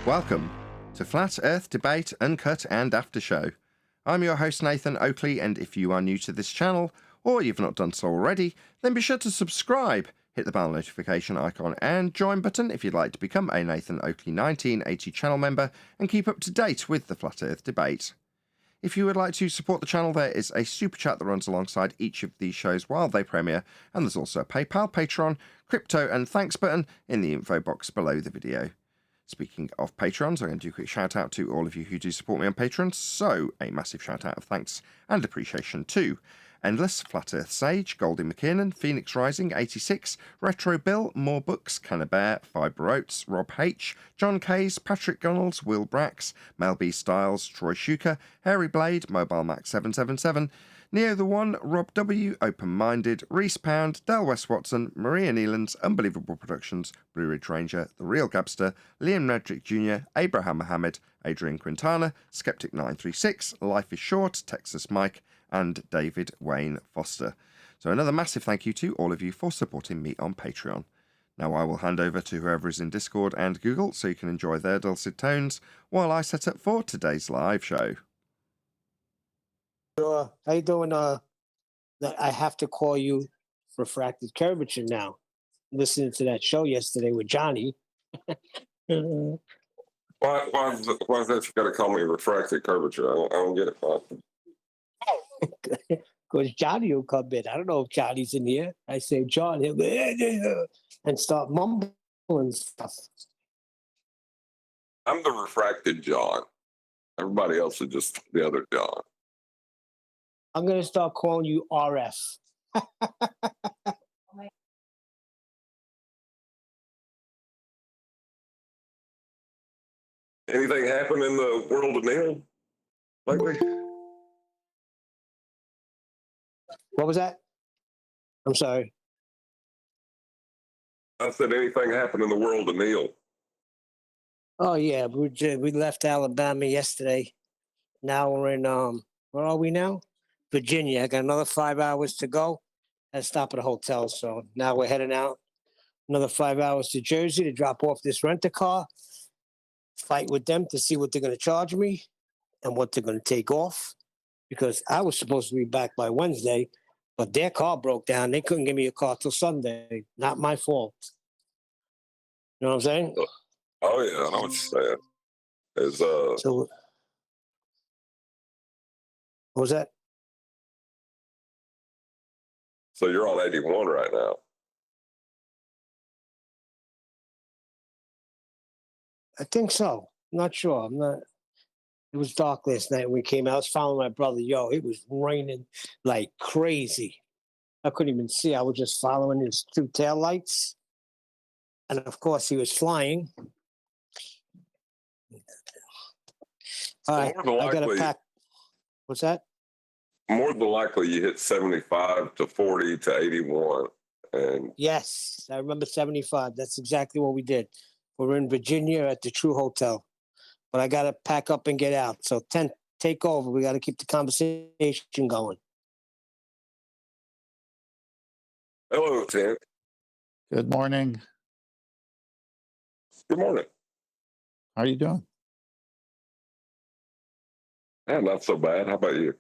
Welcome to Flat Earth Debate, Uncut and After Show. I'm your host Nathan Oakley, and if you are new to this channel, or you've not done so already, then be sure to subscribe, hit the bell notification icon and join button if you'd like to become a Nathan Oakley 1980 channel member and keep up to date with the Flat Earth Debate. If you would like to support the channel, there is a super chat that runs alongside each of these shows while they premiere, and there's also a PayPal, Patreon, crypto and thanks button in the info box below the video. Speaking of Patrons, I'm going to do a quick shout out to all of you who do support me on Patreon, so a massive shout out of thanks and appreciation to Endless, Flat Earth Sage, Goldie McKiernan, Phoenix Rising 86, Retro Bill, More Books, Cannabear, Fiber Oats, Rob H, John Kays, Patrick Gunnels, Will Brax, Mel B Styles, Troy Shuker, Hairy Blade, Mobile Max 777, Neo the One, Rob W, Open Minded, Reese Pound, Del West Watson, Maria Neelands, Unbelievable Productions, Blue Ridge Ranger, The Real Gabster, Liam Redrick Jr., Abraham Mohammed, Adrian Quintana, Skeptic 936, Life is Short, Texas Mike, and David Wayne Foster. So another massive thank you to all of you for supporting me on Patreon. Now I will hand over to whoever is in Discord and Google so you can enjoy their dulcet tones while I set up for today's live show. How you doing? I have to call you refracted curvature now. Listening to that show yesterday with Johnny. Why is that you got to call me refracted curvature? I don't get it. Because Johnny will come in. I don't know if Johnny's in here. I say, John, he'll go, and start mumbling stuff. I'm the refracted John. Everybody else is just the other John. I'm going to start calling you RF. Anything happen in the world of Neil lately? What was that? I'm sorry. I said anything happened in the world of Neil. Oh, yeah. We left Alabama yesterday. Now we're in, where are we now? Virginia. I got another 5 hours to go. I stop at a hotel. So now we're heading out. Another 5 hours to Jersey to drop off this rent-a-car. Fight with them to see what they're going to charge me and what they're going to take off. Because I was supposed to be back by Wednesday, but their car broke down. They couldn't give me a car till Sunday. Not my fault. You know what I'm saying? Oh, yeah. I know what you're saying. So, what was that? So you're on 81 right now. I think so. I'm not sure. I'm not. It was dark last night when we came out. I was following my brother. Yo, it was raining like crazy. I couldn't even see. I was just following his two taillights. And of course, he was flying. All right, I got to pack. What's that? More than likely, you hit 75 to 40 to 81. And yes, I remember 75. That's exactly what we did. We're in Virginia at the True Hotel. But I got to pack up and get out. So 10, take over. We got to keep the conversation going. hello, Tim. Good morning. Good morning. How are you doing? Yeah, not so bad. How about you?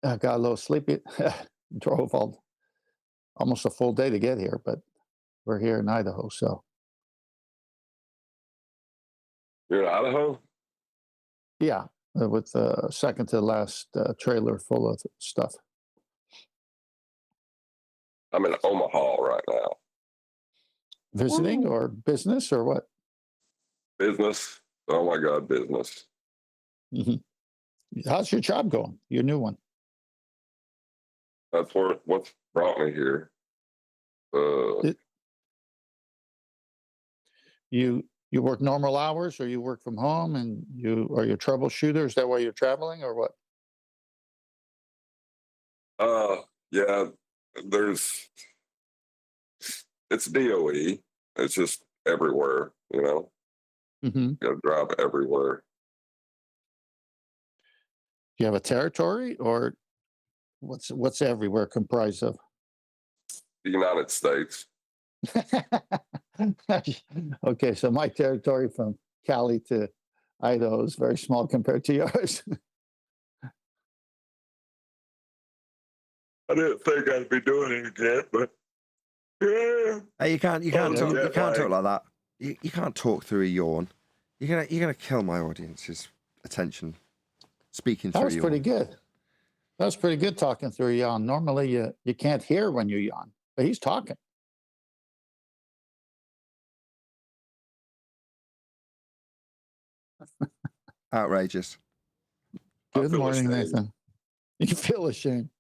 I got a little sleepy. Drove almost a full day to get here, but we're here in Idaho, so. You're in Idaho? Yeah, with the second to last trailer full of stuff. I'm in Omaha right now. Visiting or business or what? Business. Oh, my God, business. Mm-hmm. How's your job going? Your new one? That's what's brought me here. You work normal hours, or you work from home, and are you a troubleshooter? Is that why you're traveling, or what? Yeah, it's DOE. It's just everywhere, you know. Mm-hmm. You got to drive everywhere. Do you have a territory, or what's everywhere comprised of? The United States. Okay, so my territory from Cali to Idaho is very small compared to yours. I didn't think I'd be doing it again, but yeah. Hey, you can't Oh, talk, jet you can't talk lag. like that. You can't talk through a yawn. You're gonna kill my audience's attention. Speaking That through was a pretty yawn. good. That was pretty good talking through a yawn. Normally you can't hear when you yawn, but he's talking. Outrageous. I Good feel morning, ashamed. Nathan. You feel ashamed.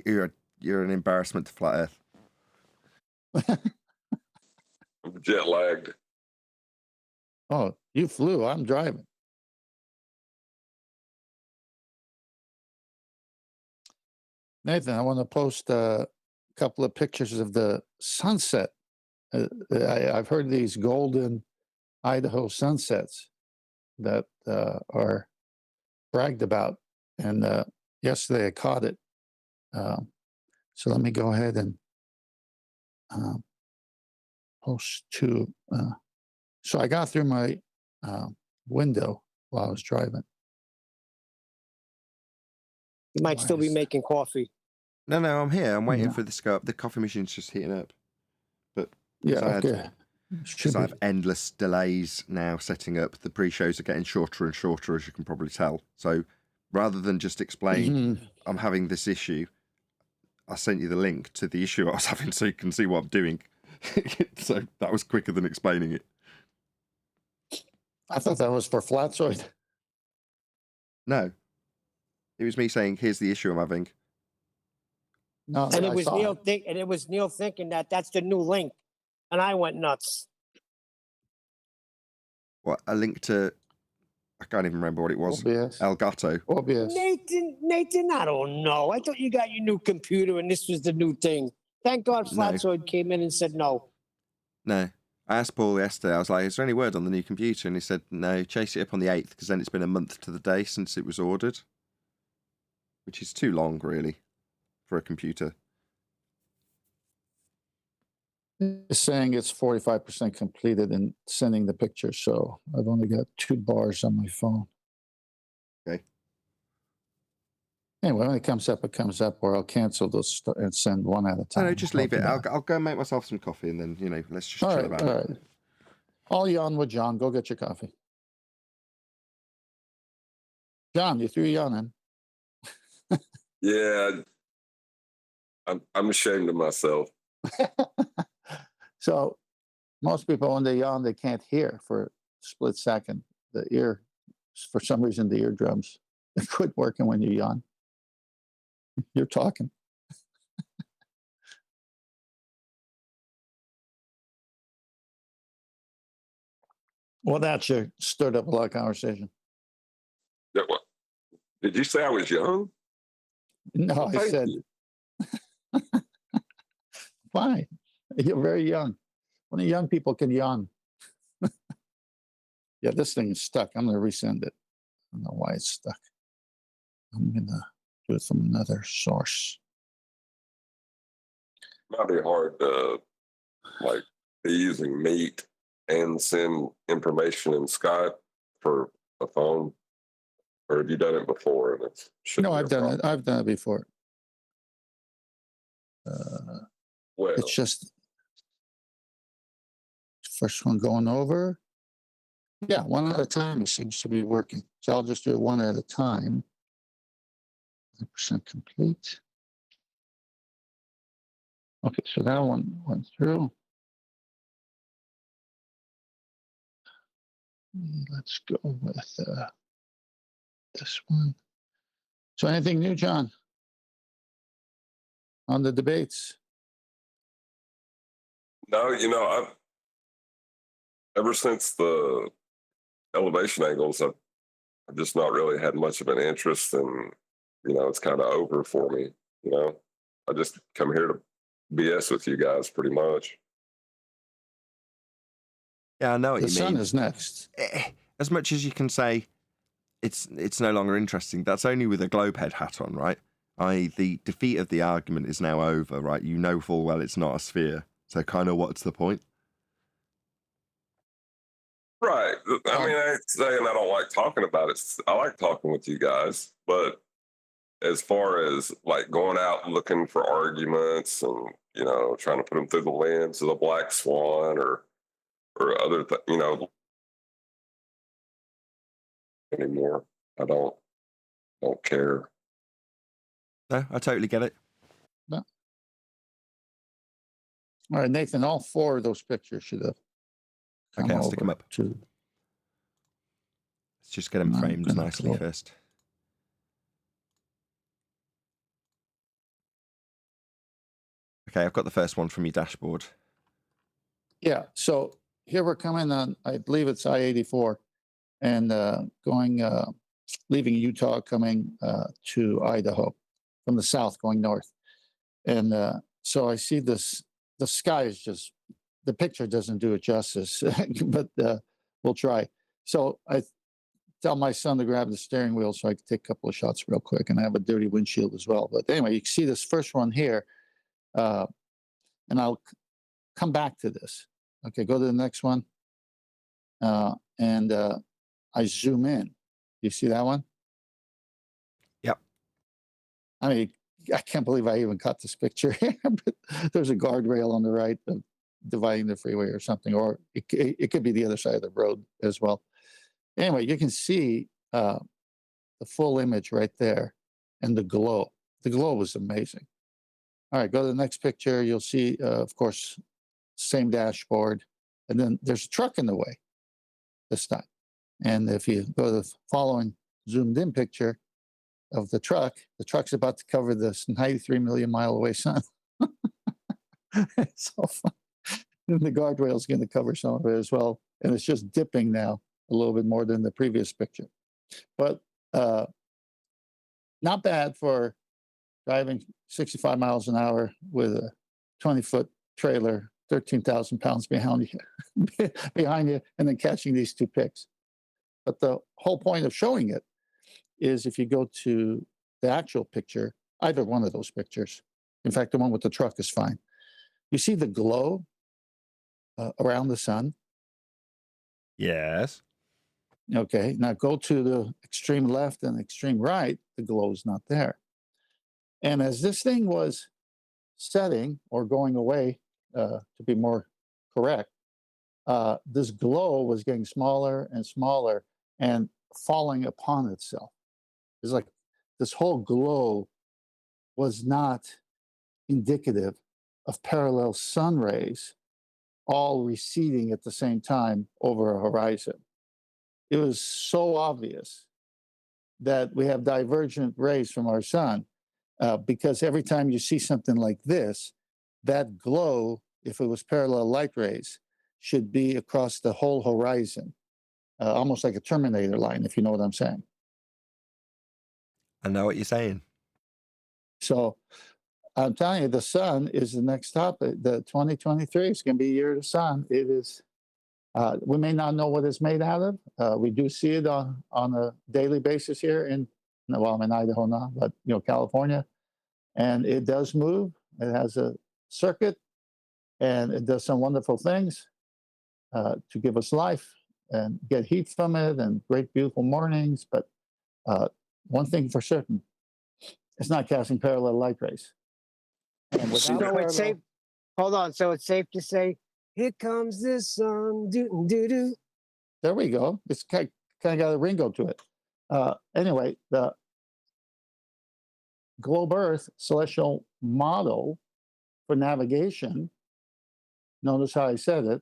You're an embarrassment to flat Earth. I'm jet lagged. Oh, you flew. I'm driving. Nathan, I want to post a couple of pictures of the sunset. I've heard these golden Idaho sunsets that are bragged about, and yesterday I caught it. So let me go ahead and post two. So I got through my window while I was driving. You might still be making coffee. No, I'm here. I'm waiting Yeah. for this to go up. The coffee machine's just heating up. But Yeah, I had- okay. because I have endless delays now setting up. The pre-shows are getting shorter and shorter, as you can probably tell. So rather than just explain Mhm. I'm having this issue, I sent you the link to the issue I was having so you can see what I'm doing. So that was quicker than explaining it. I thought that was for Flatsoid. No. It was me saying, here's the issue I'm having. No, And I it was saw Neil it. and it was Neil thinking that that's the new link, and I went nuts. What, a link to, I can't even remember what it was. OBS. Elgato. OBS. Nathan, I don't know. I thought you got your new computer and this was the new thing. Thank God No. Flatsoid came in and said no. No. I asked Paul yesterday, I was like, is there any word on the new computer? And he said, no, chase it up on the 8th, because then it's been a month to the day since it was ordered. Which is too long, really, for a computer. It's saying it's 45% completed in sending the picture, so I've only got 2 bars on my phone. Okay. Anyway, when it comes up, or I'll cancel those and send one at a time. No, just leave it. I'll go and make myself some coffee, and then, let's just chill about it. All right. I'll yawn with John. Go get your coffee. John, you threw yawning. Yeah, I'm ashamed of myself. So most people, when they yawn, they can't hear for a split second. For some reason, the eardrums quit working when you yawn. You're talking. Well, that sure stirred up a lot of conversation. Yeah, what? Did you say I was young? No, Well, I thank said, you. fine. You're very young. Only young people can yawn. Yeah, this thing is stuck. I'm going to resend it. I don't know why it's stuck. I'm going to do it from another source. Might be hard to be using Meet and send information in Skype for a phone. Or have you done it before? And it's No, I've done it. I've done it before. Well, It's just first one going over. Yeah, one at a time. It seems to be working. So I'll just do it one at a time. 100% complete. Okay, so that one went through. Let's go with this one. So anything new, John, on the debates? no, I've ever since the elevation angles, I've just not really had much of an interest, and it's kind of over for me. I just come here to BS with you guys, pretty much. Yeah, I know what The you sun mean. is next. As much as you can say it's no longer interesting, that's only with a globe head hat on, right? The defeat of the argument is now over, right? You know full well it's not a sphere. So kind of what's the point? Right. I mean, I ain't saying I don't like talking about it. I like talking with you guys, but as far as like going out and looking for arguments and trying to put them through the lens of the black swan or other anymore, I don't care. No, I totally get it. No. All right, Nathan, all 4 of those pictures should have come Okay, I'll stick them over up. to. Let's just get them I'm framed gonna nicely go- first. Okay, I've got the first one from your dashboard. Yeah, so here we're coming on, I believe it's I-84, and leaving Utah, coming to Idaho from the south, going north. And so I see this, the sky is just, the picture doesn't do it justice, but we'll try. So I tell my son to grab the steering wheel so I can take a couple of shots real quick, and I have a dirty windshield as well. But anyway, you can see this first one here, and I'll come back to this. Okay, go to the next one. And I zoom in. You see that one? Yep. I mean, I can't believe I even caught this picture here, but there's a guardrail on the right dividing the freeway or something, or it could be the other side of the road as well. Anyway, you can see the full image right there and the glow. The glow was amazing. All right, go to the next picture. You'll see, of course, same dashboard. And then there's a truck in the way this time. And if you go to the following zoomed in picture of the truck's about to cover this 93 million mile away sun. It's so fun. And the guardrail is going to cover some of it as well. And it's just dipping now a little bit more than the previous picture. But not bad for driving 65 miles an hour with a 20-foot trailer, 13,000 pounds behind you, and then catching these 2 pics. But the whole point of showing it is if you go to the actual picture, either one of those pictures, in fact, the one with the truck is fine. You see the glow around the sun? Yes. Okay, now go to the extreme left and extreme right, the glow is not there. And as this thing was setting or going away, to be more correct, this glow was getting smaller and smaller and falling upon itself. It's like this whole glow was not indicative of parallel sun rays all receding at the same time over a horizon. It was so obvious that we have divergent rays from our sun because every time you see something like this, that glow, if it was parallel light rays, should be across the whole horizon, almost like a Terminator line, if you know what I'm saying. I know what you're saying. So I'm telling you, the sun is the next topic. The 2023 is going to be a year of the sun. It is. We may not know what it's made out of. We do see it on a daily basis here I'm in Idaho now, but California, and it does move. It has a circuit, and it does some wonderful things to give us life and get heat from it and great, beautiful mornings. But one thing for certain, it's not casting parallel light rays. And without So it's safe. Hold on. So it's safe to say, "Here comes the sun." Do do do. There we go. It's kind of got a Ringo to it. Anyway, the Globe Earth celestial model for navigation. Notice how I said it.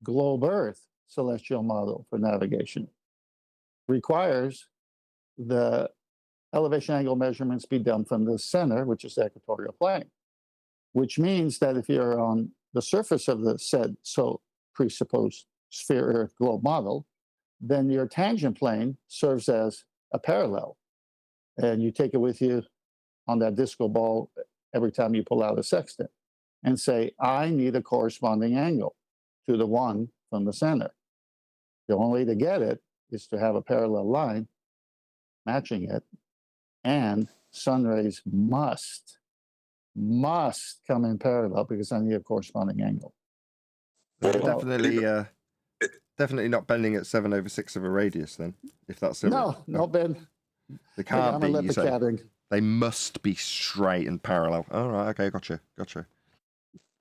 Globe Earth celestial model for navigation requires the elevation angle measurements be done from the center, which is the equatorial plane, which means that if you're on the surface of the said presupposed sphere Earth globe model, then your tangent plane serves as a parallel. And you take it with you on that disco ball every time you pull out a sextant and say, I need a corresponding angle to the one from the center. The only way to get it is to have a parallel line matching it, and sun rays must come in parallel because I need a corresponding angle. They're Well, definitely definitely not bending at 7/6 of a radius then, if that's a... No, Ben. They can't be, I'm you say. catting. They must be straight and parallel. All right, okay, gotcha.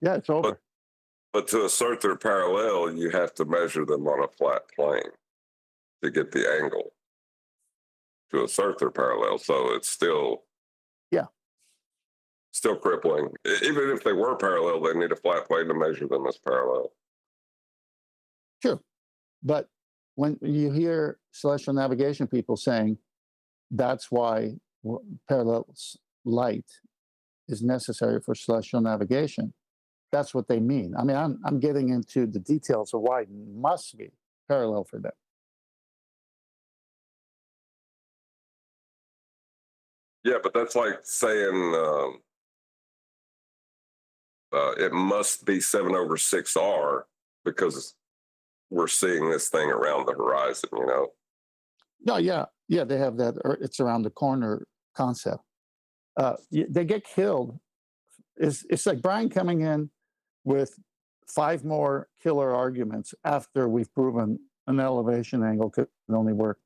Yeah, it's over. But to assert they're parallel, you have to measure them on a flat plane to get the angle. To assert they're parallel, so it's still crippling. Even if they were parallel, they need a flat plane to measure them as parallel. Sure. But when you hear celestial navigation people saying that's why parallel light is necessary for celestial navigation, that's what they mean. I mean, I'm getting into the details of why it must be parallel for them. Yeah, but that's like saying it must be 7/6R because we're seeing this thing around the horizon, you know? No, yeah, they have that. It's around the corner concept. They get killed. It's like Brian coming in with 5 more killer arguments after we've proven an elevation angle could only work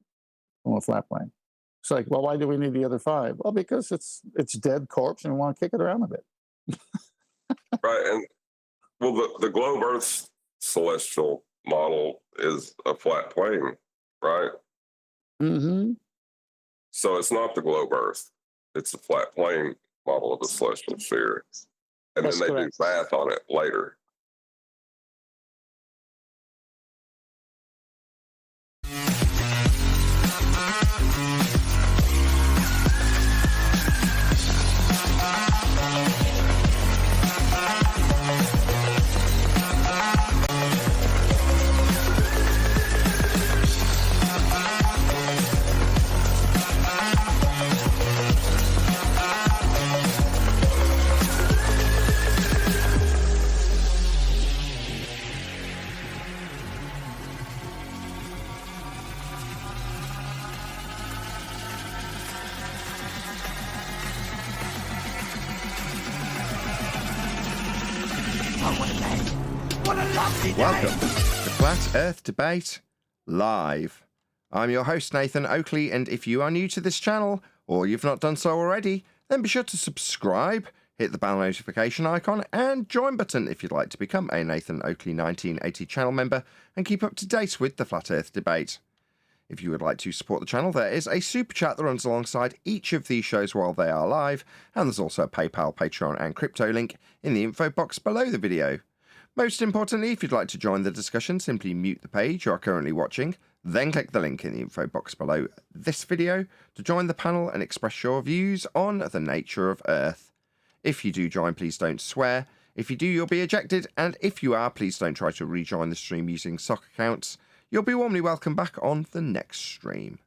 from a flat plane. It's like, well, why do we need the other 5? Well, because it's dead corpse and we want to kick it around a bit. Right. And well, the globe Earth celestial model is a flat plane, right? Mm-hmm. So it's not the globe Earth. It's a flat plane model of the celestial sphere. And That's then they correct. do math on it later. Welcome to Flat Earth Debate Live. I'm your host, Nathan Oakley, and if you are new to this channel, or you've not done so already, then be sure to subscribe, hit the bell notification icon, and join button if you'd like to become a Nathan Oakley 1980 channel member and keep up to date with the Flat Earth Debate. If you would like to support the channel, there is a super chat that runs alongside each of these shows while they are live, and there's also a PayPal, Patreon, and crypto link in the info box below the video. Most importantly, if you'd like to join the discussion, simply mute the page you are currently watching, then click the link in the info box below this video to join the panel and express your views on the nature of Earth. If you do join, please don't swear. If you do, you'll be ejected, and if you are, please don't try to rejoin the stream using sock accounts. You'll be warmly welcome back on the next stream.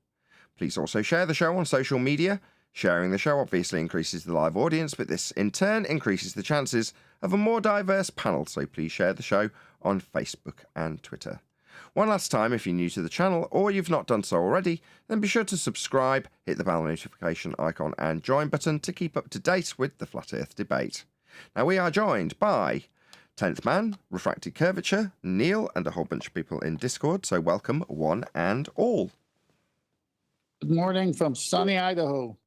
Please also share the show on social media. Sharing the show obviously increases the live audience, but this in turn increases the chances of a more diverse panel, so please share the show on Facebook and Twitter. One last time, if you're new to the channel or you've not done so already, then be sure to subscribe, hit the bell notification icon and join button to keep up to date with the Flat Earth Debate. Now we are joined by 10th Man, Refracted Curvature, Neil, and a whole bunch of people in Discord, so welcome one and all. Good morning from sunny Idaho.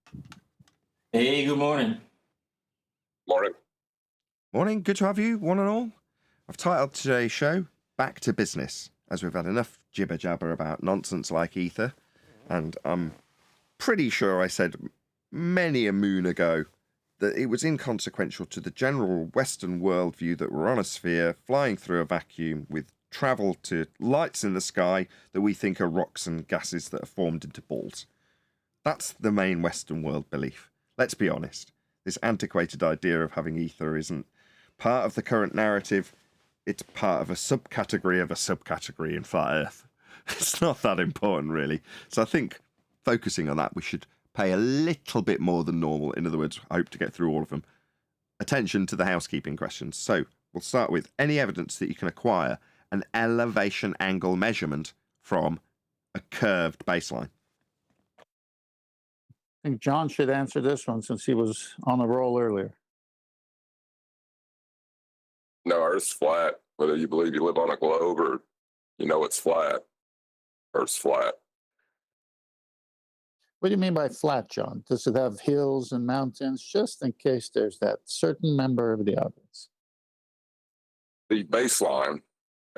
Hey, good morning. Morning. Morning, good to have you, one and all. I've titled today's show, Back to Business, as we've had enough jibber-jabber about nonsense like ether, and I'm pretty sure I said many a moon ago that it was inconsequential to the general Western worldview that we're on a sphere, flying through a vacuum with travel to lights in the sky that we think are rocks and gases that are formed into balls. That's the main Western world belief. Let's be honest. This antiquated idea of having ether isn't part of the current narrative. It's part of a subcategory in Flat Earth. It's not that important, really. So I think focusing on that, we should pay a little bit more than normal. In other words, I hope to get through all of them. Attention to the housekeeping questions. So we'll start with any evidence that you can acquire an elevation angle measurement from a curved baseline. I think John should answer this one since he was on a roll earlier. No, Earth's flat, whether you believe you live on a globe or you know it's flat. Earth's flat. What do you mean by flat, John? Does it have hills and mountains, just in case there's that certain member of the audience? The baseline,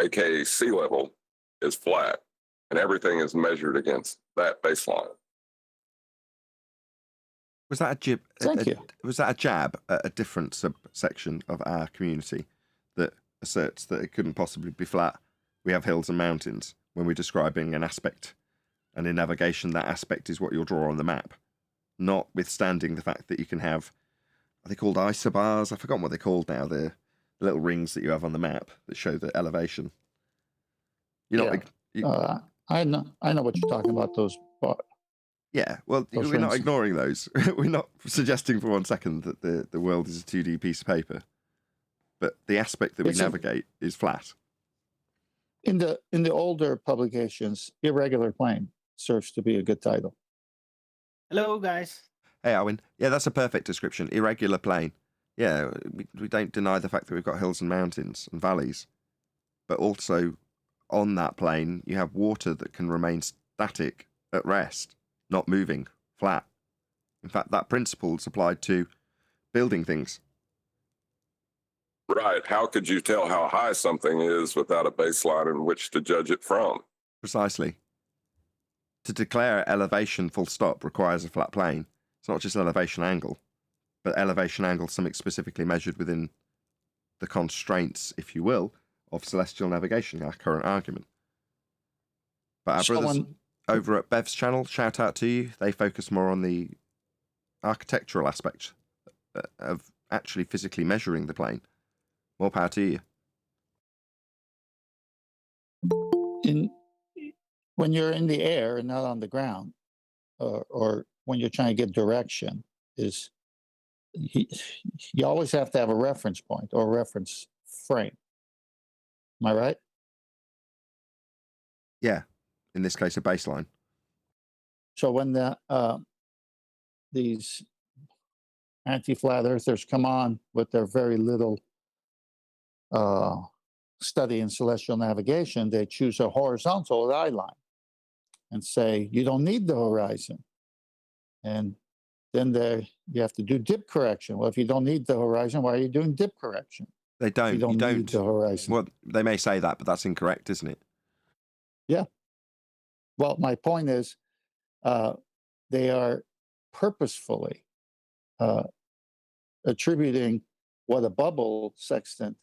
aka sea level, is flat, and everything is measured against that baseline. Was that a jib? Thank you. Was that a jab at a different subsection of our community that asserts that it couldn't possibly be flat? We have hills and mountains when we're describing an aspect, and in navigation, that aspect is what you'll draw on the map, notwithstanding the fact that you can have, are they called isobars? I've forgotten what they're called now. The little rings that you have on the map that show the elevation. You're not. I know what you're talking about. Yeah, well, Those we're not rings. ignoring those. We're not suggesting for 1 second that the world is a 2D piece of paper. But the aspect that we It's a- navigate is flat. In the older publications, irregular plane serves to be a good title. Hello, guys. Hey, Owen. Yeah, that's a perfect description. Irregular plane. Yeah, we don't deny the fact that we've got hills and mountains and valleys. But also, on that plane, you have water that can remain static at rest, not moving, flat. In fact, that principle is applied to building things. Right. How could you tell how high something is without a baseline in which to judge it from? Precisely. To declare elevation full stop requires a flat plane. It's not just elevation angle, but elevation angle something specifically measured within the constraints, if you will, of celestial navigation, our current argument. But our brothers over at Bev's channel, shout out to you. They focus more on the architectural aspect of actually physically measuring the plane. More power to you. When you're in the air and not on the ground, or when you're trying to get direction, you always have to have a reference point or a reference frame. Am I right? Yeah, in this case, a baseline. So when these anti-flat earthers come on with their very little study in celestial navigation, they choose a horizontal eye line and say, you don't need the horizon. And then you have to do dip correction. Well, if you don't need the horizon, why are you doing dip correction? They don't. You don't need the horizon. Well, they may say that, but that's incorrect, isn't it? Yeah. Well, my point is, they are purposefully attributing what a bubble sextant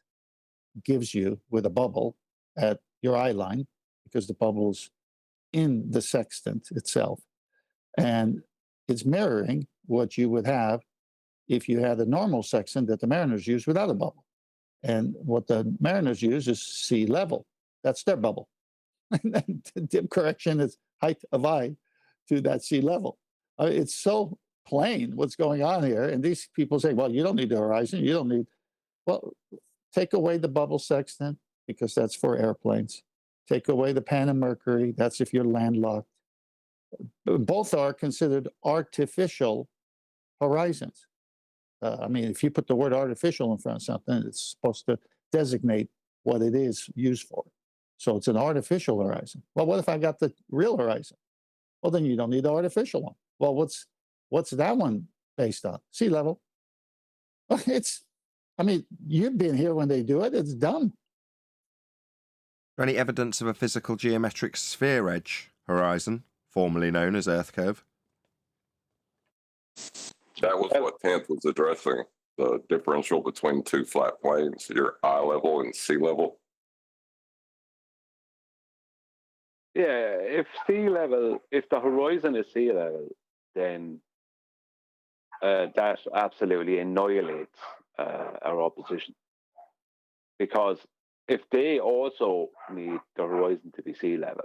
gives you with a bubble at your eye line, because the bubble's in the sextant itself. And it's mirroring what you would have if you had a normal sextant that the mariners use without a bubble. And what the mariners use is sea level. That's their bubble. And then dip correction is height of eye to that sea level. It's so plain what's going on here. And these people say, well, you don't need the horizon. You don't need, well, take away the bubble sextant, because that's for airplanes. Take away the Pan and Mercury. That's if you're landlocked. Both are considered artificial horizons. I mean, if you put the word artificial in front of something, it's supposed to designate what it is used for. So it's an artificial horizon. Well, what if I got the real horizon? Well, then you don't need the artificial one. Well, what's that one based on? Sea level. I mean, you've been here when they do it. It's dumb. Any evidence of a physical geometric sphere edge horizon, formerly known as Earth curve? That was what 10th was addressing, the differential between two flat planes, your eye level and sea level. Yeah, if the horizon is sea level, then that absolutely annihilates our opposition. Because if they also need the horizon to be sea level,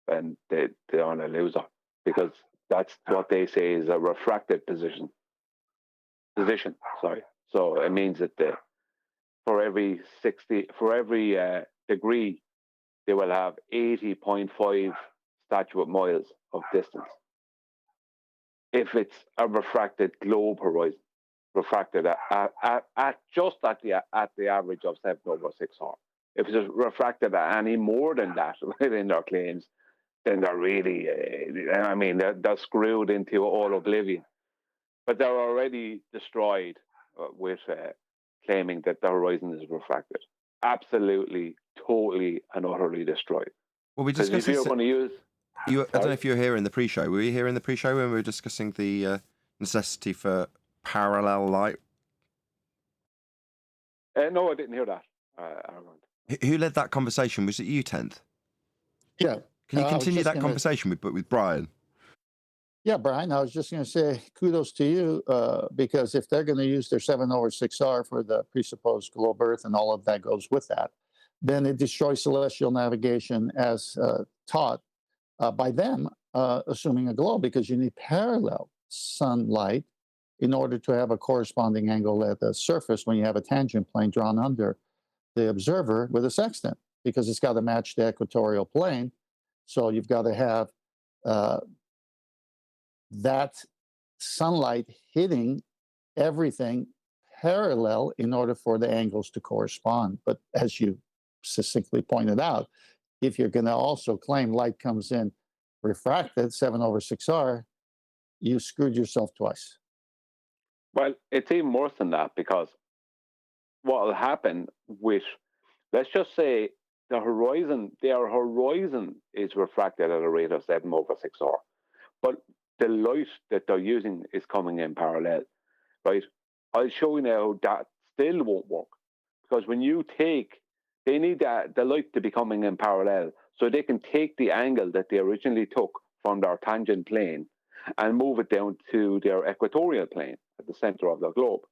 then they're on a loser, because that's what they say is a refracted position. Sorry. So it means that for every degree, they will have 80.5 statute miles of distance. If it's a refracted globe horizon, refracted at the average of 7/6 hours. if it's refracted any more than that within their claims, then they're really, they're screwed into all oblivion. But they're already destroyed with claiming that the horizon is refracted. Absolutely, totally, and utterly destroyed. Well, we Because discussed if you're this. going to use... I don't know if you were here in the pre-show. Were you here in the pre-show when we were discussing the necessity for parallel light? No, I didn't hear that, Armand. Who led that conversation? Was it you, 10th? Yeah. Can you I was continue just that gonna- conversation with Brian? Yeah, Brian, I was just going to say kudos to you because if they're going to use their 7/6R for the presupposed globe Earth and all of that goes with that, then it destroys celestial navigation as taught by them, assuming a globe, because you need parallel sunlight in order to have a corresponding angle at the surface when you have a tangent plane drawn under the observer with a sextant, because it's got to match the equatorial plane. So you've got to have that sunlight hitting everything parallel in order for the angles to correspond. But as you succinctly pointed out, if you're going to also claim light comes in refracted 7/6R, you screwed yourself twice. Well, it's even worse than that, because what will happen with, let's just say, their horizon is refracted at a rate of 7/6R, but the light that they're using is coming in parallel, right? I'll show you now that still won't work, because when you take, they need the light to be coming in parallel so they can take the angle that they originally took from their tangent plane and move it down to their equatorial plane at the center of the globe.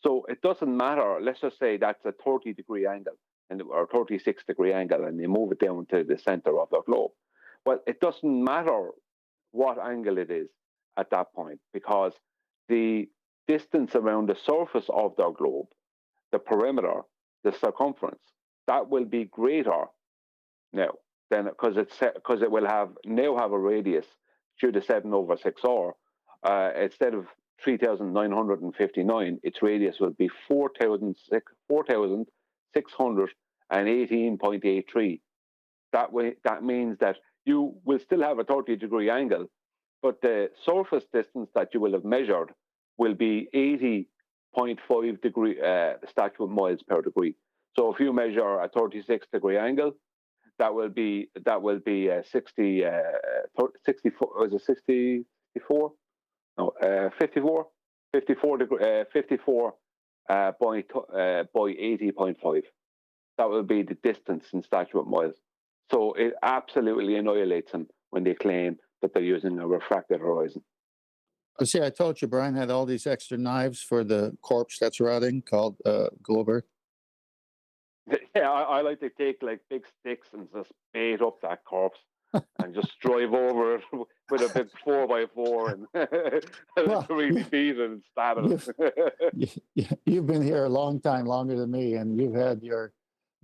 So it doesn't matter, let's just say that's a 30-degree angle or 36-degree angle, and they move it down to the center of the globe. Well, it doesn't matter what angle it is at that point, because the distance around the surface of their globe, the perimeter, the circumference, that will be greater now than, because it will have a radius through the 7/6R. Instead of 3,959, its radius will be 4,618.83. That means that you will still have a 30-degree angle, but the surface distance that you will have measured will be 80.5 degree statute miles per degree. So if you measure a 36-degree angle, that will be 54. Was it 64? No, 54. 54 degree. 54 by 80.5. That will be the distance in statute miles. So it absolutely annihilates them when they claim that they're using a refracted horizon. See, I told you Brian had all these extra knives for the corpse that's rotting called globe Earth. Yeah, I like to take like big sticks and just bait up that corpse and just drive over it with a big 4x4 and Well, really beat it and stab it. You've been here a long time, longer than me, and you've had your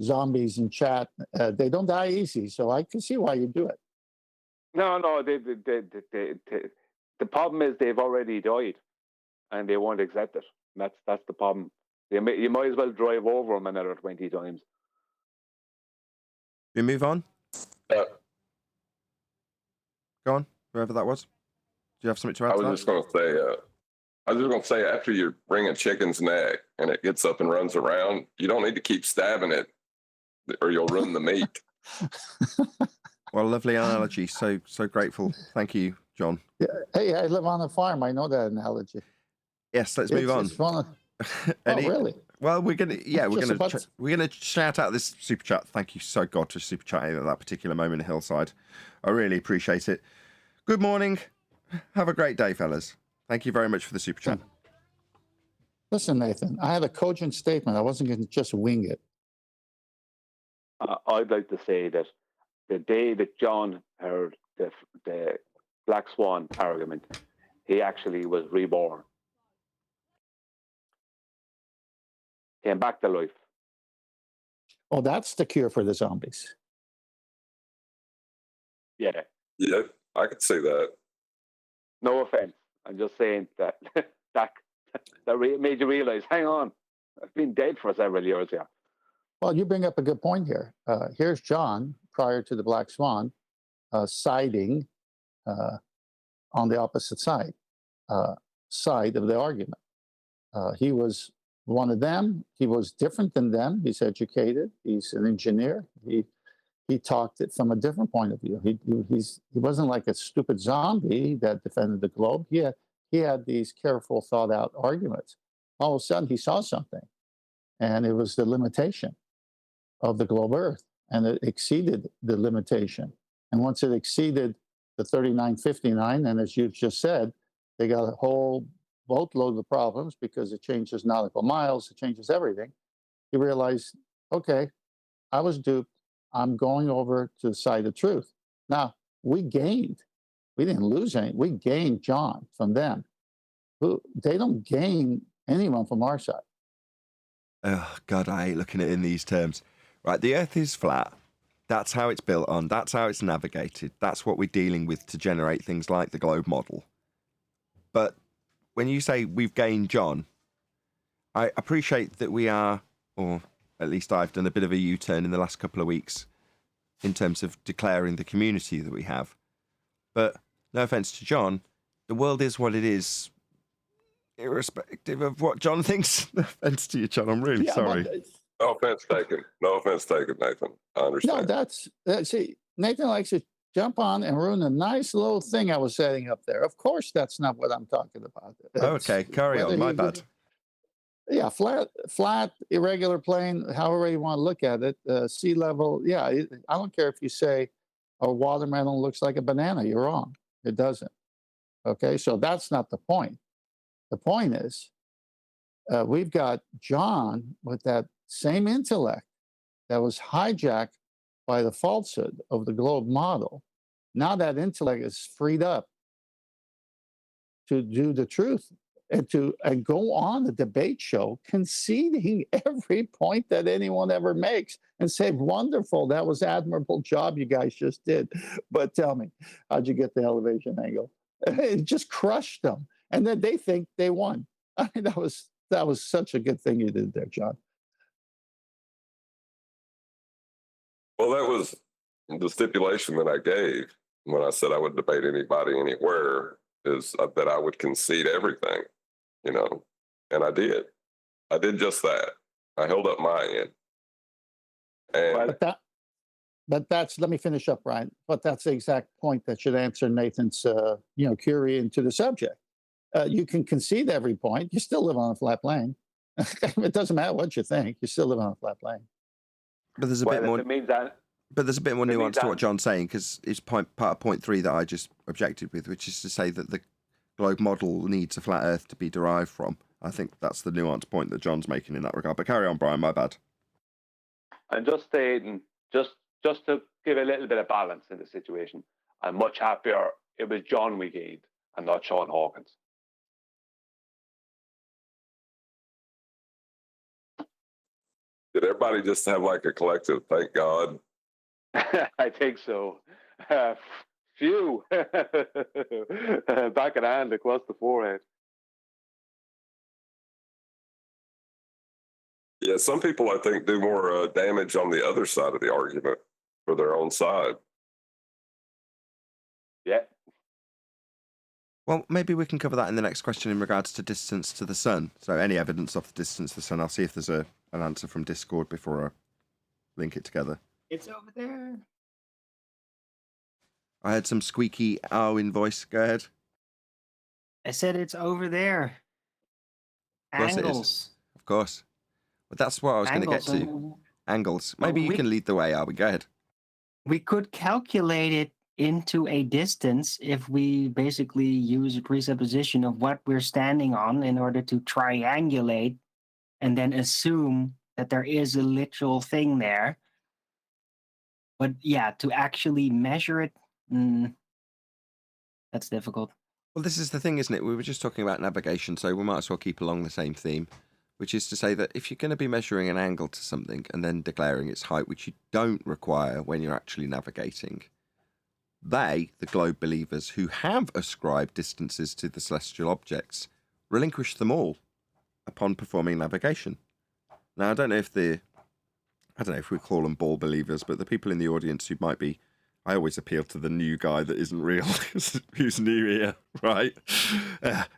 zombies in chat. They don't die easy, so I can see why you do it. No, the problem is they've already died, and they won't accept it. That's the problem. You might as well drive over them another 20 times. We move on. Yeah. Go on, whoever that was. Do you have something to add? I to that? was just going to say, after you bring a chicken's neck and it gets up and runs around, you don't need to keep stabbing it, or you'll ruin the meat. Well, lovely analogy. So grateful. Thank you, John. Yeah. Hey, I live on a farm. I know that analogy. Yes, let's move on. It's fun. Really? Well, we're gonna shout out this super chat. Thank you so God for super chatting at that particular moment in Hillside. I really appreciate it. Good morning. Have a great day, fellas. Thank you very much for the super chat. Listen, Nathan, I had a cogent statement. I wasn't going to just wing it. I'd like to say that the day that John heard the black swan argument, he actually was reborn. Came back to life. Oh, that's the cure for the zombies. Yeah. Yeah, I could see that. No offense. I'm just saying that that made you realize, hang on, I've been dead for several years here. Well, you bring up a good point here. Here's John prior to the black swan siding on the opposite side of the argument. He was one of them. He was different than them. He's educated. He's an engineer. He talked it from a different point of view. He wasn't like a stupid zombie that defended the globe. He had these careful, thought out arguments. All of a sudden, he saw something, and it was the limitation of the globe Earth, and it exceeded the limitation. And once it exceeded the 3959, and as you've just said, they got a whole boatload of problems because it changes nautical miles, it changes everything. He realized, okay, I was duped. I'm going over to the side of truth. Now, we gained. We didn't lose any. We gained John from them. They don't gain anyone from our side. Oh, God, I hate looking at it in these terms. Right, the Earth is flat. That's how it's built on. That's how it's navigated. That's what we're dealing with to generate things like the globe model. But when you say we've gained John, I appreciate that we are, or at least I've done a bit of a U-turn in the last couple of weeks in terms of declaring the community that we have. But no offense to John, the world is what it is, irrespective of what John thinks. No offense to you, John. I'm really sorry. No offense taken. No offense taken, Nathan. I understand. No, see, Nathan likes to jump on and ruin a nice little thing I was setting up there. Of course, that's not what I'm talking about. Okay, carry on. My bad. Yeah, flat, irregular plane, however you want to look at it, sea level. Yeah, I don't care if you say a watermelon looks like a banana. You're wrong. It doesn't. Okay, so that's not the point. The point is, we've got John with that same intellect that was hijacked by the falsehood of the globe model. Now that intellect is freed up to do the truth and go on a debate show conceding every point that anyone ever makes and say, wonderful, that was admirable job you guys just did. But tell me, how'd you get the elevation angle? It just crushed them. And then they think they won. I mean, that was such a good thing you did there, John. Well, that was the stipulation that I gave when I said I would debate anybody anywhere, is that I would concede everything, and I did. I did just that. I held up my end. And but that's, let me finish up, Brian. But that's the exact point that should answer Nathan's, query into the subject. You can concede every point. You still live on a flat plane. It doesn't matter what you think. You still live on a flat plane. But there's a bit more. But there's a bit more nuance to what John's saying, because it's part of point 3 that I just objected with, which is to say that the globe model needs a flat Earth to be derived from. I think that's the nuanced point that John's making in that regard. But carry on, Brian. My bad. And just stating, just to give a little bit of balance in the situation, I'm much happier it was John we gained and not Sean Hawkins. Did everybody just have like a collective thank God? I think so. Phew. Back of the hand across the forehead. Yeah, some people, I think, do more damage on the other side of the argument for their own side. Yeah. Well, maybe we can cover that in the next question in regards to distance to the sun. So any evidence of the distance to the sun. I'll see if there's an answer from Discord before I link it together. It's over there. I heard some squeaky Arwin voice. Go ahead. I said it's over there. Of course it is. Angles. Of course. But that's what I was going to get to. Angles. Maybe you can lead the way, Arwin. Go ahead. We could calculate it into a distance if we basically use a presupposition of what we're standing on in order to triangulate and then assume that there is a literal thing there. But yeah, to actually measure it, that's difficult. Well, this is the thing, isn't it? We were just talking about navigation, so we might as well keep along the same theme, which is to say that if you're going to be measuring an angle to something and then declaring its height, which you don't require when you're actually navigating, they, the globe believers who have ascribed distances to the celestial objects, relinquish them all upon performing navigation. Now, I don't know if the I don't know if we call them ball believers, but the people in the audience who might be, I always appeal to the new guy that isn't real, who's new here, right?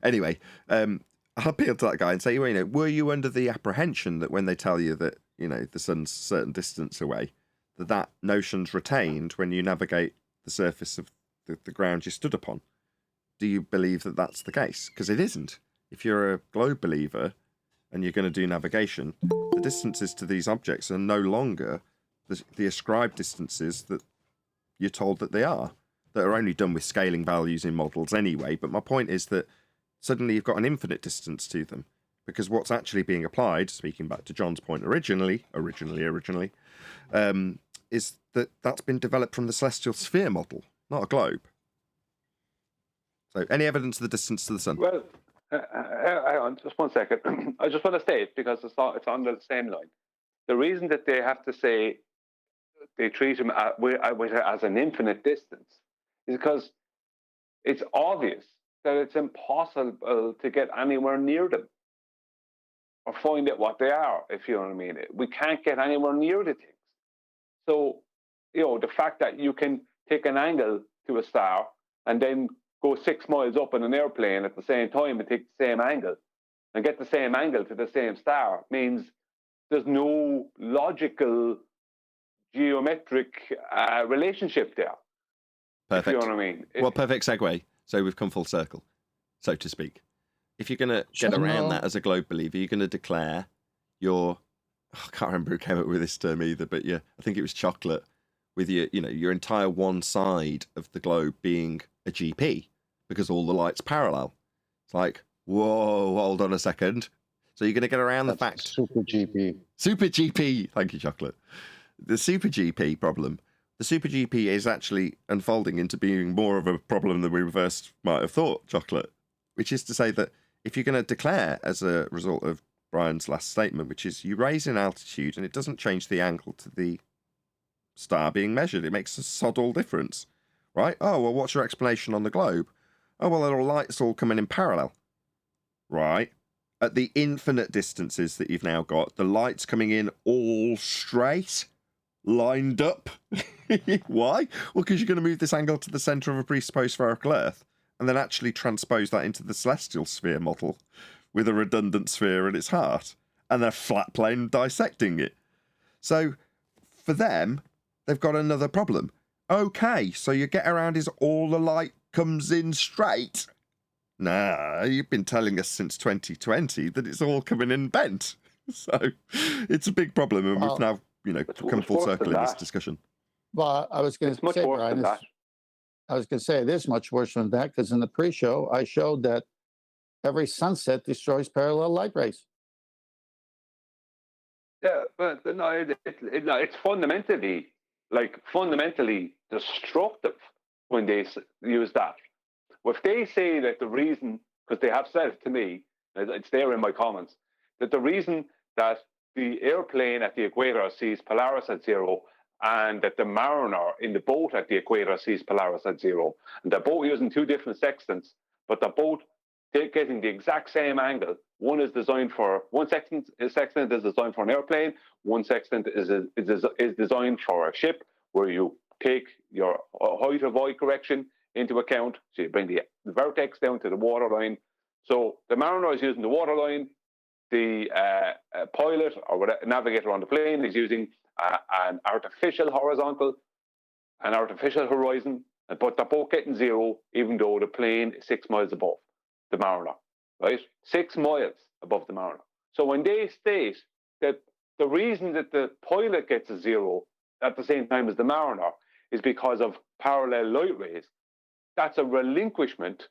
Anyway, I'll appeal to that guy and say, well, were you under the apprehension that when they tell you that, the sun's a certain distance away, that notion's retained when you navigate the surface of the ground you stood upon? Do you believe that that's the case? Because it isn't. If you're a globe believer and you're going to do navigation, the distances to these objects are no longer the ascribed distances that you're told that they are only done with scaling values in models anyway. But my point is that suddenly you've got an infinite distance to them, because what's actually being applied, speaking back to John's point originally, is that that's been developed from the celestial sphere model, not a globe. So any evidence of the distance to the sun? Well, hang on, just 1 second. I just want to say it because it's on the same line. The reason that they have to say they treat him as an infinite distance is because it's obvious that it's impossible to get anywhere near them or find out what they are, if you know what I mean. We can't get anywhere near the things. So, the fact that you can take an angle to a star and then go 6 miles up in an airplane at the same time and take the same angle and get the same angle to the same star means there's no logical geometric relationship there. Perfect. If you know what I mean. Well, perfect segue. So we've come full circle, so to speak. If you're going to get around that as a globe believer, you're going to declare your... I can't remember who came up with this term either, but yeah, I think it was Chocolate, with your entire one side of the globe being a GP, because all the light's parallel. It's like, whoa, hold on a second. So you're going to get around the fact... Super GP. Super GP. Thank you, Chocolate. The Super GP problem. The Super GP is actually unfolding into being more of a problem than we first might have thought, Chocolate. Which is to say that if you're going to declare, as a result of Brian's last statement, which is you raise in altitude and it doesn't change the angle to the star being measured. It makes a sod all difference, right? Oh, well, what's your explanation on the globe? Oh, well, the light's all coming in parallel, right? At the infinite distances that you've now got, the light's coming in all straight, lined up. Why? Well, because you're going to move this angle to the centre of a presupposed spherical Earth and then actually transpose that into the celestial sphere model with a redundant sphere at its heart and then a flat plane dissecting it. So for them, they've got another problem. Okay, so your get around is all the light comes in straight. Nah, you've been telling us since 2020 that it's all coming in bent. So it's a big problem, and we've now, come full circle in this discussion. Well, I was going to say, Brian, I was going to say it is much worse than that, because in the pre-show, I showed that every sunset destroys parallel light rays. Yeah, but no, it's fundamentally destructive when they use that. Well, if they say that the reason, because they have said it to me, it's there in my comments, that the reason that the airplane at the equator sees Polaris at 0 and that the mariner in the boat at the equator sees Polaris at 0, and they're both using two different sextants, but they're both getting the exact same angle. One sextant is designed for an airplane. One sextant is designed for a ship, where you take your height of eye correction into account. So you bring the vertex down to the waterline. So the mariner is using the waterline. The pilot or whatever, navigator on the plane is using an artificial horizontal, an artificial horizon, but they're both getting 0, even though the plane is 6 miles above the mariner, right? 6 miles above the mariner. So when they state that the reason that the pilot gets a 0 at the same time as the mariner is because of parallel light rays, that's a relinquishment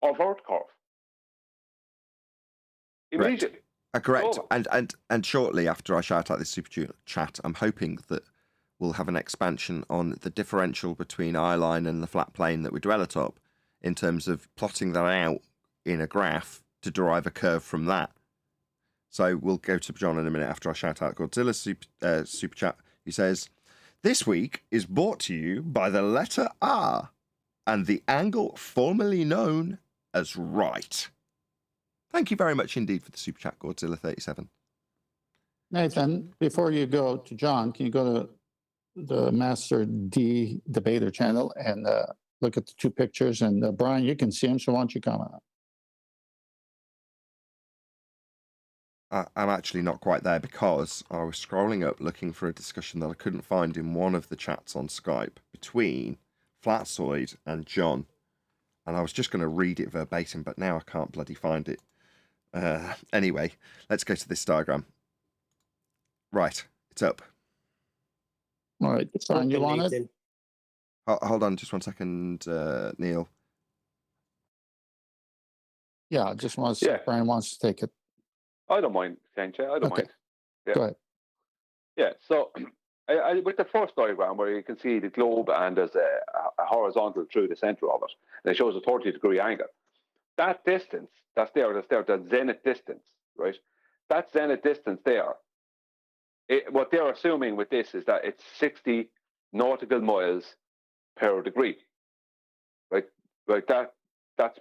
of Earth curve. Immediately. Correct. And shortly after I shout out this super chat, I'm hoping that we'll have an expansion on the differential between eye line and the flat plane that we dwell atop, in terms of plotting that out in a graph to derive a curve from that. So we'll go to John in a minute after I shout out Godzilla's super chat. He says, "This week is brought to you by the letter R and the angle formerly known as right." Thank you very much indeed for the super chat, Godzilla 37. Nathan, before you go to John, can you go to the Master D Debater channel and look at the two pictures? And Brian, you can see them, so why don't you comment on it? I'm actually not quite there because I was scrolling up looking for a discussion that I couldn't find in one of the chats on Skype between Flatsoid and John. And I was just going to read it verbatim, but now I can't bloody find it. Anyway, let's go to this diagram. Right, it's up. All right, Brian, you want it? Nathan. Hold on just one second, Neil. Yeah, I just want to see if Brian wants to take it. I don't mind, Sancha. I don't mind. Yeah. Go ahead. Yeah. So, with the first diagram where you can see the globe and there's a horizontal through the center of it, and it shows a 30-degree angle. That distance that's there, the zenith distance, right? That zenith distance there. What they're assuming with this is that it's 60 nautical miles per degree, right? Like that's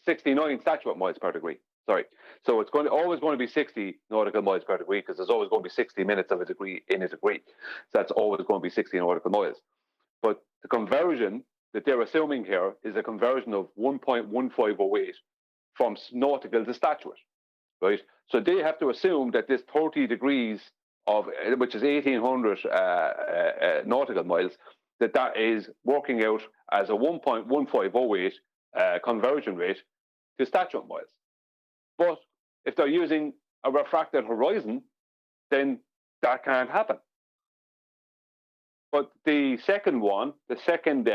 69 statute miles per degree. Sorry. So it's always going to be 60 nautical miles per degree because there's always going to be 60 minutes of a degree in a degree. So that's always going to be 60 nautical miles. But the conversion that they're assuming here is a conversion of 1.1508 from nautical to statute, right? So they have to assume that this 30 degrees of, which is 1,800 nautical miles, that is working out as a 1.1508 conversion rate to statute miles. But if they're using a refracted horizon, then that can't happen. But the second one, the second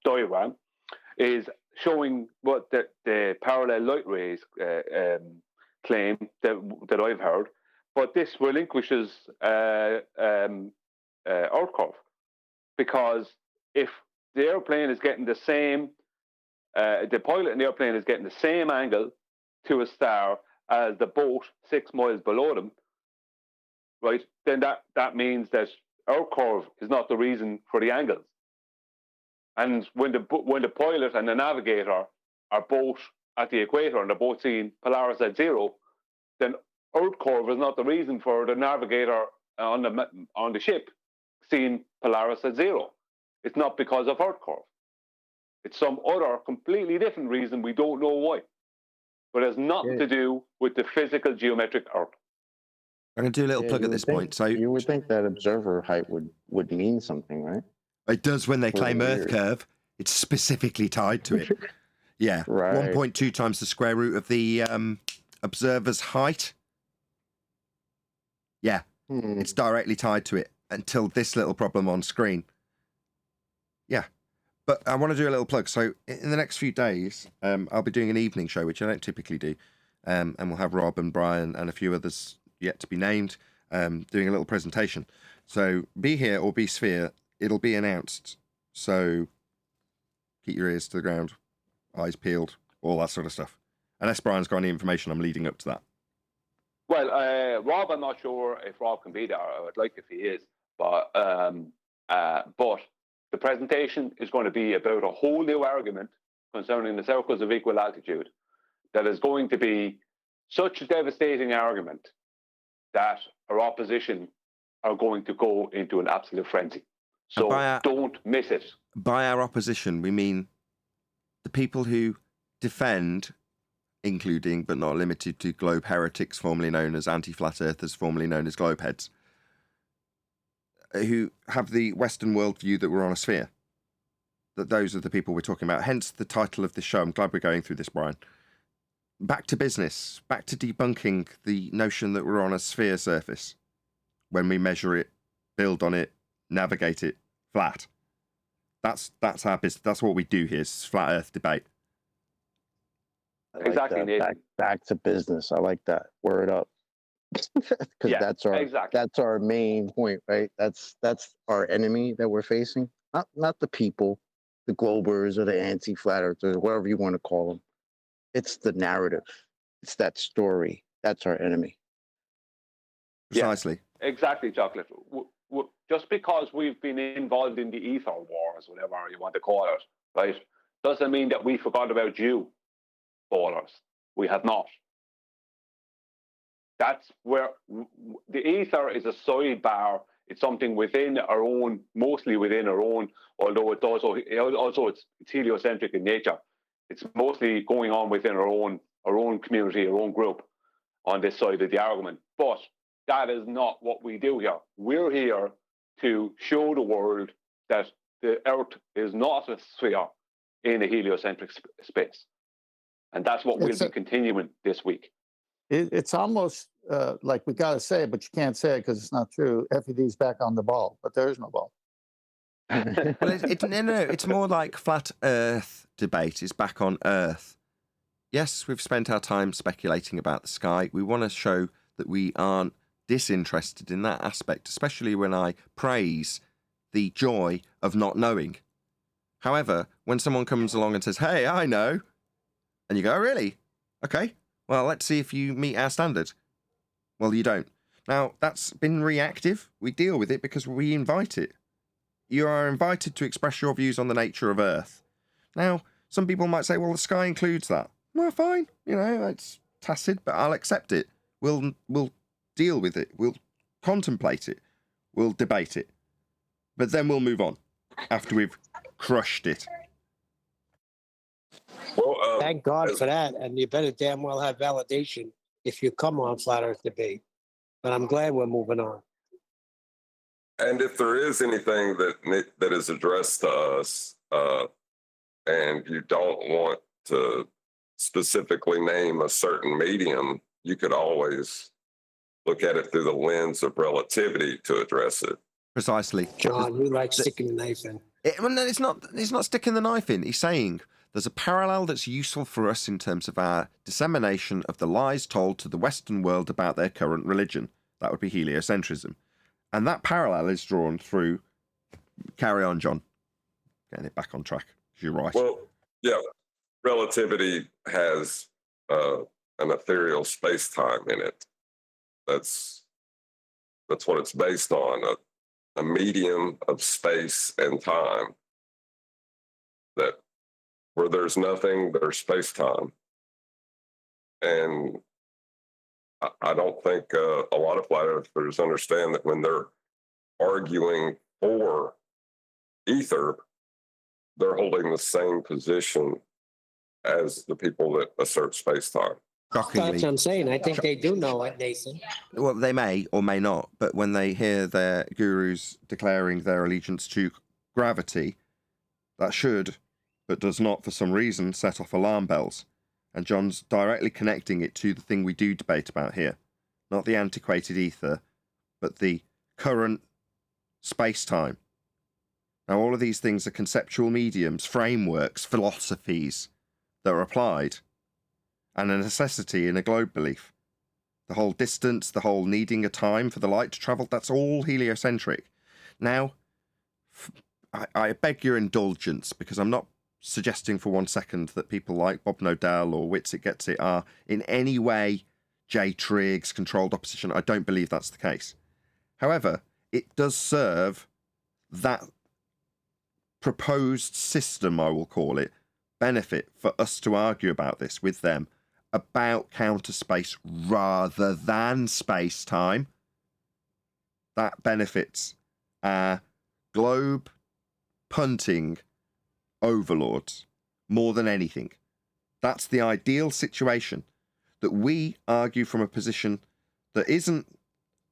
diagram is showing what the parallel light rays claim that I've heard, but this relinquishes Earth curve, because if the airplane is getting the same, the pilot in the airplane is getting the same angle to a star as the boat 6 miles below them, right? Then that means that Earth curve is not the reason for the angles. And when the pilot and the navigator are both at the equator and they're both seeing Polaris at 0, then Earth curve is not the reason for the navigator on the ship seeing Polaris at 0. It's not because of Earth curve. It's some other completely different reason. We don't know why, but it has nothing to do with the physical geometric Earth. I'm going to do a little plug at this point. So you would think that observer height would mean something, right? It does when they claim Really Earth weird. curve. It's specifically tied to it. Yeah, Right. 1.2 times the square root of the observer's height. Yeah, it's directly tied to it until this little problem on screen. Yeah, but I want to do a little plug. So in the next few days, I'll be doing an evening show, which I don't typically do, and we'll have Rob and Brian and a few others yet to be named doing a little presentation. So be here or be sphere. It'll be announced. So keep your ears to the ground, eyes peeled, all that sort of stuff. Unless Brian's got any information, I'm leading up to that. Well, Rob, I'm not sure if Rob can be there. I would like if he is, but the presentation is going to be about a whole new argument concerning the circles of equal altitude. That is going to be such a devastating argument that our opposition are going to go into an absolute frenzy. So don't miss it. By our opposition, we mean the people who defend, including but not limited to globe heretics, formerly known as anti-flat earthers, formerly known as globeheads, who have the Western worldview that we're on a sphere. That those are the people we're talking about. Hence the title of this show. I'm glad we're going through this, Brian. Back to business. Back to debunking the notion that we're on a sphere surface when we measure it, build on it, navigate it flat. That's our business. That's what we do here. It's flat Earth debate. I like Exactly, that. Back to business. I like that. Word up. Because that's our main point, right? That's our enemy that we're facing. Not the people, the globers or the anti-flat earthers, whatever you want to call them. It's the narrative. It's that story. That's our enemy. Precisely. Yeah, exactly, Chocolate. Just because we've been involved in the ether wars, whatever you want to call it, right, doesn't mean that we forgot about you, ballers. We have not. That's where the ether is a sidebar. It's something within our own, mostly within our own, although it's heliocentric in nature. It's mostly going on within our own community, our own group on this side of the argument. But that is not what we do here. We're here to show the world that the Earth is not a sphere in a heliocentric space. And that's what we'll be continuing this week. It's almost like we got to say it, but you can't say it because it's not true. FED's back on the ball, but there is no ball. Well, it's more like flat Earth debate is back on Earth. Yes, we've spent our time speculating about the sky. We want to show that we aren't disinterested in that aspect, especially when I praise the joy of not knowing. However, when someone comes along and says, "Hey, I know," and you go, "Oh, really? Okay. Well, let's see if you meet our standard." Well, you don't. Now, that's been reactive. We deal with it because we invite it. You are invited to express your views on the nature of Earth. Now, some people might say, well, the sky includes that. Well, fine. It's tacit, but I'll accept it. We'll deal with it. We'll contemplate it. We'll debate it. But then we'll move on after we've crushed it. Well, thank God for that. And you better damn well have validation if you come on Flat Earth Debate. But I'm glad we're moving on. And if there is anything that is addressed to us, and you don't want to specifically name a certain medium, you could always look at it through the lens of relativity to address it. Precisely. John, you like sticking the knife in. It's not sticking the knife in. He's saying there's a parallel that's useful for us in terms of our dissemination of the lies told to the Western world about their current religion. That would be heliocentrism. And that parallel is drawn through... Carry on, John. Getting it back on track. You're right. Well, yeah, relativity has an ethereal space-time in it. That's what it's based on, a medium of space and time. That where there's nothing, there's space-time. And I don't think a lot of flat earthers understand that when they're arguing for ether, they're holding the same position as the people that assert space-time. Shockingly. That's what I'm saying. I think they do know it, Nathan. Well, they may or may not, but when they hear their gurus declaring their allegiance to gravity, that should, but does not for some reason, set off alarm bells. And John's directly connecting it to the thing we do debate about here. Not the antiquated ether, but the current space-time. Now, all of these things are conceptual mediums, frameworks, philosophies that are applied, and a necessity in a globe belief. The whole distance, the whole needing a time for the light to travel, that's all heliocentric. Now, I beg your indulgence, because I'm not suggesting for 1 second that people like Bob Nodell or Witsit Gets It are in any way J. Triggs, controlled opposition. I don't believe that's the case. However, it does serve that proposed system, I will call it, benefit for us to argue about this with them, about counter space rather than space-time. That benefits our globe punting overlords more than anything. That's the ideal situation, that we argue from a position that isn't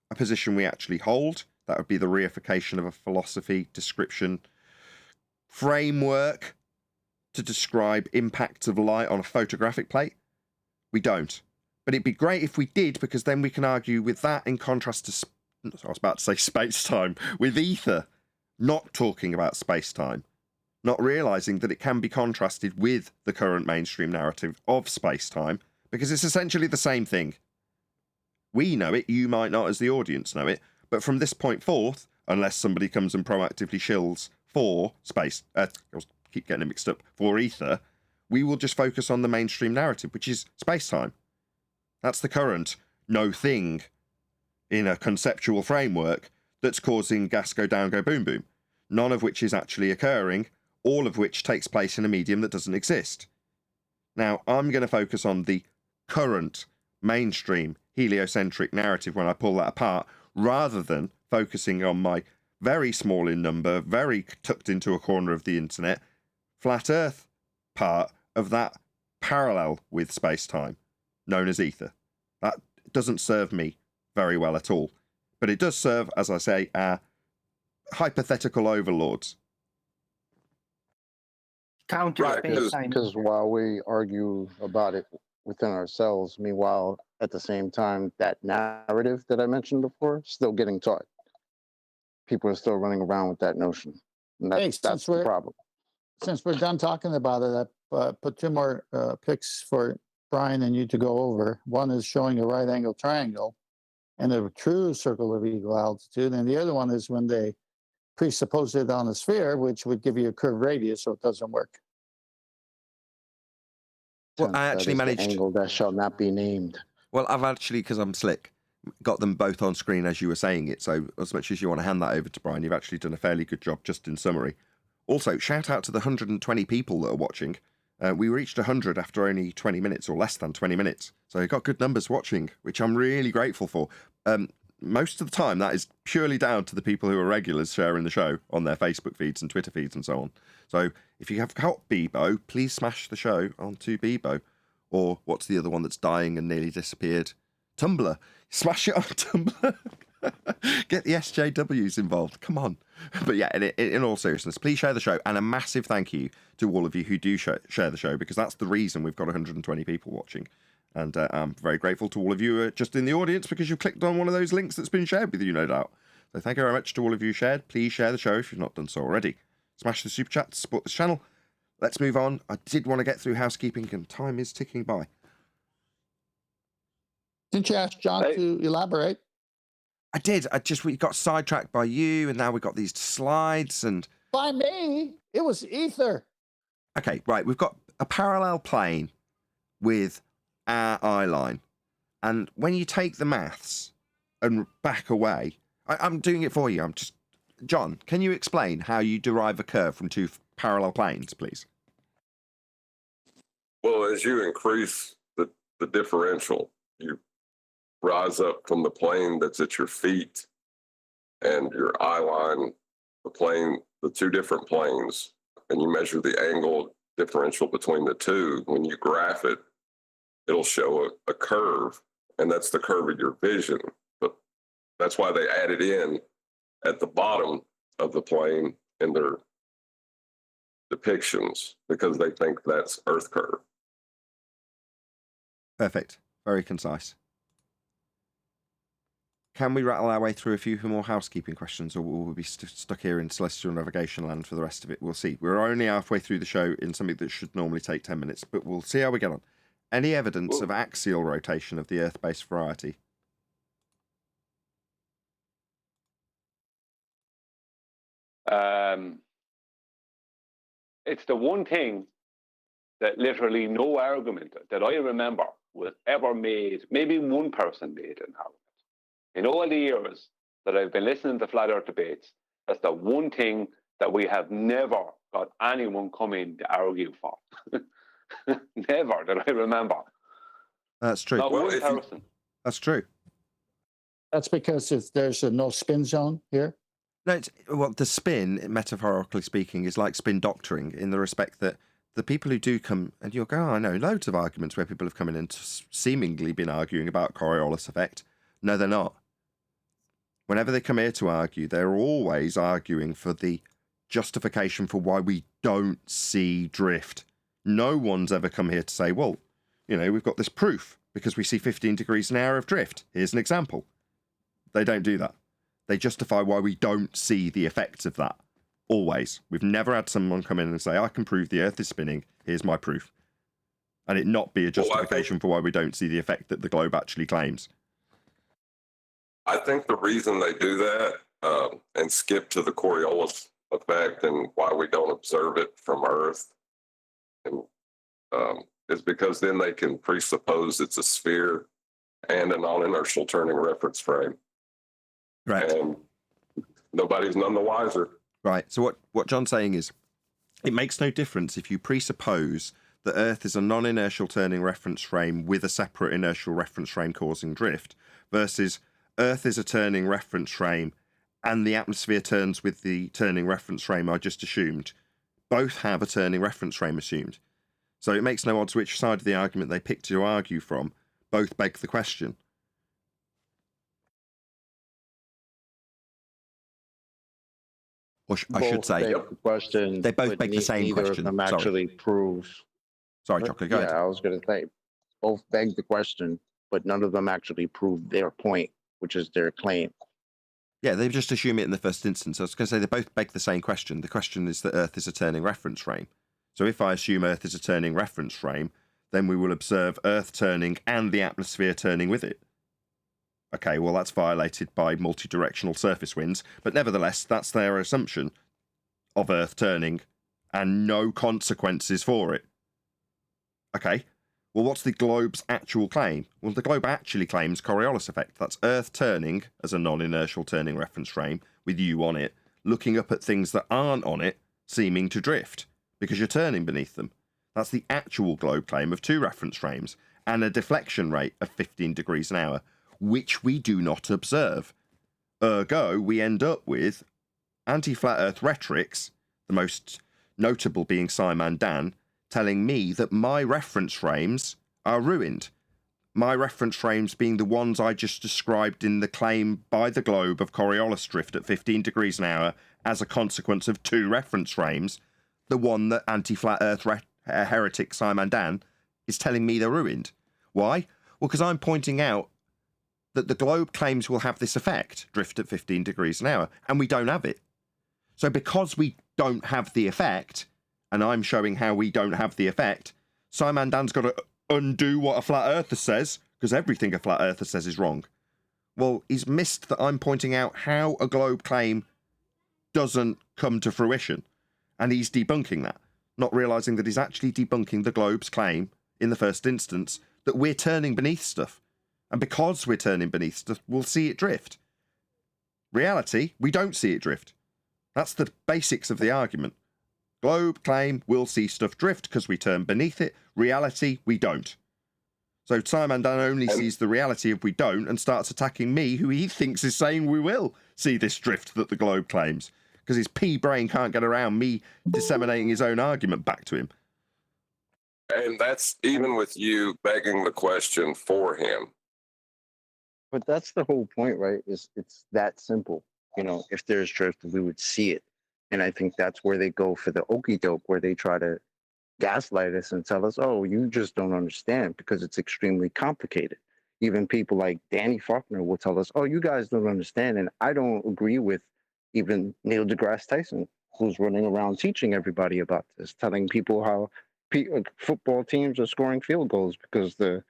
a position we actually hold. That would be the reification of a philosophy, description, framework to describe impacts of light on a photographic plate. We don't. But it'd be great if we did, because then we can argue with that in contrast to, I was about to say space-time, with ether, not talking about space-time, not realising that it can be contrasted with the current mainstream narrative of space-time, because it's essentially the same thing. We know it, you might not as the audience know it, but from this point forth, unless somebody comes and proactively shills for space, I keep getting it mixed up, for ether, we will just focus on the mainstream narrative, which is space-time. That's the current no thing in a conceptual framework that's causing gas go down, go boom, boom. None of which is actually occurring, all of which takes place in a medium that doesn't exist. Now, I'm going to focus on the current mainstream heliocentric narrative when I pull that apart, rather than focusing on my very small in number, very tucked into a corner of the internet, flat Earth part of that parallel with space-time, known as ether. That doesn't serve me very well at all. But it does serve, as I say, our hypothetical overlords. Counter Right, space-time. Because while we argue about it within ourselves, meanwhile, at the same time, that narrative that I mentioned before, still getting taught. People are still running around with that notion. And Hey, that's the problem. Since we're done talking about it, I put two more pics for Brian and you to go over. One is showing a right angle triangle and a true circle of equal altitude. And the other one is when they presuppose it on a sphere, which would give you a curved radius, so it doesn't work. Well, I actually managed... the angle that shall not be named. Well, I've actually, because I'm slick, got them both on screen as you were saying it. So as much as you want to hand that over to Brian, you've actually done a fairly good job just in summary. Also, shout out to the 120 people that are watching. We reached 100 after only 20 minutes or less than 20 minutes. So you got good numbers watching, which I'm really grateful for. Most of the time, that is purely down to the people who are regulars sharing the show on their Facebook feeds and Twitter feeds and so on. So if you have got Bebo, please smash the show onto Bebo. Or what's the other one that's dying and nearly disappeared? Tumblr. Smash it on Tumblr. Get the SJWs involved. Come on. But yeah, in all seriousness, please share the show. And a massive thank you to all of you who do share the show, because that's the reason we've got 120 people watching. And I'm very grateful to all of you just in the audience, because you've clicked on one of those links that's been shared with you, no doubt. So thank you very much to all of you who shared. Please share the show if you've not done so already. Smash the super chat to support this channel. Let's move on. I did want to get through housekeeping, and time is ticking by. Didn't you ask John to elaborate? I did. We got sidetracked by you, and now we've got these slides and... By me? It was ether. Okay, right. We've got a parallel plane with our eye line. And when you take the maths and back away... I'm doing it for you. John, can you explain how you derive a curve from two parallel planes, please? Well, as you increase the differential, you rise up from the plane that's at your feet and your eye line, the two different planes, and you measure the angle differential between the two. When you graph it, it'll show a curve, and that's the curve of your vision. But that's why they add it in at the bottom of the plane in their depictions, because they think that's Earth curve. Perfect. Very concise. Can we rattle our way through a few more housekeeping questions, or will we be stuck here in celestial navigation land for the rest of it? We'll see. We're only halfway through the show in something that should normally take 10 minutes, but we'll see how we get on. Any evidence of axial rotation of the Earth-based variety? It's the one thing that literally no argument that I remember was ever made. Maybe one person made an argument. In all the years that I've been listening to flat earth debates, that's the one thing that we have never got anyone come in to argue for. Never that I remember. That's true. Not one person. That's true. That's because there's no spin zone here. No, the spin, metaphorically speaking, is like spin doctoring, in the respect that the people who do come, and you'll go, I know loads of arguments where people have come in and seemingly been arguing about Coriolis effect. No, they're not. Whenever they come here to argue, they're always arguing for the justification for why we don't see drift. No one's ever come here to say, well, we've got this proof because we see 15 degrees an hour of drift. Here's an example. They don't do that. They justify why we don't see the effects of that. Always. We've never had someone come in and say, I can prove the Earth is spinning. Here's my proof. And it not be a justification for why we don't see the effect that the globe actually claims. I think the reason they do that and skip to the Coriolis effect and why we don't observe it from Earth is because then they can presuppose it's a sphere and a non-inertial turning reference frame. Right. And nobody's none the wiser. Right. So what John's saying is, it makes no difference if you presuppose that Earth is a non-inertial turning reference frame with a separate inertial reference frame causing drift, versus Earth is a turning reference frame and the atmosphere turns with the turning reference frame I just assumed. Both have a turning reference frame assumed. So it makes no odds which side of the argument they pick to argue from. Both beg the question. Or I should say, the question, they both beg the same neither question. of them actually proves. Sorry, Chocolate, go ahead. I was going to say, both beg the question, but none of them actually prove their point, which is their claim. Yeah, they just assume it in the first instance. I was going to say they both beg the same question. The question is that Earth is a turning reference frame. So if I assume Earth is a turning reference frame, then we will observe Earth turning and the atmosphere turning with it. Okay, well, that's violated by multi-directional surface winds, but nevertheless, that's their assumption of Earth turning and no consequences for it. Okay, well, what's the globe's actual claim? Well, the globe actually claims Coriolis effect. That's Earth turning as a non-inertial turning reference frame with you on it, looking up at things that aren't on it, seeming to drift, because you're turning beneath them. That's the actual globe claim of 2 reference frames and a deflection rate of 15 degrees an hour, which we do not observe. Ergo, we end up with anti-flat Earth rhetorics, the most notable being Simon Dan, telling me that my reference frames are ruined. My reference frames being the ones I just described in the claim by the globe of Coriolis drift at 15 degrees an hour as a consequence of 2 reference frames, the one that anti-flat Earth heretic Simon Dan is telling me they're ruined. Why? Well, because I'm pointing out that the globe claims will have this effect, drift at 15 degrees an hour, and we don't have it. So because we don't have the effect, and I'm showing how we don't have the effect, Simon Dan's got to undo what a flat earther says, because everything a flat earther says is wrong. Well, he's missed that I'm pointing out how a globe claim doesn't come to fruition, and he's debunking that, not realising that he's actually debunking the globe's claim in the first instance that we're turning beneath stuff. And because we're turning beneath stuff, we'll see it drift. Reality, we don't see it drift. That's the basics of the argument. Globe claim we'll see stuff drift because we turn beneath it. Reality, we don't. So Simon Dan only sees the reality of we don't and starts attacking me, who he thinks is saying we will see this drift that the globe claims, because his pea brain can't get around me disseminating his own argument back to him. And that's even with you begging the question for him. But that's the whole point, right? It's that simple. You know, if there's drift, we would see it. And I think that's where they go for the okie doke, where they try to gaslight us and tell us, oh, you just don't understand because it's extremely complicated. Even people like Danny Faulkner will tell us, oh, you guys don't understand. And I don't agree with even Neil deGrasse Tyson, who's running around teaching everybody about this, telling people how football teams are scoring field goals because the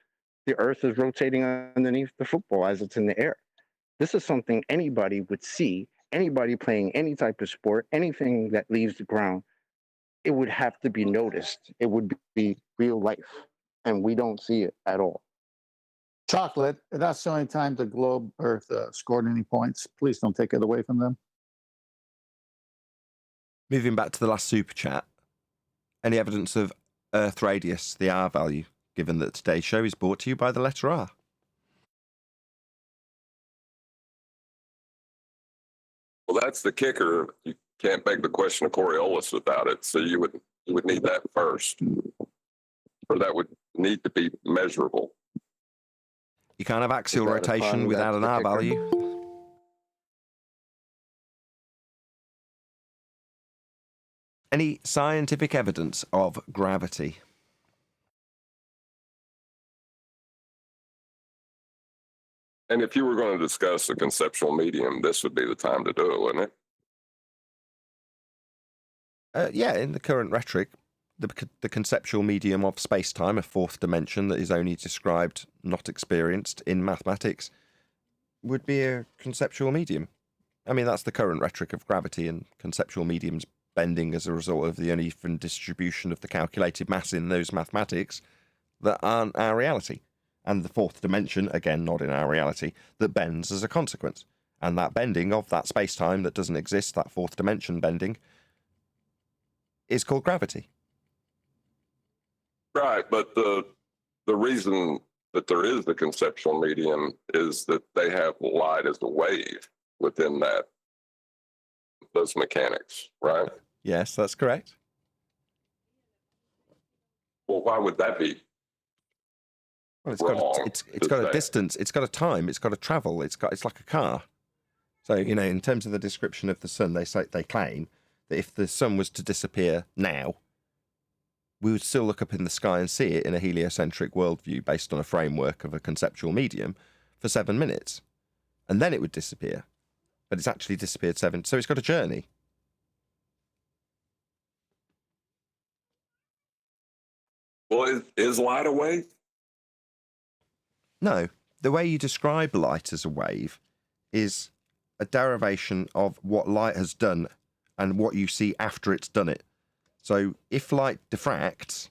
earth is rotating underneath the football as it's in the air. This is something anybody would see, anybody playing any type of sport, anything that leaves the ground, it would have to be noticed. It would be real life, and we don't see it at all. Chocolate, that's the only time the globe Earth scored any points. Please don't take it away from them. Moving back to the last super chat, any evidence of Earth radius, the R value, given that today's show is brought to you by the letter R? Well, that's the kicker. You can't beg the question of Coriolis without it. So you would need that first, or that would need to be measurable. You can't have axial rotation without an R value. Any scientific evidence of gravity? And if you were going to discuss a conceptual medium, this would be the time to do it, wouldn't it? Yeah, in the current rhetoric, the conceptual medium of space-time, a fourth dimension that is only described, not experienced, in mathematics, would be a conceptual medium. I mean, that's the current rhetoric of gravity and conceptual mediums bending as a result of the uneven distribution of the calculated mass in those mathematics that aren't our reality. And the fourth dimension, again, not in our reality, that bends as a consequence. And that bending of that space-time that doesn't exist, that fourth dimension bending, is called gravity. Right, but the reason that there is the conceptual medium is that they have light as a wave within those mechanics, right? Yes, that's correct. Well, why would that be? Well, wrong it's to got a say? distance, it's got a time, it's got a travel, it's like a car. So, you know, in terms of the description of the sun, they claim that if the sun was to disappear now, we would still look up in the sky and see it in a heliocentric worldview based on a framework of a conceptual medium for 7 minutes. And then it would disappear. But it's actually disappeared 7. So it's got a journey. Well, is light a wave? No. The way you describe light as a wave is a derivation of what light has done and what you see after it's done it. So if light diffracts,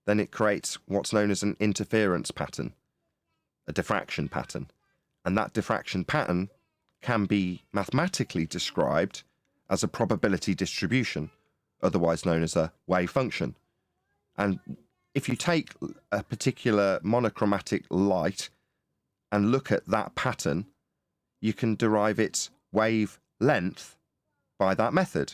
then it creates what's known as an interference pattern, a diffraction pattern. And that diffraction pattern can be mathematically described as a probability distribution, otherwise known as a wave function. And if you take a particular monochromatic light and look at that pattern, you can derive its wave length by that method.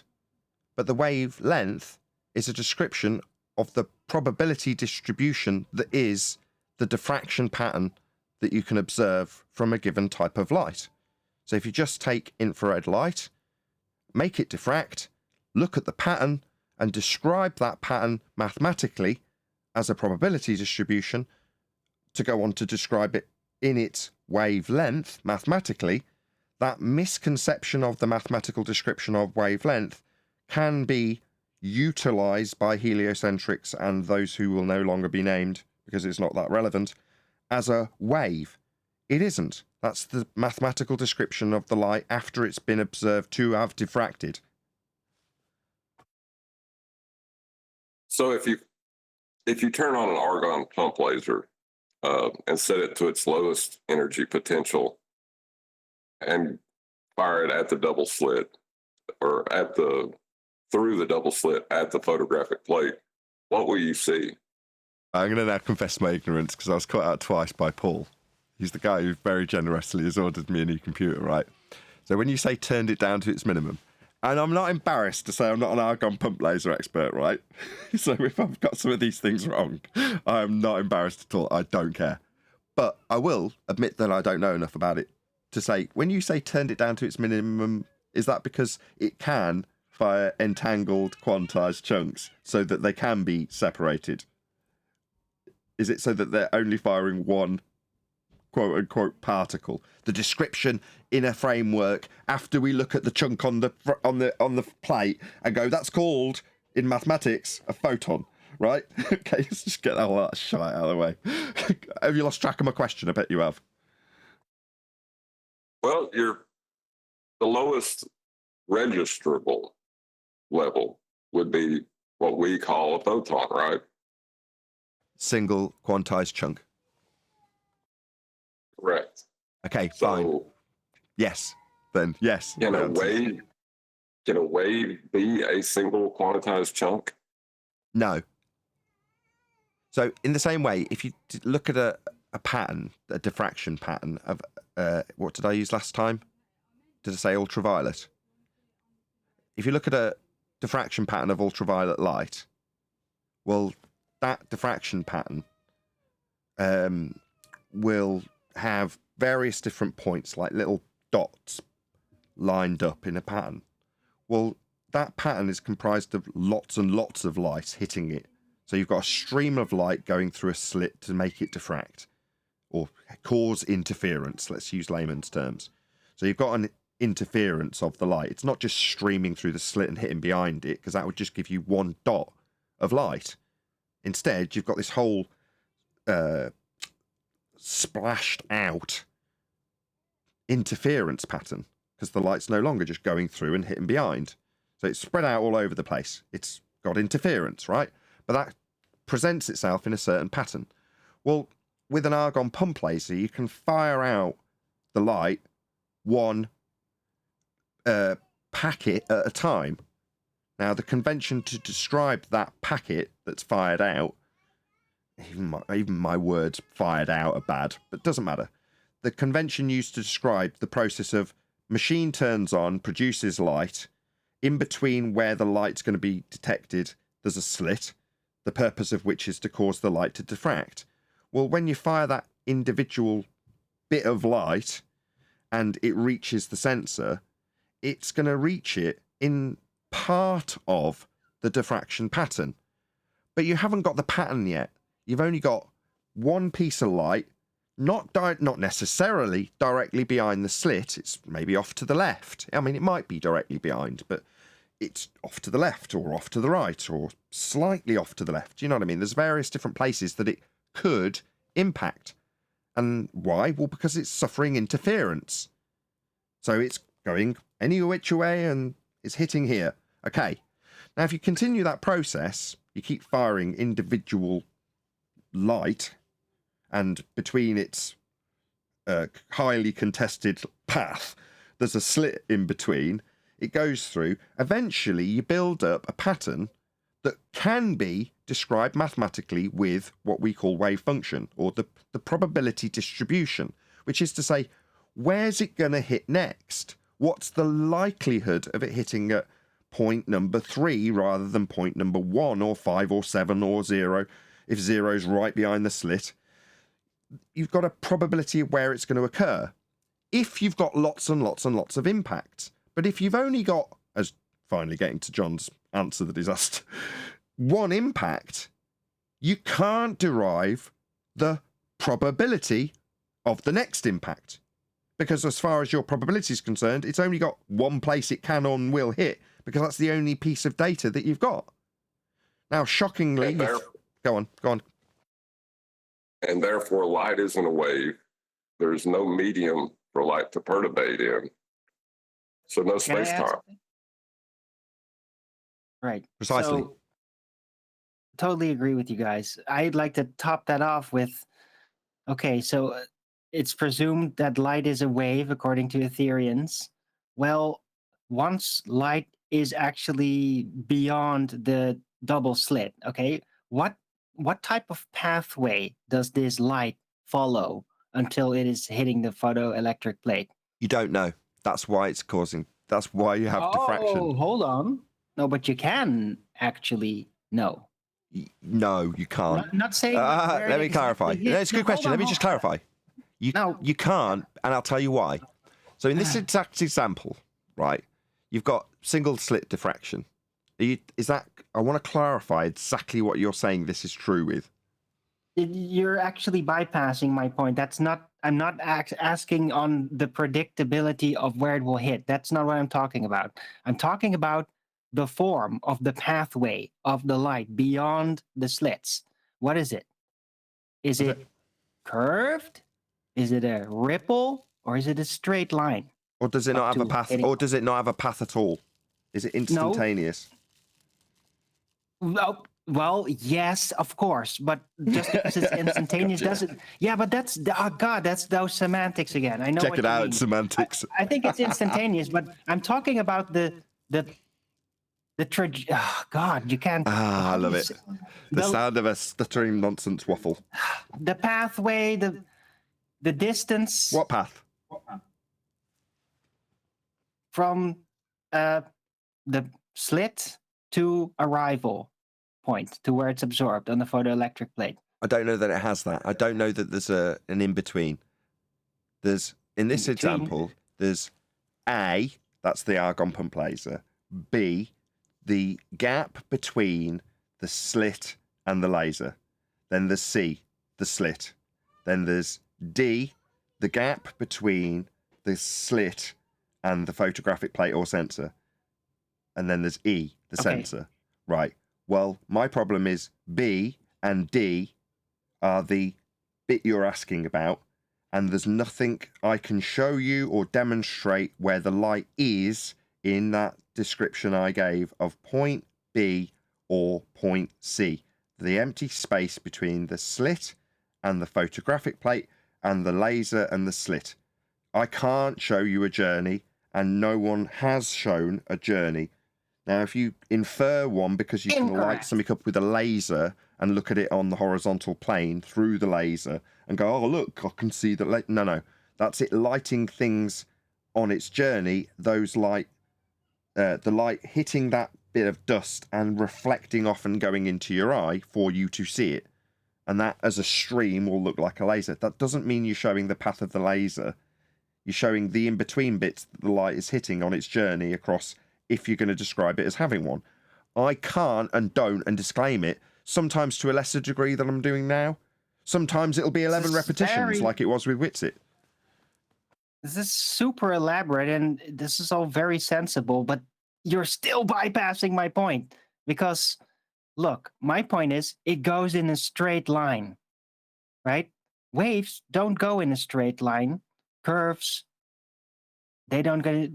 But the wave length is a description of the probability distribution that is the diffraction pattern that you can observe from a given type of light. So if you just take infrared light, make it diffract, look at the pattern, and describe that pattern mathematically as a probability distribution, to go on to describe it in its wavelength mathematically, that misconception of the mathematical description of wavelength can be utilized by heliocentrics and those who will no longer be named because it's not that relevant as a wave. It isn't. That's the mathematical description of the light after it's been observed to have diffracted. So if you turn on an argon pump laser and set it to its lowest energy potential and fire it at the double slit or through the double slit at the photographic plate, what will you see? I'm going to now confess my ignorance because I was caught out twice by Paul. He's the guy who very generously has ordered me a new computer, right? So when you say turned it down to its minimum, and I'm not embarrassed to say I'm not an argon pump laser expert, right? So if I've got some of these things wrong, I'm not embarrassed at all. I don't care. But I will admit that I don't know enough about it to say, when you say turned it down to its minimum, is that because it can fire entangled quantized chunks so that they can be separated? Is it so that they're only firing one quote unquote particle? The description in a framework after we look at the chunk on the plate and go, that's called in mathematics a photon, right? Okay, let's just get all that shite out of the way. Have you lost track of my question? I bet you have. Well, the lowest registrable level would be what we call a photon, right? Single quantized chunk. Correct. Okay, fine. Yes, then yes. Can a wave be a single quantized chunk? No. So in the same way, if you look at a pattern, a diffraction pattern of, what did I use last time? Did I say ultraviolet? If you look at a diffraction pattern of ultraviolet light, well, that diffraction pattern will have various different points, like little dots lined up in a pattern. Well, that pattern is comprised of lots and lots of light hitting it. So you've got a stream of light going through a slit to make it diffract or cause interference. Let's use layman's terms. So you've got an interference of the light. It's not just streaming through the slit and hitting behind it, because that would just give you one dot of light. Instead, you've got this whole splashed out interference pattern, because the light's no longer just going through and hitting behind. So it's spread out all over the place. It's got interference, right? But that presents itself in a certain pattern. Well, with an argon pump laser, you can fire out the light one packet at a time. Now, the convention to describe that packet that's fired out even my words fired out are bad, but it doesn't matter. The convention used to describe the process of machine turns on, produces light. In between where the light's going to be detected, there's a slit, the purpose of which is to cause the light to diffract. Well, when you fire that individual bit of light and it reaches the sensor, it's going to reach it in part of the diffraction pattern. But you haven't got the pattern yet. You've only got one piece of light, not necessarily directly behind the slit. It's maybe off to the left. I mean, it might be directly behind, but it's off to the left or off to the right or slightly off to the left. Do you know what I mean? There's various different places that it could impact. And why? Well, because it's suffering interference. So it's going any which way and it's hitting here. Okay. Now, if you continue that process, you keep firing individual light, and between its highly contested path, there's a slit in between. It goes through. Eventually, you build up a pattern that can be described mathematically with what we call wave function, or the probability distribution, which is to say, where's it going to hit next? What's the likelihood of it hitting at point number 3 rather than point number 1 or 5 or 7 or 0, if 0 is right behind the slit? You've got a probability of where it's going to occur. If you've got lots and lots and lots of impacts, but if you've only got, as finally getting to John's answer that he's asked, one impact, you can't derive the probability of the next impact. Because as far as your probability is concerned, it's only got one place it can or will hit, because that's the only piece of data that you've got. Now, shockingly, go on. And therefore, light isn't a wave. There's no medium for light to perturbate in. So no space-time. Right. Precisely. So, totally agree with you guys. I'd like to top that off with, okay, so it's presumed that light is a wave according to Ethereans. Well, once light is actually beyond the double slit, okay, what type of pathway does this light follow until it is hitting the photoelectric plate? You don't know. That's why it's causing. That's why you have diffraction. Oh, hold on. No, but you can actually know. No, you can't. Not saying. Let me clarify. No, it's a good question. Let me just clarify. You can't, and I'll tell you why. So in this exact example, right, you've got single slit diffraction. I want to clarify exactly what you're saying this is true with. You're actually bypassing my point. I'm not asking on the predictability of where it will hit. That's not what I'm talking about. I'm talking about the form of the pathway of the light beyond the slits. What is it? Is it curved? Is it a ripple? Or is it a straight line? Or does it not have a path? Or does it not have a path at all? Is it instantaneous? No. Well, yes, of course, but just because it's instantaneous doesn't. Yeah, but that's that's those semantics again. I know. Check it out, semantics. I think it's instantaneous, but I'm talking about the God, you can't. I love it. The sound of a stuttering nonsense waffle. The pathway, the distance. What path? From the slit to arrival point, to where it's absorbed on the photoelectric plate. I don't know that it has that. I don't know that there's an in-between. There's, in this example, there's A, that's the argon pump laser. B, the gap between the slit and the laser. Then there's C, the slit. Then there's D, the gap between the slit and the photographic plate or sensor. And then there's E, the sensor. Right. Well, my problem is B and D are the bit you're asking about, and there's nothing I can show you or demonstrate where the light is in that description I gave of point B or point C. The empty space between the slit and the photographic plate and the laser and the slit. I can't show you a journey, and no one has shown a journey. Now, if you infer one because you can light Incorrect. something up with a laser and look at it on the horizontal plane through the laser and go, oh, look, I can see that. No. That's it lighting things on its journey. Those light, the light hitting that bit of dust and reflecting off and going into your eye for you to see it. And that as a stream will look like a laser. That doesn't mean you're showing the path of the laser. You're showing the in-between bits that the light is hitting on its journey across, if you're going to describe it as having one. I can't and don't and disclaim it, sometimes to a lesser degree than I'm doing now. Sometimes it'll be 11 repetitions like it was with Witsit. This is super elaborate and this is all very sensible, but you're still bypassing my point. Because, look, my point is it goes in a straight line, right? Waves don't go in a straight line. Curves, they don't go...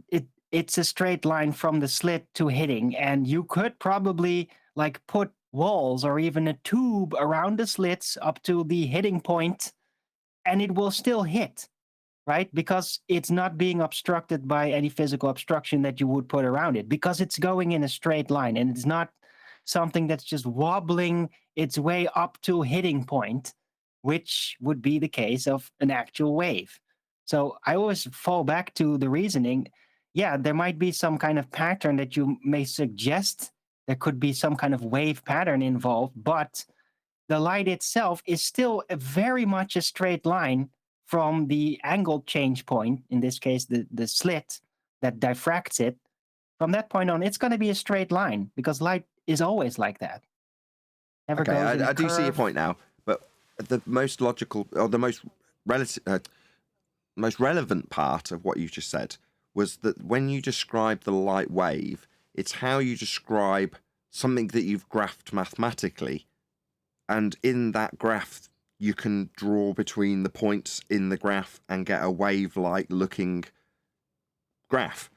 It's a straight line from the slit to hitting, and you could probably like put walls or even a tube around the slits up to the hitting point, and it will still hit, right? Because it's not being obstructed by any physical obstruction that you would put around it, because it's going in a straight line, and it's not something that's just wobbling its way up to hitting point, which would be the case of an actual wave. So I always fall back to the reasoning. Yeah, there might be some kind of pattern that you may suggest. There could be some kind of wave pattern involved, but the light itself is still very much a straight line from the angle change point, in this case, the slit that diffracts it. From that point on, it's going to be a straight line because light is always like that. Never Okay, goes in a I do see your curve. point now, but the most logical or the most relevant part of what you just said was that when you describe the light wave, it's how you describe something that you've graphed mathematically. And in that graph, you can draw between the points in the graph and get a wave-like looking graph.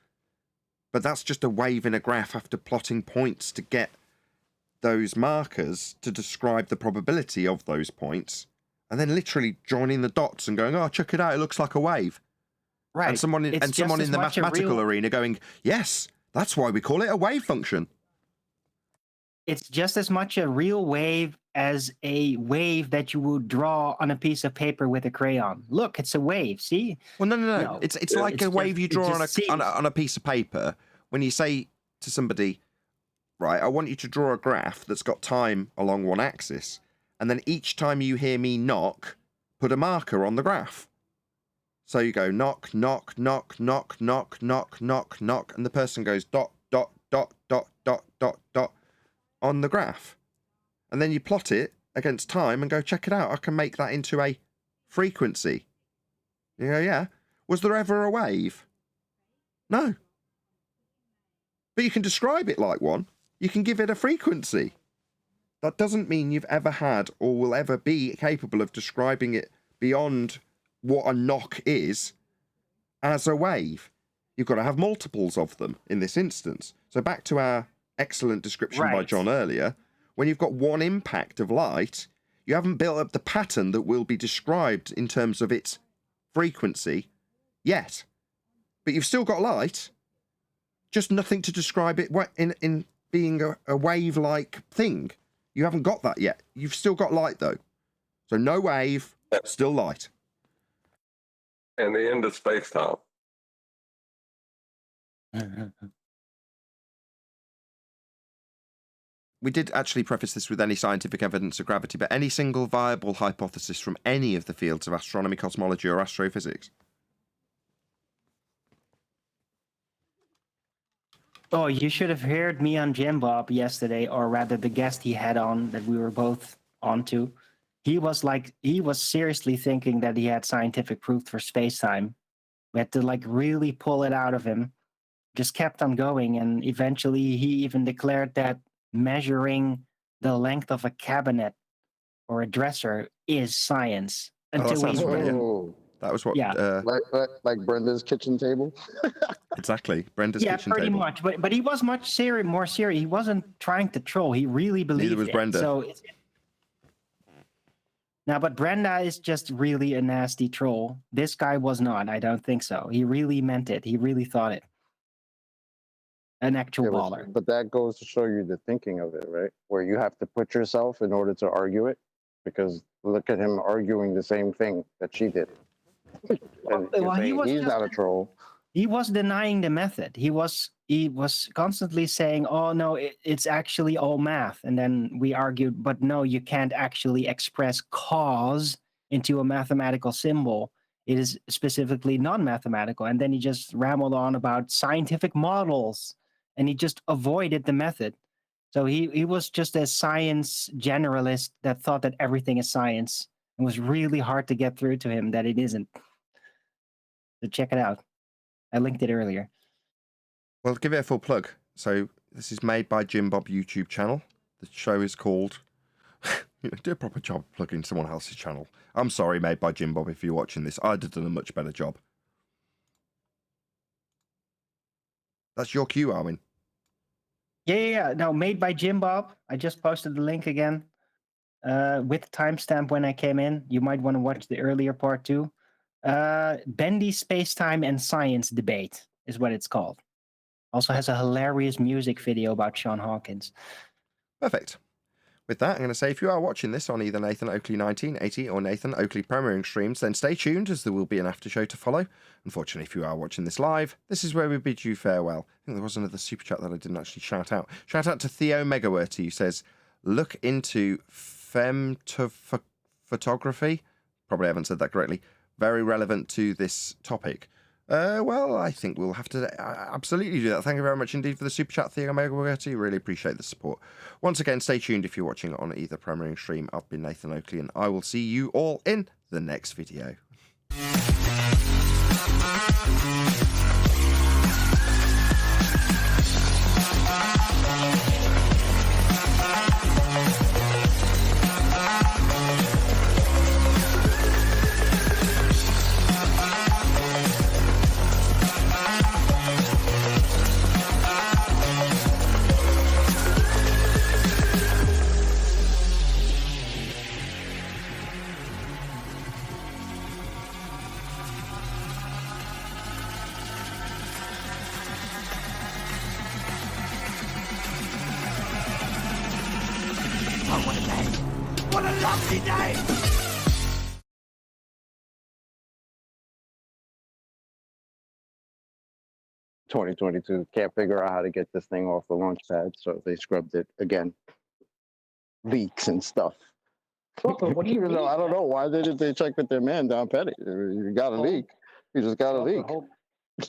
But that's just a wave in a graph after plotting points to get those markers to describe the probability of those points. And then literally joining the dots and going, oh, check it out, it looks like a wave. Right. And someone in the mathematical arena going, yes, that's why we call it a wave function. It's just as much a real wave as a wave that you would draw on a piece of paper with a crayon. Look, it's a wave, see? Well, no. It's like a wave you draw on a piece of paper. When you say to somebody, right, I want you to draw a graph that's got time along one axis, and then each time you hear me knock, put a marker on the graph. So you go knock, knock, knock, knock, knock, knock, knock, knock, and the person goes dot, dot, dot, dot, dot, dot, dot on the graph. And then you plot it against time and go, check it out, I can make that into a frequency. You go, yeah. Was there ever a wave? No. But you can describe it like one. You can give it a frequency. That doesn't mean you've ever had or will ever be capable of describing it beyond what a knock is as a wave. You've got to have multiples of them in this instance. So back to our excellent description by John earlier, when you've got one impact of light, you haven't built up the pattern that will be described in terms of its frequency yet. But you've still got light, just nothing to describe it in being a wave-like thing. You haven't got that yet. You've still got light, though. So no wave, still light. And the end of space-time. We did actually preface this with any scientific evidence of gravity, but any single viable hypothesis from any of the fields of astronomy, cosmology, or astrophysics? Oh, you should have heard me on Jim Bob yesterday, or rather the guest he had on that we were both onto. He was seriously thinking that he had scientific proof for space-time. We had to really pull it out of him. Just kept on going, and eventually he even declared that measuring the length of a cabinet or a dresser is science. That was what... Yeah. Like Brenda's kitchen table? Exactly, Brenda's kitchen table. Yeah, pretty much. But he was more serious. He wasn't trying to troll. He really believed Neither was Brenda. So now, but Brenda is just really a nasty troll. This guy was not. I don't think so. He really meant it. He really thought it. an actual Yeah, baller. but that goes to show you the thinking of it, right? Where you have to put yourself in order to argue it, because look at him arguing the same thing that she did. And he's not a troll. He was denying the method. He was constantly saying, "Oh no, it's actually all math." And then we argued, "But no, you can't actually express cause into a mathematical symbol. It is specifically non-mathematical." And then he just rambled on about scientific models, and he just avoided the method. So he was just a science generalist that thought that everything is science. It was really hard to get through to him that it isn't. So check it out. I linked it earlier. Well, give it a full plug. So this is made by Jim Bob YouTube channel. The show is called... do a proper job plugging someone else's channel. I'm sorry, made by Jim Bob, if you're watching this. I'd have done a much better job. That's your cue, Armin. Yeah. No, made by Jim Bob. I just posted the link again with timestamp when I came in. You might want to watch the earlier part too. Bendy Space-Time and Science Debate is what it's called. Also has a hilarious music video about Sean Hawkins. Perfect. With that, I'm going to say if you are watching this on either Nathan Oakley 1980 or Nathan Oakley premiering streams, then stay tuned as there will be an after show to follow. Unfortunately, if you are watching this live, this is where we bid you farewell. I think there was another super chat that I didn't actually shout out. Shout out to Theo Megawerty, who says, look into femtophotography. Probably haven't said that correctly. Very relevant to this topic. Well, I think we'll have to absolutely do that. Thank you very much indeed for the super chat, Theo Megawerty. Really appreciate the support. Once again, stay tuned if you're watching on either premiering stream. I've been Nathan Oakley, and I will see you all in the next video. What a lovely day! 2022 can't figure out how to get this thing off the launch pad, so they scrubbed it again. Leaks and stuff. What do you mean? I don't know. Why didn't they check with their man Don Petty? You got a leak. You just got a leak.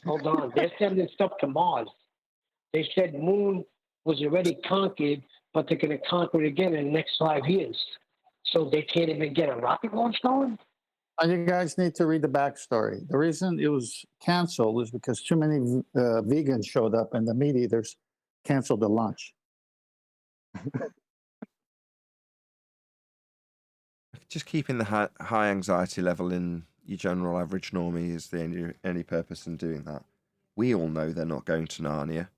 Hold on. They're sending stuff to Mars. They said Moon was already conquered, but they're going to conquer it again in the next 5 years. So they can't even get a rocket launch going? And you guys need to read the backstory. The reason it was canceled is because too many vegans showed up and the meat eaters canceled the launch. Just keeping the high anxiety level in your general average normie is the only purpose in doing that. We all know they're not going to Narnia,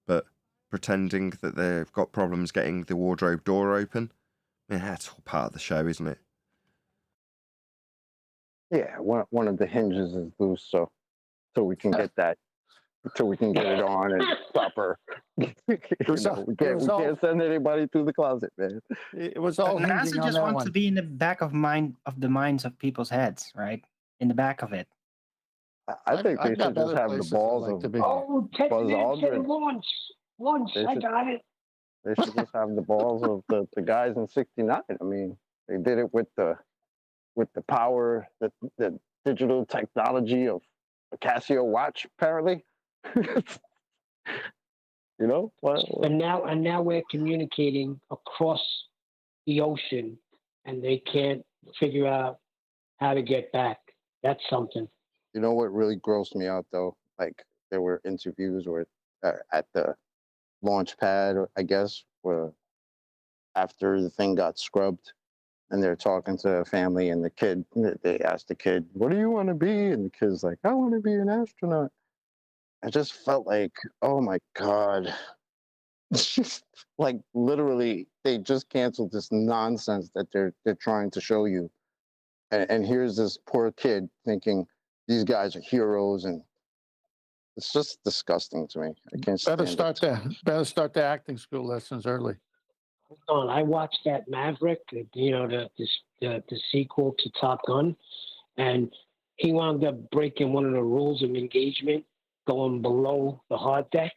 but pretending that they've got problems getting the wardrobe door open, yeah, that's all part of the show, isn't it? Yeah, one of the hinges is loose, so we can get that, so we can get it on and proper. We can't send anybody through the closet, man. It was all NASA just wants to be in the back of the minds of people's heads, right? In the back of it. I think they should just have the balls of Buzz Aldrin. Launch, I got it. They should just have the balls of the guys in '69. I mean, they did it with the power, the digital technology of a Casio watch, apparently. You know? And now we're communicating across the ocean, and they can't figure out how to get back. That's something. You know what really grossed me out, though? Like, there were interviews where at the launch pad, I guess, where after the thing got scrubbed, and they're talking to a family, and the kid, they asked the kid, what do you want to be? And the kid's like, I want to be an astronaut. I just felt like, oh my God. Like, literally, they just canceled this nonsense that they're trying to show you. And here's this poor kid thinking these guys are heroes and It's just disgusting to me. I can't Better stand it. start the acting school lessons early. Hold on, I watched that Maverick, the sequel to Top Gun, and he wound up breaking one of the rules of engagement, going below the hard deck.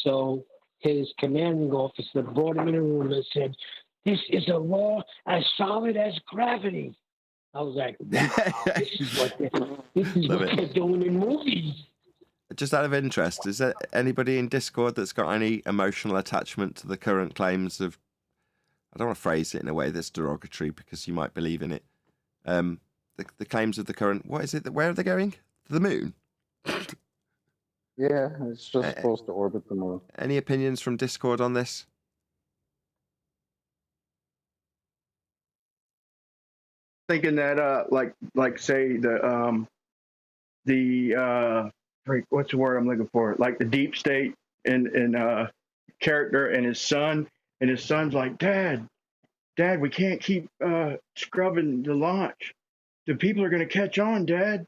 So his commanding officer brought him in a room and said, "This is a law as solid as gravity." I was like, wow, this is what they're doing in movies. Just out of interest, is there anybody in Discord that's got any emotional attachment to the current claims of, I don't want to phrase it in a way that's derogatory because you might believe in it, the claims of the current, what is it, where are they going? To the moon? Yeah, it's just supposed to orbit the moon. Any opinions from Discord on this? Thinking that like say the what's the word I'm looking for? Like the deep state and character and his son's like, Dad, we can't keep scrubbing the launch. The people are gonna catch on, Dad.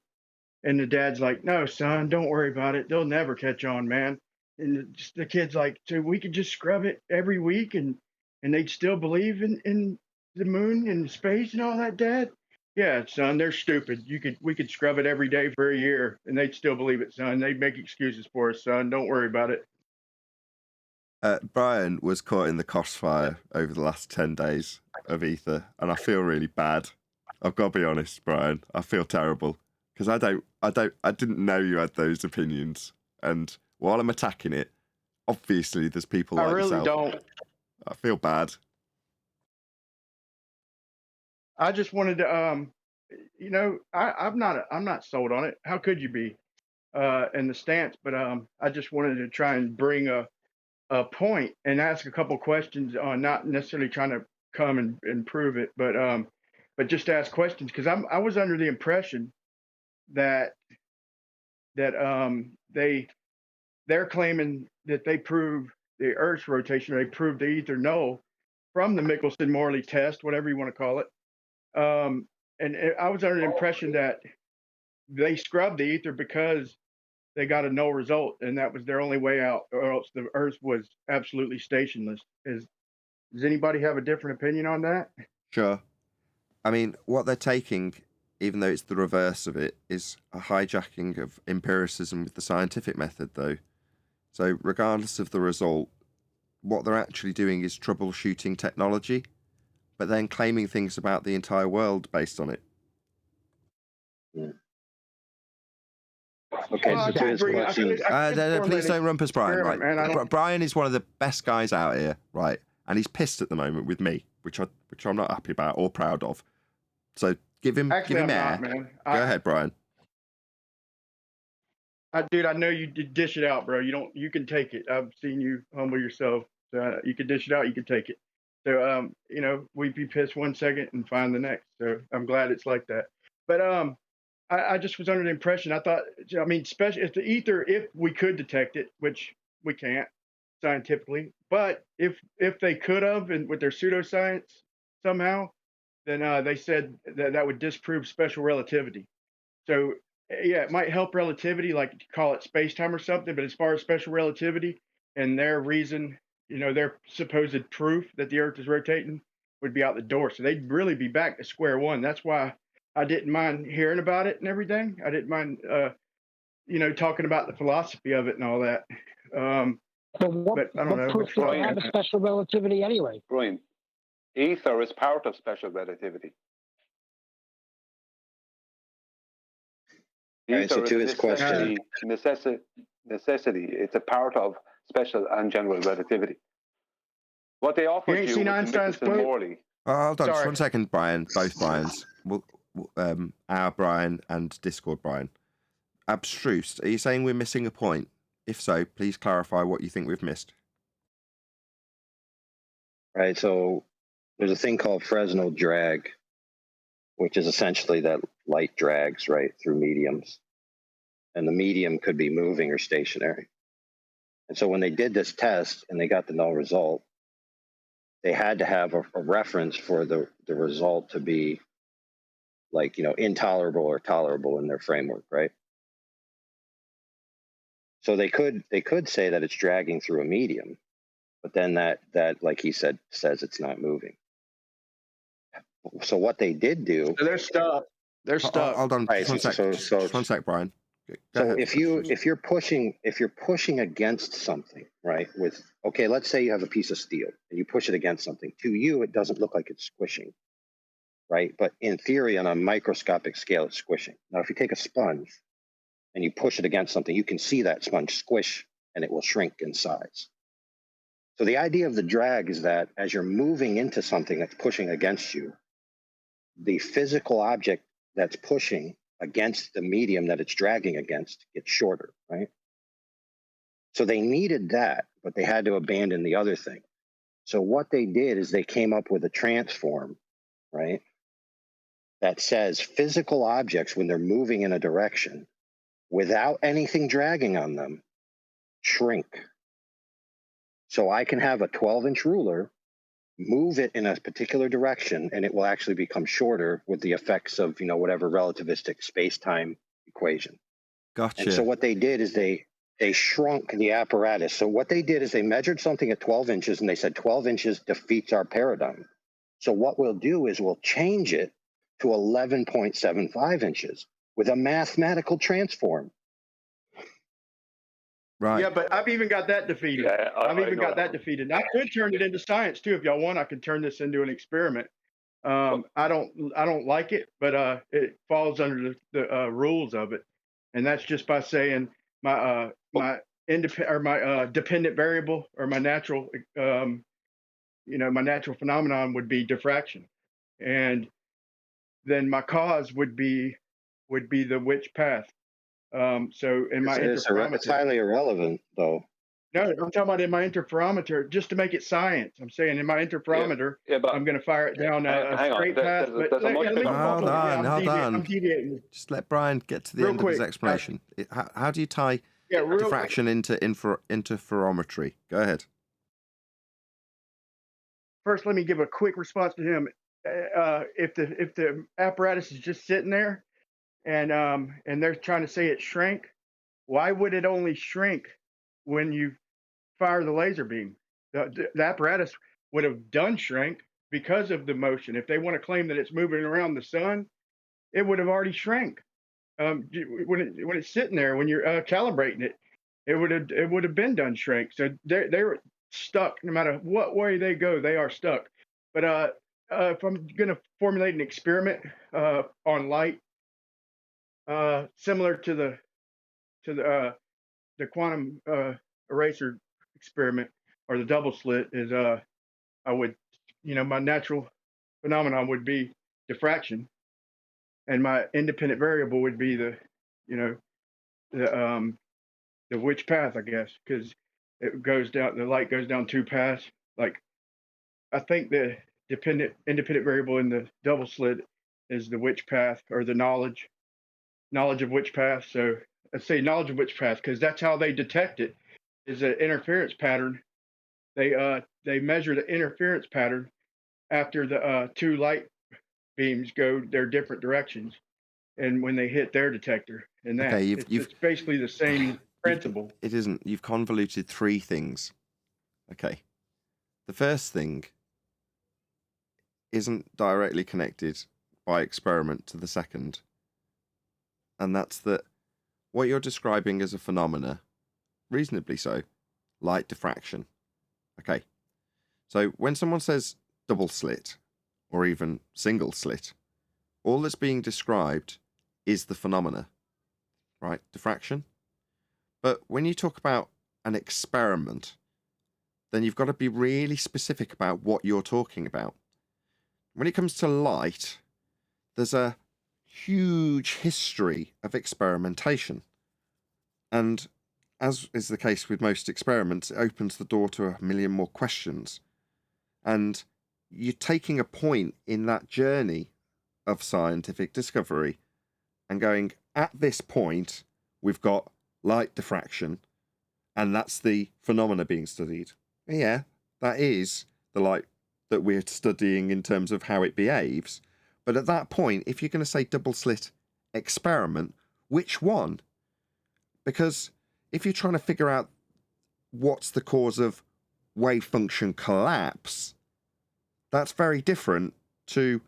And the dad's like, no, son, don't worry about it. They'll never catch on, man. And the kid's like, so we could just scrub it every week and they'd still believe in the moon and space and all that, Dad? Yeah, son, they're stupid. We could scrub it every day for a year and they'd still believe it, son. They'd make excuses for us, son. Don't worry about it. Brian was caught in the crossfire over the last 10 days of Ether, and I feel really bad. I've got to be honest, Brian. I feel terrible because I didn't know you had those opinions. And while I'm attacking it, obviously there's people like yourself. I really don't. I feel bad. I just wanted to, I'm not sold on it. How could you be in the stance? But I just wanted to try and bring a point and ask a couple questions on, not necessarily trying to come and prove it, but just ask questions because I was under the impression that they're claiming that they prove the Earth's rotation, or they proved the ether null from the Michelson-Morley test, whatever you want to call it. And I was under the impression that they scrubbed the ether because they got a null result, and that was their only way out, or else the Earth was absolutely stationless. Does anybody have a different opinion on that? Sure. I mean, what they're taking, even though it's the reverse of it, is a hijacking of empiricism with the scientific method, though. So regardless of the result, what they're actually doing is troubleshooting technology, but then claiming things about the entire world based on it. Yeah. Okay, so to his question. Please don't rump us, Brian. Right. Man, Brian is one of the best guys out here, right? And he's pissed at the moment with me, which I'm not happy about or proud of. So give him air. Not, man. Go ahead, Brian. Dude, I know you dish it out, bro. You can take it. I've seen you humble yourself. So you can dish it out. You can take it. So we'd be pissed 1 second and fine the next. So I'm glad it's like that. But I just was under the impression. I thought, especially if the ether, if we could detect it, which we can't scientifically, but if they could have, and with their pseudoscience somehow, then they said that would disprove special relativity. So yeah, it might help relativity, like call it space-time or something. But as far as special relativity and their reason, their supposed proof that the Earth is rotating would be out the door. So they'd really be back to square one. That's why I didn't mind hearing about it and everything. I didn't mind, talking about the philosophy of it and all that. But I don't know. Proof do they have a special relativity anyway? Brian, ether is part of special relativity. Right, so to his question, necessity, it's a part of special and general relativity. What they offer you, seen Einstein's Morley. Hold on, just 1 second, Brian. Both Brians. Our Brian and Discord Brian. Abstruse. Are you saying we're missing a point? If so, please clarify what you think we've missed. Right, so there's a thing called Fresnel drag, which is essentially that light drags right through mediums, and the medium could be moving or stationary. And so when they did this test and they got the null result, they had to have a reference for the result to be like, intolerable or tolerable in their framework, right? So they could say that it's dragging through a medium, but then that like he said says it's not moving. So what they did do, So they're stuck. They're stuck. Hold on, right? just one sec, Brian. Go So ahead. if you're pushing against something, right? With, okay, let's say you have a piece of steel and you push it against something. To you, it doesn't look like it's squishing, right? But in theory, on a microscopic scale, it's squishing. Now, if you take a sponge and you push it against something, you can see that sponge squish and it will shrink in size. So the idea of the drag is that as you're moving into something that's pushing against you, the physical object that's pushing against the medium that it's dragging against gets shorter, right? So they needed that, but they had to abandon the other thing. So what they did is they came up with a transform, right? That says physical objects, when they're moving in a direction without anything dragging on them, shrink. So I can have a 12-inch ruler, move it in a particular direction, and it will actually become shorter with the effects of, whatever relativistic space-time equation. Gotcha. And so what they did is they shrunk the apparatus. So what they did is they measured something at 12 inches, and they said 12 inches defeats our paradigm. So what we'll do is we'll change it to 11.75 inches with a mathematical transform. Right. Yeah, but I've even got that defeated. Yeah, I've even got that defeated. I could turn it into science too if y'all want. I could turn this into an experiment. I don't like it, but it falls under the rules of it, and that's just by saying my dependent variable or my natural my natural phenomenon would be diffraction, and then my cause would be the which path. So in my interferometer, it's highly irrelevant, though. No, I'm talking about in my interferometer, just to make it science. I'm saying in my interferometer, but I'm going to fire it down a straight path. Hold on. I'm deviating. Just let Brian get to the end of his explanation. How do you tie diffraction into interferometry? Go ahead. First, let me give a quick response to him. If the apparatus is just sitting there, and they're trying to say it shrank, why would it only shrink when you fire the laser beam? The apparatus would have done shrink because of the motion. If they want to claim that it's moving around the sun, it would have already shrank. When it's sitting there, when you're calibrating it, it would have been done shrink. So they were stuck. No matter what way they go, they are stuck. But if I'm going to formulate an experiment on light, similar to the quantum eraser experiment or the double slit, is I would, my natural phenomenon would be diffraction, and my independent variable would be the which path, I guess, because it goes down, the light goes down two paths. Like, I think the independent variable in the double slit is the which path, or the knowledge of which path. So let's say knowledge of which path, because that's how they detect it, is an interference pattern. They measure the interference pattern after the two light beams go their different directions, and when they hit their detector, and that it's basically the same principle. It isn't. You've convoluted three things. Okay. The first thing isn't directly connected by experiment to the second. And that's that what you're describing as a phenomena, reasonably so, light diffraction. Okay. So when someone says double slit or even single slit, all that's being described is the phenomena, right? Diffraction. But when you talk about an experiment, then you've got to be really specific about what you're talking about. When it comes to light, there's a huge history of experimentation. And as is the case with most experiments, it opens the door to a million more questions. And you're taking a point in that journey of scientific discovery and going, at this point, we've got light diffraction, and that's the phenomena being studied. Yeah, that is the light that we're studying in terms of how it behaves. But at that point, if you're going to say double slit experiment, which one? Because if you're trying to figure out what's the cause of wave function collapse, that's very different to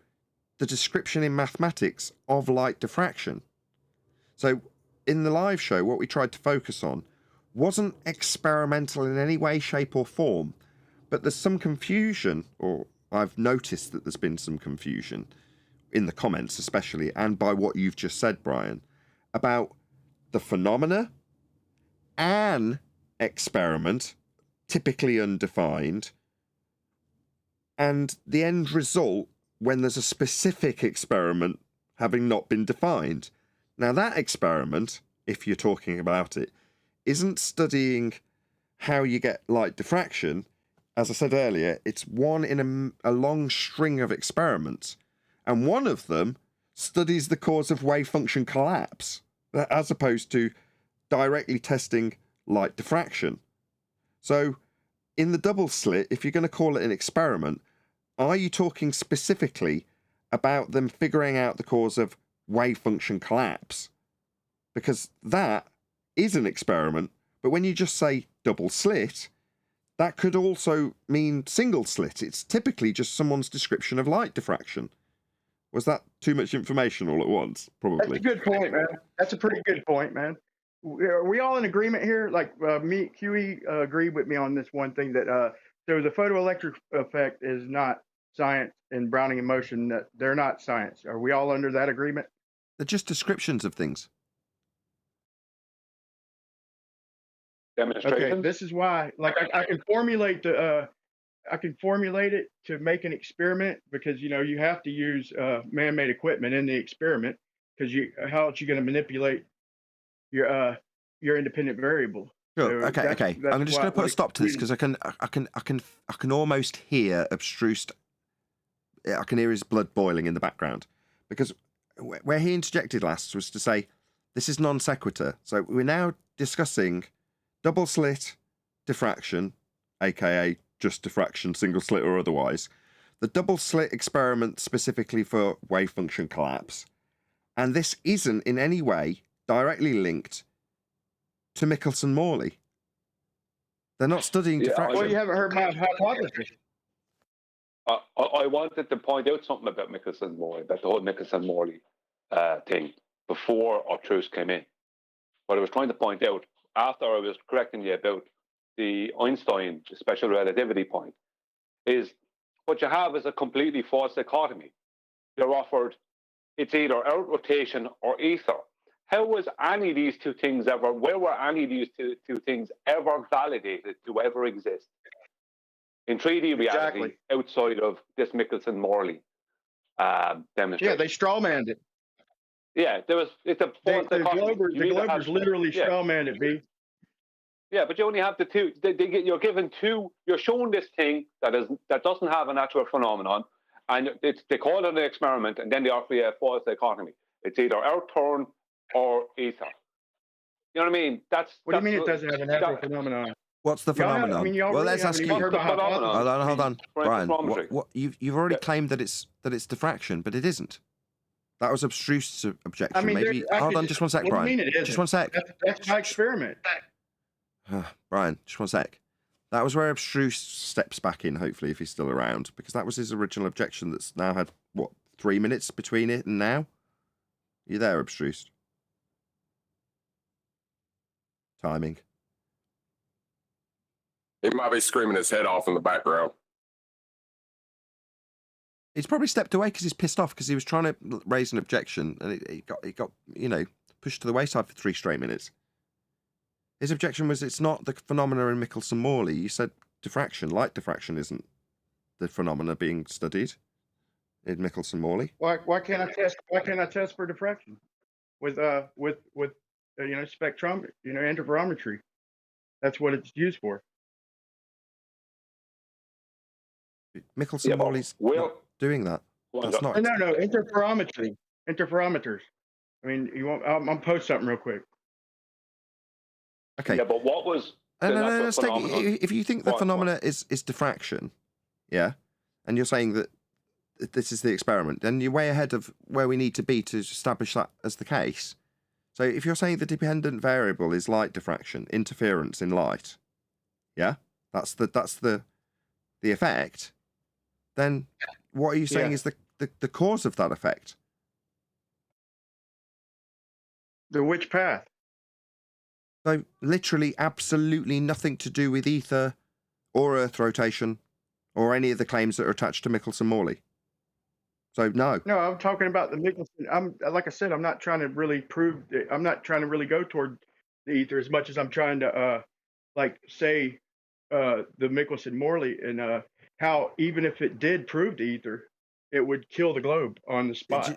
the description in mathematics of light diffraction. So in the live show, what we tried to focus on wasn't experimental in any way, shape or form, but there's some confusion, or I've noticed that there's been some confusion in the comments especially, and by what you've just said, Brian, about the phenomena, an experiment, typically undefined, and the end result when there's a specific experiment having not been defined. Now that experiment, if you're talking about it, isn't studying how you get light diffraction. As I said earlier, it's one in a long string of experiments, and one of them studies the cause of wave function collapse, as opposed to directly testing light diffraction. So in the double slit, if you're going to call it an experiment, are you talking specifically about them figuring out the cause of wave function collapse? Because that is an experiment, but when you just say double slit, that could also mean single slit. It's typically just someone's description of light diffraction. Was that too much information all at once? Probably. That's a good point, man. That's a pretty good point, man. Are we all in agreement here? Like me, QE agreed with me on this one thing that so the photoelectric effect is not science, and Brownian motion, that they're not science. Are we all under that agreement? They're just descriptions of things. Demonstrations. Okay, this is why. Like I can formulate the I can formulate it to make an experiment, because you have to use man-made equipment in the experiment, because how else you going to manipulate your independent variable. Sure. So Okay. I'm just going to put a stop to this, because I can almost hear abstrused. I can hear his blood boiling in the background, because where he interjected last was to say this is non sequitur. So we're now discussing double slit diffraction, aka just diffraction, single slit or otherwise, the double slit experiment specifically for wave function collapse, and this isn't in any way directly linked to Michelson-Morley. They're not studying diffraction. Well, you haven't heard my hypothesis. I wanted to point out something about Michelson-Morley, about the whole Michelson-Morley thing, before our truth came in. What I was trying to point out, after I was correcting you about the Einstein special relativity point, is what you have is a completely false dichotomy. You're offered, it's either out rotation or ether. How was any of these two things ever, where were any of these two things ever validated to ever exist in 3D reality outside of this Michelson-Morley demonstration? Yeah, they strawmanned it. Yeah, it's a false dichotomy. The Globers literally strawmanned it, B. Yeah, but you only have the two. You're given two. You're shown this thing that doesn't have a natural phenomenon, and they call it an experiment, and then they offer you a false dichotomy. It's either earth turn or ether. You know what I mean? What do you mean it doesn't have a natural phenomenon? What's the phenomenon? Well, let's ask you. Hold on, Brian. What you've already claimed that it's diffraction, but it isn't. That was abstruse objection. Maybe. Hold on, just one sec, Brian. Just one sec. That's my experiment. Brian, just one sec. That was where abstruse steps back in, hopefully, if he's still around, because that was his original objection that's now had, 3 minutes between it and now? You there, abstruse? Timing. He might be screaming his head off in the background. He's probably stepped away because he's pissed off because he was trying to raise an objection and it got pushed to the wayside for 3 straight minutes. His objection was it's not the phenomena in Michelson-Morley. You said diffraction, light diffraction isn't the phenomena being studied in Michelson-Morley. Why can't I test? Why can't I test for diffraction with spectrometry, interferometry? That's what it's used for. Michelson-Morley's not doing that. That's not. No, interferometry. Interferometers. I mean, I'll post something real quick. Okay. Yeah, but what was if you think the phenomena is diffraction, yeah, and you're saying that this is the experiment, then you're way ahead of where we need to be to establish that as the case. So if you're saying the dependent variable is light diffraction, interference in light, yeah, that's the effect, then what are you saying is the cause of that effect? The which path? So literally absolutely nothing to do with ether or Earth rotation or any of the claims that are attached to Michelson-Morley. So no. No, I'm talking about the Michelson. I'm like I said, I'm not trying to really prove. I'm not trying to really go toward the ether as much as I'm trying to say the Michelson-Morley and how even if it did prove the ether, it would kill the globe on the spot.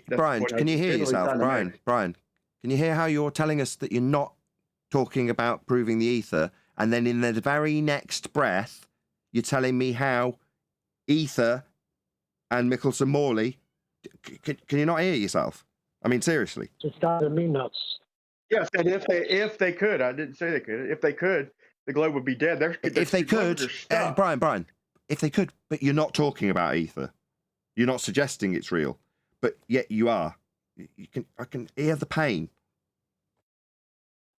Brian, can you hear yourself? Brian, can you hear how you're telling us that you're not talking about proving the ether, and then in the very next breath, you're telling me how ether and Michelson-Morley, can you not hear yourself? I mean, seriously. Just driving me nuts. Yes, and if they could, I didn't say they could. If they could, the globe would be dead. If they could, Brian, if they could, but you're not talking about ether. You're not suggesting it's real, but yet you are. I can hear the pain.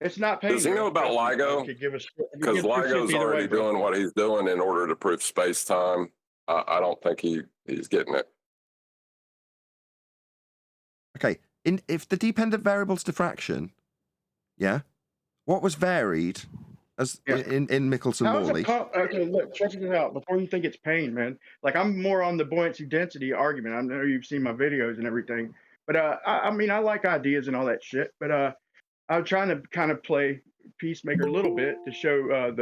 It's not pain. Does he know about LIGO? Because LIGO's already doing what he's doing in order to prove space-time. I don't think he's getting it. Okay, if the dependent variable's diffraction, yeah, what was varied as in Michelson-Morley? Okay, look, check it out before you think it's pain, man. Like, I'm more on the buoyancy density argument. I know you've seen my videos and everything, but I mean, I like ideas and all that shit, but I'm trying to kind of play peacemaker a little bit to show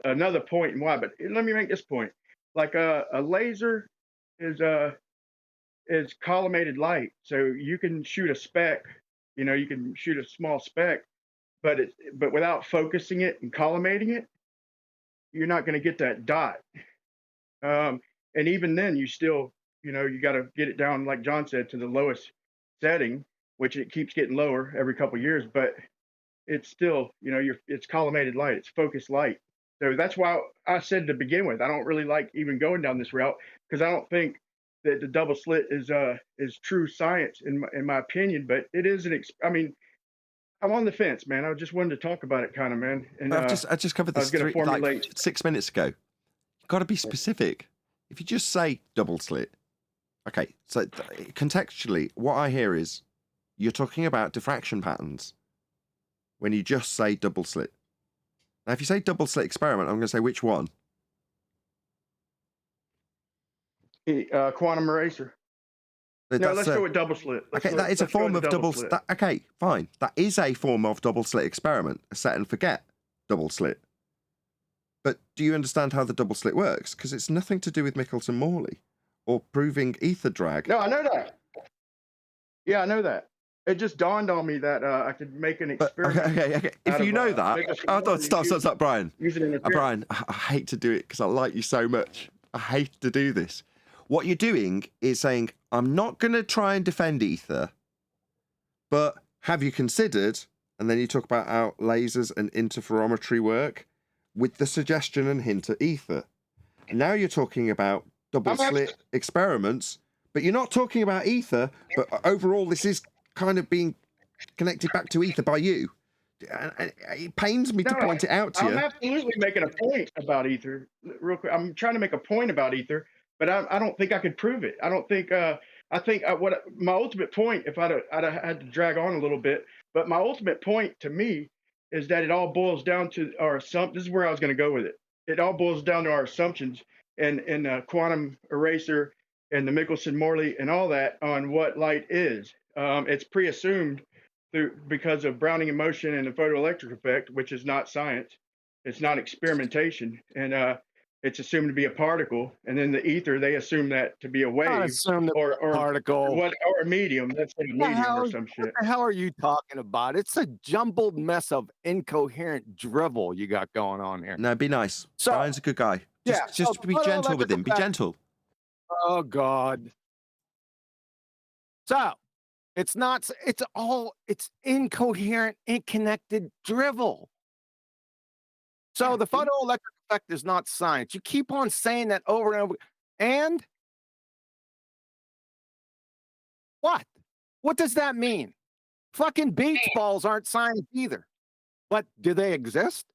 another point and why. But let me make this point: like a laser is collimated light, so you can shoot a speck. You know, you can shoot a small speck, but without focusing it and collimating it, you're not going to get that dot. And even then, you still, you know, you got to get it down, like John said, to the lowest setting, which it keeps getting lower every couple of years, but it's still, you know, it's collimated light, it's focused light. So that's why I said to begin with, I don't really like even going down this route, because I don't think that the double slit is true science in my opinion, but it is I mean, I'm on the fence, man. I just wanted to talk about it, kind of, man. And I just covered this like 6 minutes ago. You've got to be specific. If you just say double slit, okay. So contextually, what I hear is you're talking about diffraction patterns when you just say double slit. Now, if you say double slit experiment, I'm going to say which one? Quantum eraser. No, let's go with double slit. That is a form of double slit. Okay, fine. That is a form of double slit experiment, a set and forget double slit. But do you understand how the double slit works? Because it's nothing to do with Michelson-Morley or proving ether drag. No, I know that. Yeah, I know that. It just dawned on me that I could make an experiment. Okay. If you know that, stop, Brian. Brian, I hate to do it because I like you so much. I hate to do this. What you're doing is saying, I'm not going to try and defend ether, but have you considered, and then you talk about how lasers and interferometry work with the suggestion and hint at ether. And now you're talking about double slit experiments, but you're not talking about ether, but overall this is kind of being connected back to ether by you. And it pains me to point it out to you. I'm absolutely making a point about ether. Real quick, I'm trying to make a point about ether, but I don't think I could prove it. I don't think. I think what my ultimate point, if I'd had to drag on a little bit, but my ultimate point to me is that it all boils down to our assumption. This is where I was going to go with it. It all boils down to our assumptions and quantum eraser and the Michelson-Morley and all that on what light is. It's pre-assumed because of Brownian motion and the photoelectric effect, which is not science. It's not experimentation. And it's assumed to be a particle. And then the ether, they assume that to be a wave or particle or a medium. That's a medium or some shit. What the hell are you talking about? It's a jumbled mess of incoherent drivel you got going on here. No, be nice. Brian's a good guy. Just be gentle with him. Be gentle. Oh, God. So, it's incoherent, inconnected drivel. So the photoelectric effect is not science. You keep on saying that over and over. And what? What does that mean? Fucking beach balls aren't science either. But do they exist?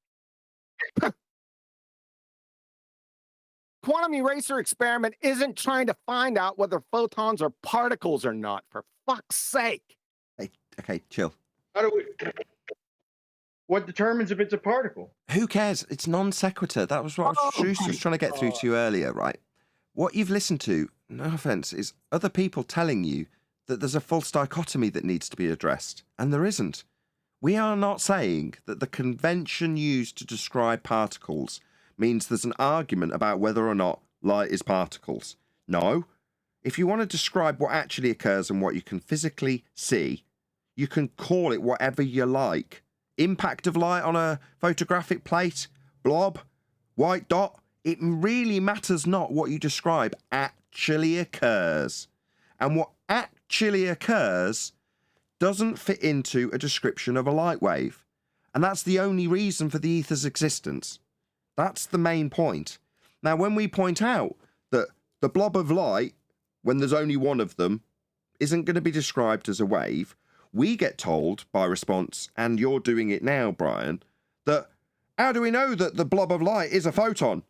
Quantum eraser experiment isn't trying to find out whether photons are particles or not, for fuck's sake. Hey, okay, chill. How do we? What determines if it's a particle? Who cares? It's non sequitur. That was what Schuster was trying to get through to you earlier, right? What you've listened to, no offense, is other people telling you that there's a false dichotomy that needs to be addressed, and there isn't. We are not saying that the convention used to describe particles means there's an argument about whether or not light is particles. No. If you want to describe what actually occurs and what you can physically see, you can call it whatever you like. Impact of light on a photographic plate, blob, white dot, it really matters not what you describe actually occurs. And what actually occurs doesn't fit into a description of a light wave. And that's the only reason for the ether's existence. That's the main point. Now, when we point out that the blob of light, when there's only one of them, isn't going to be described as a wave, we get told by response, and you're doing it now, Brian, that how do we know that the blob of light is a photon?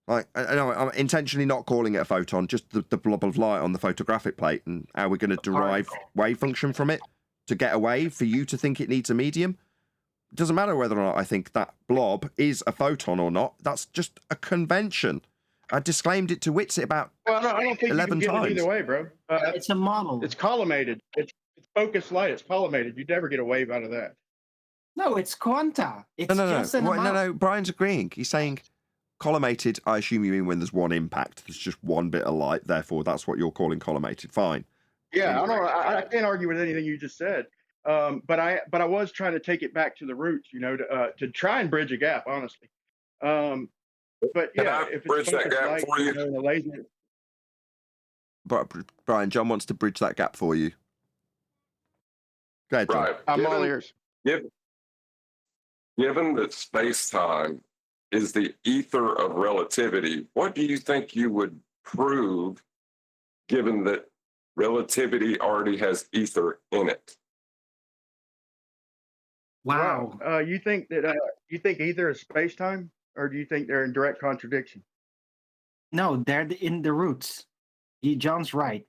Like, I'm intentionally not calling it a photon, just the blob of light on the photographic plate, and how we're going to derive wave function from it to get a wave for you to think it needs a medium. It doesn't matter whether or not I think that blob is a photon or not. That's just a convention. I disclaimed it to Witsit about I don't think 11 you can times. get it either way, bro. It's a model. It's collimated. It's focused light. It's collimated. You'd never get a wave out of that. No, it's quanta. It's just an amount. No. Brian's agreeing. He's saying collimated. I assume you mean when there's one impact. There's just one bit of light. Therefore, that's what you're calling collimated. Fine. Yeah, I can't argue with anything you just said. But I was trying to take it back to the roots, to try and bridge a gap, honestly. But yeah, if bridge that gap for you? The laser... Brian, John wants to bridge that gap for you. Go ahead, John. Right. I'm all ears. Given that space-time is the ether of relativity, what do you think you would prove, given that relativity already has ether in it? Wow. You think that you think ether is space-time, or do you think they're in direct contradiction? No, they're in the roots. John's right.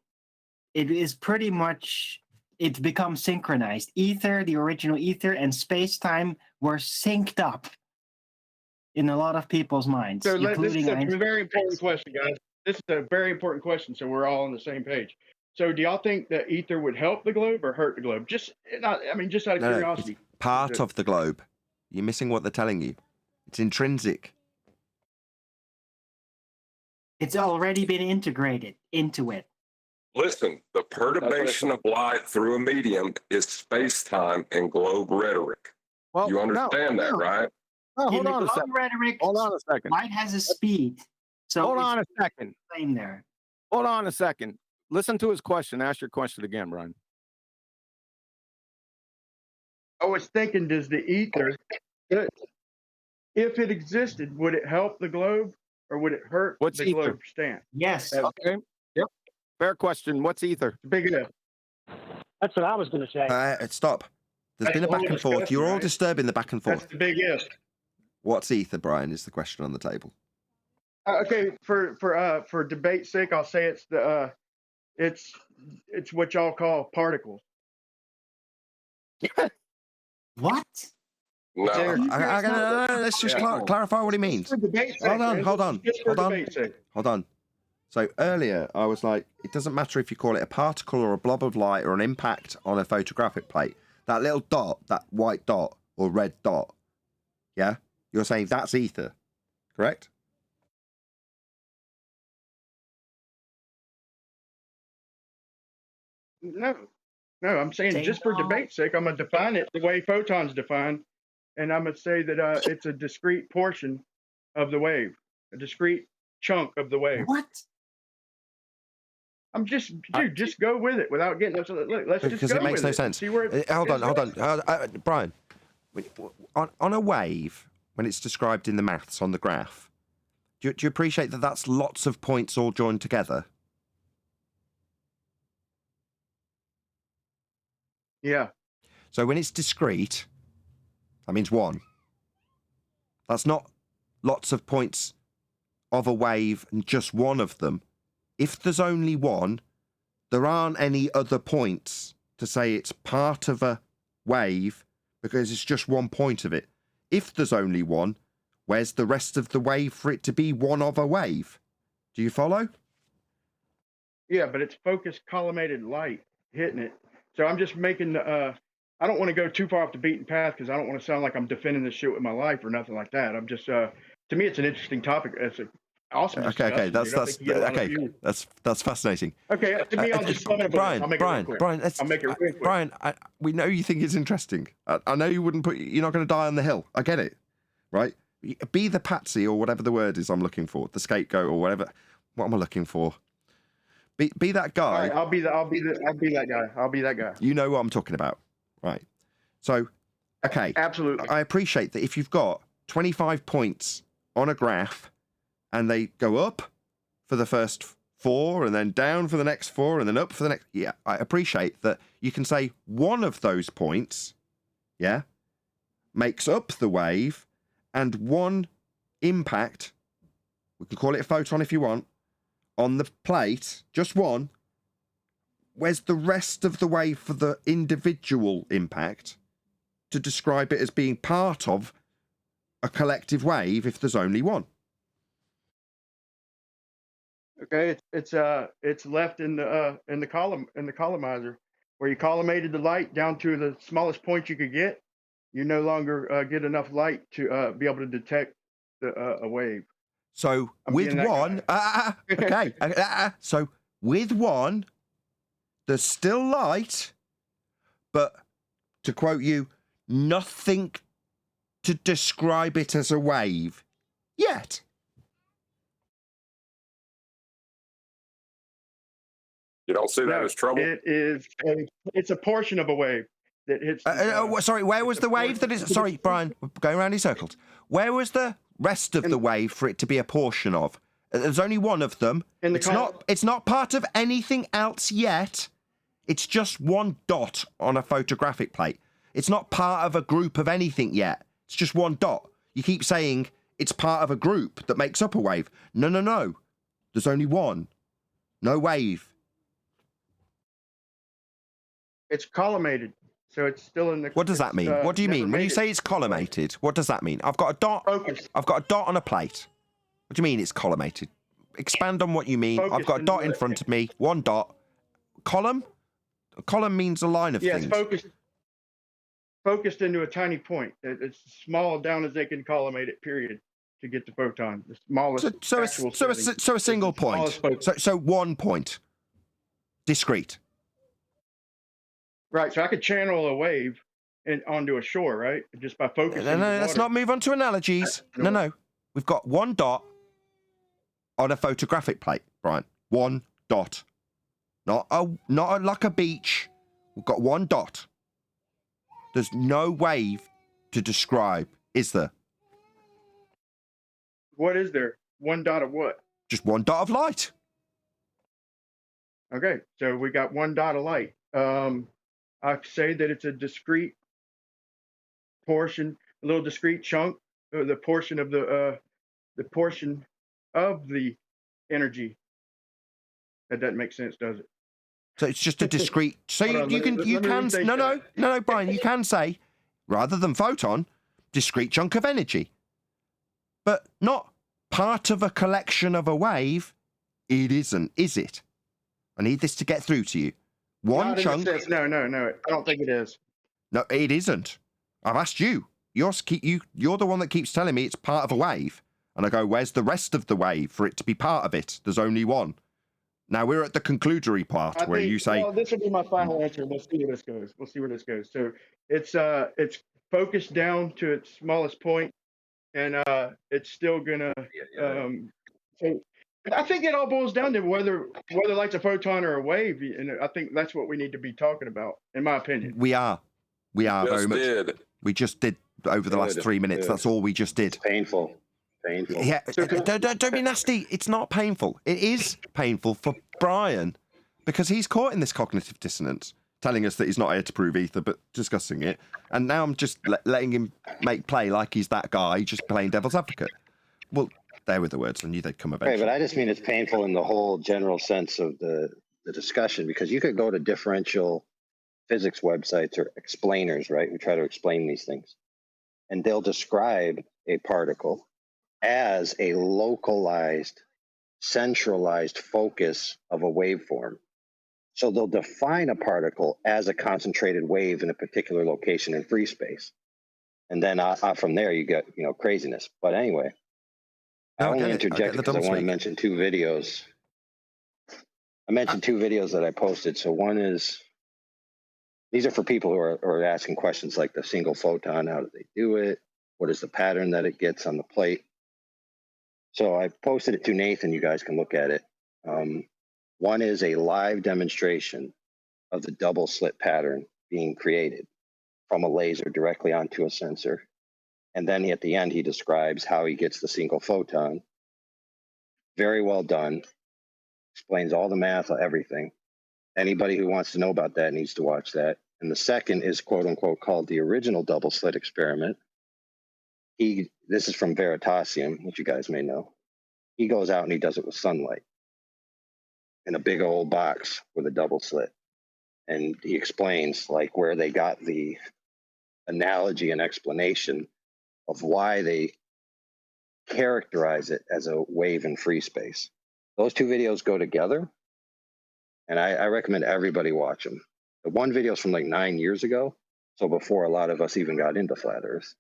It is pretty much, it's become synchronized. Ether, the original ether, and space-time were synced up in a lot of people's minds. So this is a Einstein. very important question, guys. This is a very important question, so we're all on the same page. So do y'all think that ether would help the globe or hurt the globe? Just out of curiosity. It's part of the globe. You're missing what they're telling you. It's intrinsic. It's already been integrated into it. Listen, the perturbation of light through a medium is space-time and globe rhetoric. Well, you understand that, right? No, hold In on the a second. rhetoric, Hold on a second. light has a speed. So Hold on a second. Same there. Hold on a second. Listen to his question. Ask your question again, Brian. I was thinking, does the ether, if it existed, would it help the globe or would it hurt What's the ether? globe stand? Yes. Okay. Yep. Fair question. What's ether? Big if. That's what I was going to say. Stop. There's been a back and forth. You're all disturbing the back and forth. That's the big if. What's ether, Brian, is the question on the table. Okay, for debate's sake, I'll say it's the it's what y'all call particles. What? No. Let's just clarify what he means. Hold on. So earlier I was like, it doesn't matter if you call it a particle or a blob of light or an impact on a photographic plate. That little dot, that white dot or red dot, yeah? You're saying that's ether, correct? No, I'm saying just for debate's sake, I'm going to define it the way photons define, and I'm going to say that it's a discrete portion of the wave, a discrete chunk of the wave. What? I'm just go with it without getting let's just go because it makes no sense. See where hold on. Brian, on a wave, when it's described in the maths on the graph, do you appreciate that that's lots of points all joined together? Yeah. So when it's discrete, that means one. That's not lots of points of a wave and just one of them. If there's only one, there aren't any other points to say it's part of a wave because it's just one point of it. If there's only one, where's the rest of the wave for it to be one of a wave? Do you follow? Yeah, but it's focused collimated light hitting it. So I'm just making the, I don't want to go too far off the beaten path because I don't want to sound like I'm defending this shit with my life or nothing like that. I'm just, to me, it's an interesting topic. It's an awesome discussion. Okay, that's fascinating. Okay, to me, I'll just sum it up. Brian, I'll make Brian, it real quick. Brian, I'll make it real quick. Brian, we know you think it's interesting. I know you wouldn't put, you're not going to die on the hill. I get it, right? Be the patsy or whatever the word is I'm looking for, the scapegoat or whatever. What am I looking for? Be that guy. All right, I'll be that guy. You know what I'm talking about, right? So, okay, absolutely. I appreciate that if you've got 25 points on a graph and they go up for the first 4 and then down for the next 4 and then up for the next, yeah, I appreciate that you can say one of those points, yeah, makes up the wave and one impact, we can call it a photon if you want, on the plate, just one, where's the rest of the wave for the individual impact to describe it as being part of a collective wave if there's only one? Okay, it's left in the collimator where you collimated the light down to the smallest point you could get. You no longer get enough light to be able to detect a wave. So with one, okay, so with one, there's still light, but to quote you, nothing to describe it as a wave yet. You don't see that as trouble? It's a portion of a wave that hits. Sorry, where was the wave that is? Sorry, Brian, we're going around in circles. Where was the rest of the wave for it to be a portion of? There's only one of them. It's not part of anything else yet. It's just one dot on a photographic plate. It's not part of a group of anything yet. It's just one dot. You keep saying it's part of a group that makes up a wave. No. There's only one. No wave. It's collimated, so it's still in the. What does that mean? What do you mean when you say it's collimated? What does that mean? I've got a dot. Focus. I've got a dot on a plate. What do you mean it's collimated? Expand on what you mean. Focus. I've got a dot in front of me. One dot. Column. A column means a line of things. Yes, focused into a tiny point. It's small down as they can collimate it. Period. To get the photon, the smallest. So a single point. So 1 point. Discrete. Right, so I could channel a wave onto a shore, right? Just by focusing. No, let's not move on to analogies. No. We've got one dot on a photographic plate, Brian. One dot. Not like a beach. We've got one dot. There's no wave to describe, is there? What is there? One dot of what? Just one dot of light. Okay, so we got one dot of light. I say that it's a discrete portion, a little discrete chunk, the portion of the energy. That doesn't make sense, does it? So it's just a discrete. So you can say no, Brian. You can say rather than photon, discrete chunk of energy, but not part of a collection of a wave. It isn't, is it? I need this to get through to you. One chunk. No. I don't think it is. No, it isn't. I've asked you. You're the one that keeps telling me it's part of a wave. And I go, where's the rest of the wave for it to be part of it? There's only one. Now we're at the conclusory part where you say. Well, this will be my final answer. We'll see where this goes. So it's focused down to its smallest point, and it's still gonna. So I think it all boils down to whether light's a photon or a wave, and I think that's what we need to be talking about, in my opinion. We are very much. We just did over the last 3 minutes. That's all we just did. It's painful. Yeah, don't be nasty. It's not painful. It is painful for Brian because he's caught in this cognitive dissonance. telling us that he's not here to prove ether, but discussing it. And now I'm just letting him make play like he's that guy, just playing devil's advocate. Well, there were the words. I knew they'd come eventually. Right, but I just mean it's painful in the whole general sense of the discussion, because you could go to differential physics websites or explainers, right, who try to explain these things, and they'll describe a particle as a localized, centralized focus of a waveform. So they'll define a particle as a concentrated wave in a particular location in free space. And then from there, you get, craziness. But anyway, I only interjected because I want to mention two videos. I mentioned two videos that I posted. So one is, these are for people who are asking questions like the single photon, how do they do it? What is the pattern that it gets on the plate? So I posted it to Nathan. You guys can look at it. One is a live demonstration of the double slit pattern being created from a laser directly onto a sensor. And then at the end, he describes how he gets the single photon. Very well done. Explains all the math, everything. Anybody who wants to know about that needs to watch that. And the second is, quote unquote, called the original double slit experiment. This is from Veritasium, which you guys may know. He goes out and he does it with sunlight in a big old box with a double slit. And he explains like where they got the analogy and explanation of why they characterize it as a wave in free space. Those two videos go together, and I recommend everybody watch them. The one video is from like 9 years ago, so before a lot of us even got into flat Earth.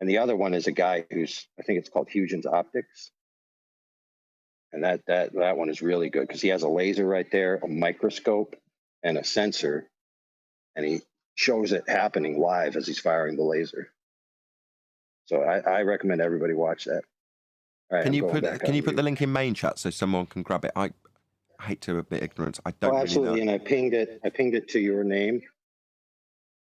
And the other one is a guy who's, I think it's called Huygens Optics. And that one is really good because he has a laser right there, a microscope, and a sensor, and he shows it happening live as he's firing the laser. So I recommend everybody watch that. All right, can you put the link in main chat so someone can grab it? I hate to admit ignorance. I don't absolutely, really know. And I pinged it to your name.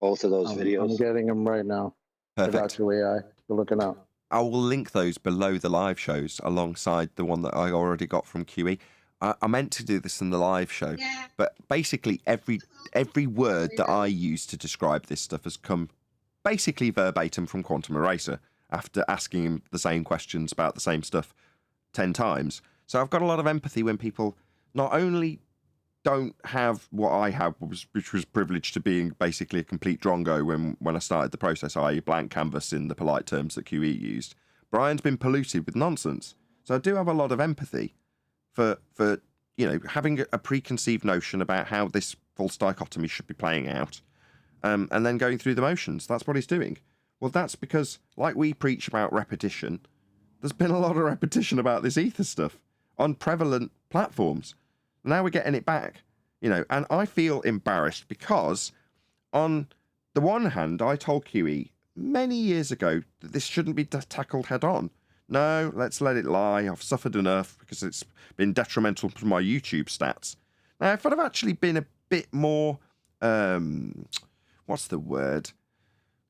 Both of those videos. I'm getting them right now. Perfect. I got you, AI. You're looking up. I will link those below the live shows alongside the one that I already got from QE. I meant to do this in the live show, but basically every word that I use to describe this stuff has come basically verbatim from Quantum Eraser after asking him the same questions about the same stuff 10 times. So I've got a lot of empathy when people not only don't have what I have, which was privileged to being basically a complete drongo when I started the process, i.e. blank canvas in the polite terms that QE used. Brian's been polluted with nonsense. So I do have a lot of empathy for having a preconceived notion about how this false dichotomy should be playing out, and then going through the motions. That's what he's doing. Well, that's because, like we preach about repetition, there's been a lot of repetition about this ether stuff on prevalent platforms. Now we're getting it back, and I feel embarrassed because on the one hand, I told QE many years ago that this shouldn't be tackled head on. No, let's let it lie. I've suffered enough because it's been detrimental to my YouTube stats. Now, if I'd have actually been a bit more, what's the word?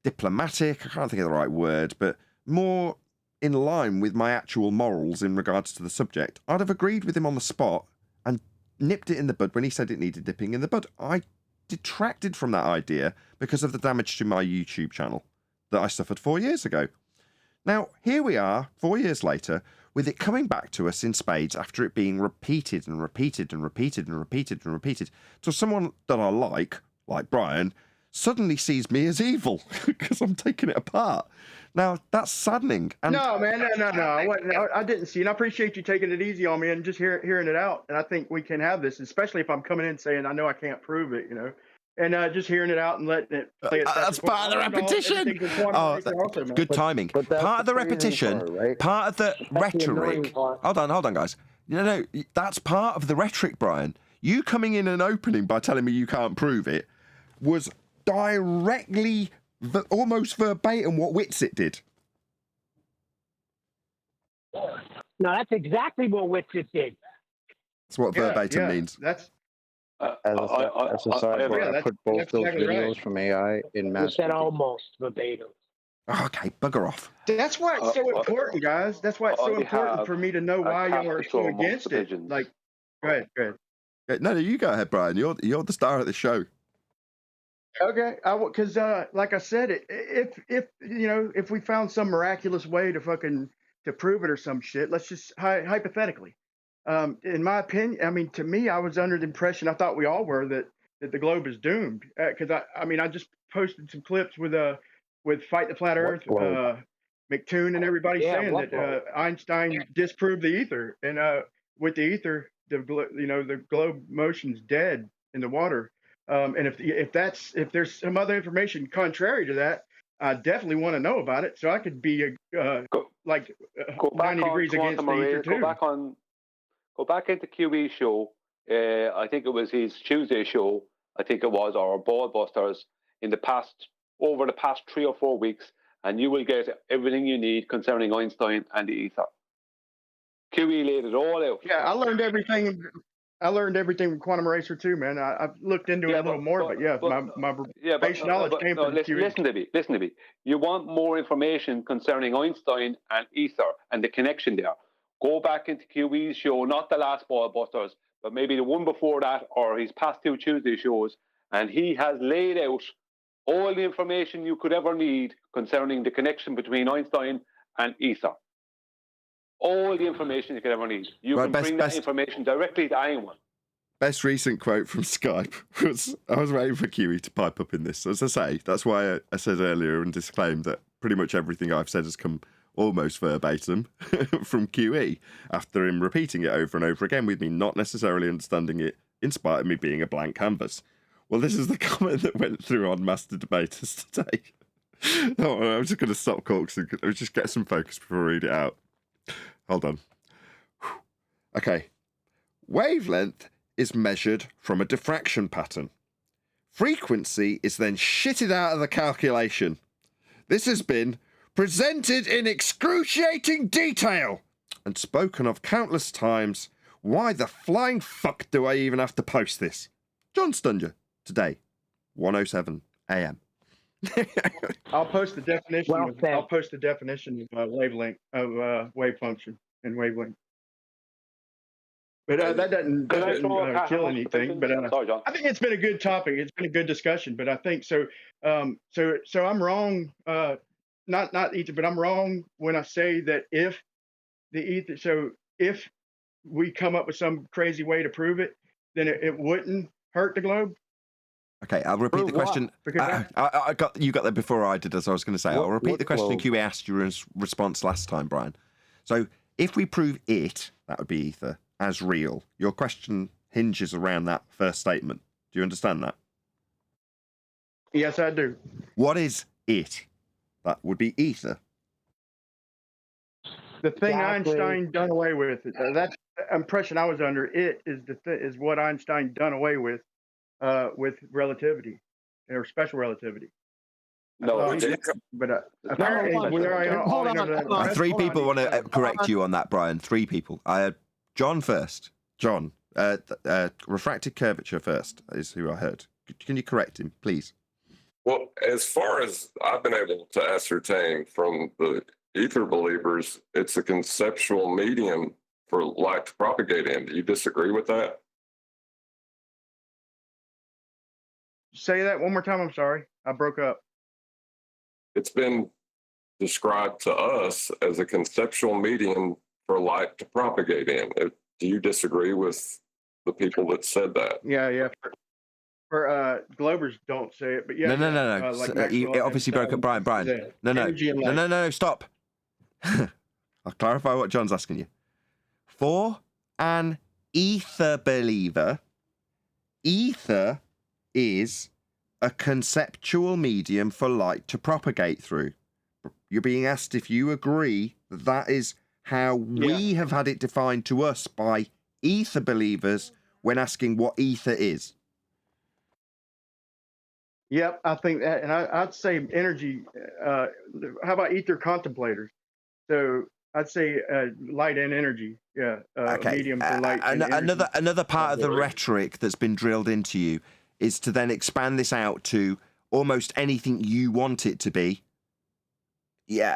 Diplomatic, I can't think of the right word, but more in line with my actual morals in regards to the subject, I'd have agreed with him on the spot and nipped it in the bud when he said it needed nipping in the bud. I detracted from that idea because of the damage to my YouTube channel that I suffered 4 years ago. Now, here we are, 4 years later, with it coming back to us in spades after it being repeated and repeated and repeated and repeated and repeated, till someone that I like Brian, suddenly sees me as evil because I'm taking it apart. Now, that's saddening. And no, man, no. I didn't see it. I appreciate you taking it easy on me and just hearing it out. And I think we can have this, especially if I'm coming in saying, I know I can't prove it, and just hearing it out and letting it play it. That's part of the repetition. Good timing. Part of the repetition, right? Part of the rhetoric. Hold on, guys. No, that's part of the rhetoric, Brian. You coming in and opening by telling me you can't prove it was directly, almost verbatim what Whitsitt did. No, that's exactly what Whitsitt did. That's what verbatim means. That's as a sidebar, I put both those videos from AI in mass. You said almost verbatim. Okay, bugger off. That's why it's so important, guys. That's why it's so important for me to know why you are so against it. Like, go ahead. No, you go ahead, Brian. You're the star of the show. Okay, because like I said, if we found some miraculous way to prove it or some shit, let's just hypothetically, in my opinion, I mean, to me, I was under the impression, I thought we all were, that the globe is doomed. Because I just posted some clips with Fight the Flat Earth, McToon and everybody saying that Einstein disproved the ether, and with the ether, the globe motion's dead in the water. And if there's some other information contrary to that, I definitely want to know about it, so I could be 90 degrees against the ether too. Go back into QE show. I think it was his Tuesday show. I think it was, or Ballbusters over the past 3 or 4 weeks, and you will get everything you need concerning Einstein and the ether. QE laid it all out. Yeah, I learned everything from Quantum Eraser too, man. I've looked into it a little more, my base knowledge came from QE. Listen to me. You want more information concerning Einstein and ether and the connection there. Go back into QE's show, not the last Ballbusters, but maybe the one before that, or his past 2 Tuesday shows, and he has laid out all the information you could ever need concerning the connection between Einstein and ether. All the information you could ever need. You can bring that information directly to anyone. Best recent quote from Skype was, I was waiting for QE to pipe up in this. As I say, that's why I said earlier and disclaimed that pretty much everything I've said has come almost verbatim from QE, after him repeating it over and over again with me not necessarily understanding it, in spite of me being a blank canvas. Well, this is the comment that went through on Master Debaters today. Oh, I'm just going to stop corksing. Let me just get some focus before I read it out. Hold on. Okay. Wavelength is measured from a diffraction pattern. Frequency is then shitted out of the calculation. This has been presented in excruciating detail and spoken of countless times. Why the flying fuck do I even have to post this? John Stunger, today, 1:07 a.m. I'll post the definition. I'll post the definition of wavelength of wave function and wavelength. But that doesn't kill anything. But I think it's been a good topic. It's been a good discussion. But I think so. So I'm wrong. Not ether, but I'm wrong when I say that if the ether. So if we come up with some crazy way to prove it, then it wouldn't hurt the globe. Okay, I'll repeat the question. You got there before I did, as I was going to say. I'll repeat the question QE asked you in response last time, Brian. So if we prove it, that would be ether, as real, your question hinges around that first statement. Do you understand that? Yes, I do. What is it? That would be ether. The thing Einstein done away with. That's the impression I was under. It is what Einstein done away with relativity or special relativity. No, but apparently hold on. 3 people want to correct you on that, Brian. 3 people. John first. John, refracted curvature first is who I heard. Can you correct him, please? Well, as far as I've been able to ascertain from the ether believers, it's a conceptual medium for light to propagate in. Do you disagree with that? Say that one more time. I'm sorry. I broke up. It's been described to us as a conceptual medium for light to propagate in. Do you disagree with the people that said that? Yeah. For Globers don't say it, but yeah. No. It obviously broke up, Brian. No, stop. I'll clarify what John's asking you. For an ether believer, ether is a conceptual medium for light to propagate through. You're being asked if you agree that that is how we have had it defined to us by ether believers when asking what ether is. Yep, I think that, and I'd say energy. How about ether contemplators? So I'd say light and energy. Yeah, okay. Medium for light. Another part of the rhetoric that's been drilled into you is to then expand this out to almost anything you want it to be. Yeah.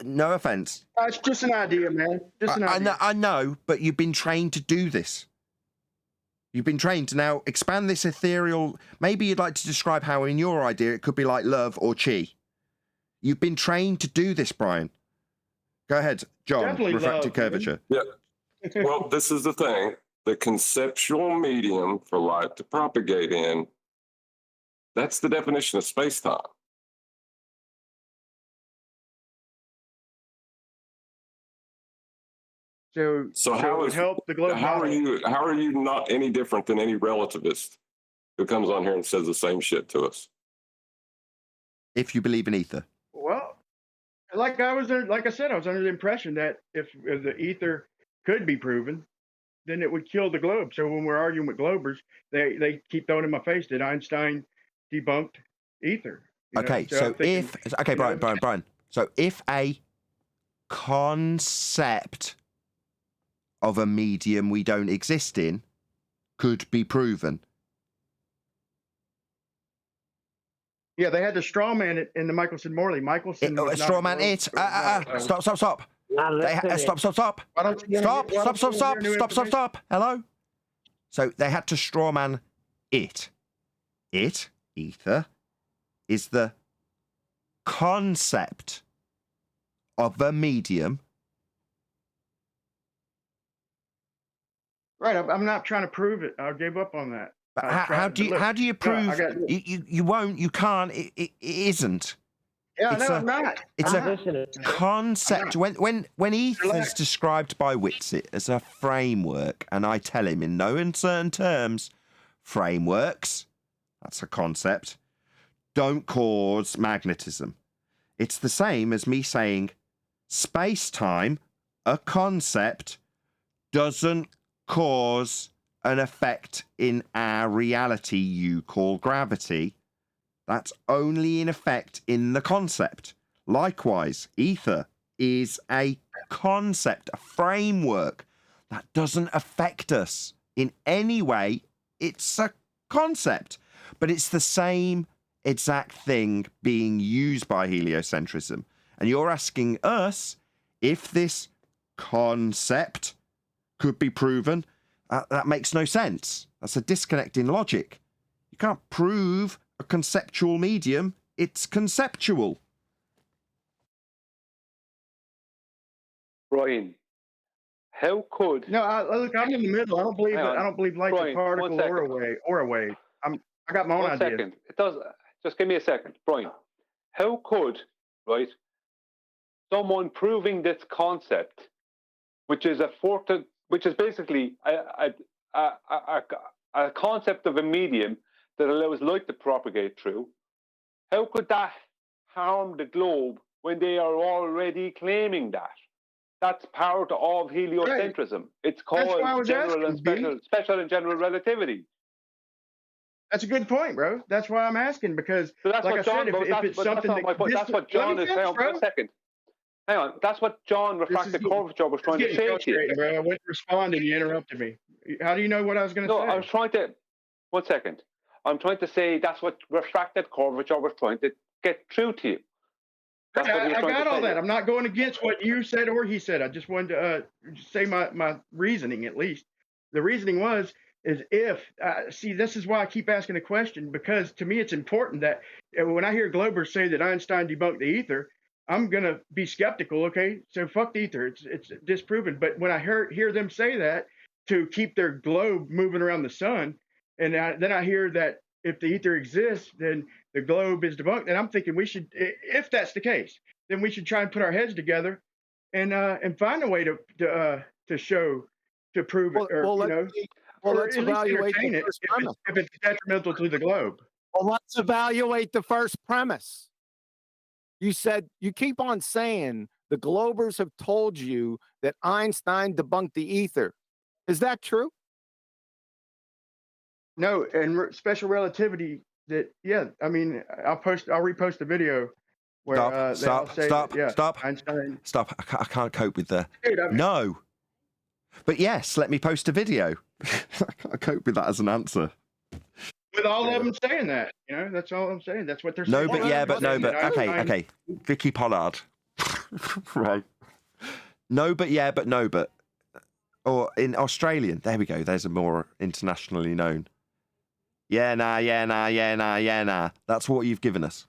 No offense. It's just an idea, man. Just an idea. I know, but you've been trained to do this. You've been trained to now expand this ethereal. Maybe you'd like to describe how, in your idea, it could be like love or chi. You've been trained to do this, Brian. Go ahead, John. Definitely refracted love, curvature. Yeah. Well, this is the thing. The conceptual medium for light to propagate in, that's the definition of space-time. So how it is help the globe? how are you not any different than any relativist who comes on here and says the same shit to us? If you believe in ether. Well, like I said, I was under the impression that if the ether could be proven, then it would kill the globe. So when we're arguing with globers, they keep throwing in my face that Einstein debunked ether. Okay, so if Brian. So if a concept of a medium we don't exist in could be proven. Yeah, they had to straw man it in the Michelson-Morley. Straw man it. Stop. Stop. Hello? So they had to straw man it. Ether, is the concept of a medium. Right, I'm not trying to prove it. I gave up on that. But how do you prove? You won't. You can't. It isn't. Yeah, I'm not. It's a concept. When ether's described by Whitsitt as a framework, and I tell him in no uncertain terms, frameworks, that's a concept, don't cause magnetism. It's the same as me saying space-time, a concept, doesn't cause an effect in our reality you call gravity. That's only in effect in the concept. Likewise, ether is a concept, a framework that doesn't affect us in any way. It's a concept, but it's the same exact thing being used by heliocentrism. And you're asking us if this concept could be proven. That makes no sense. That's a disconnect in logic. You can't prove a conceptual medium. It's conceptual. Brian, how could? No, look, I'm in the middle. I don't believe light's a particle or a wave. I got my own idea. 1 second. It does. Just give me a second, Brian. How could, right, someone proving this concept, which is basically a concept of a medium that allows light to propagate through, how could that harm the globe when they are already claiming that? That's part of heliocentrism. Right. It's called special and general relativity. That's a good point, bro. That's why I'm asking, because like I said, if it's something that's what John is saying. One second. Hang on. That's what John refracted curvature was trying to say to you. Bro. I went to respond and you interrupted me. How do you know what I was going to say? No, I was trying to. 1 second. I'm trying to say that's what refracted curvature was trying to get through to you. I got all that. I'm not going against what you said or he said. I just wanted to say my reasoning, at least. The reasoning is if, see, this is why I keep asking the question, because to me it's important that when I hear globers say that Einstein debunked the ether, I'm going to be skeptical, okay? So fuck the ether, it's disproven. But when I hear them say that to keep their globe moving around the sun, and then I hear that if the ether exists, then the globe is debunked, and I'm thinking we should, if that's the case, then we should try and put our heads together and find a way to show, to prove it, or, let's evaluate the first premise. If it's detrimental to the globe. Well, let's evaluate the first premise. You said, you keep on saying the globers have told you that Einstein debunked the ether. Is that true? No, and special relativity, I mean, I'll repost the video where stop. Einstein. Stop. I can't cope with that. No. But yes, let me post a video. I can't cope with that as an answer. With all of them saying that, that's all I'm saying. That's what they're saying. Okay. Vicky Pollard. Right. No, but. Or in Australian. There we go. There's a more internationally known. Yeah, nah. That's what you've given us.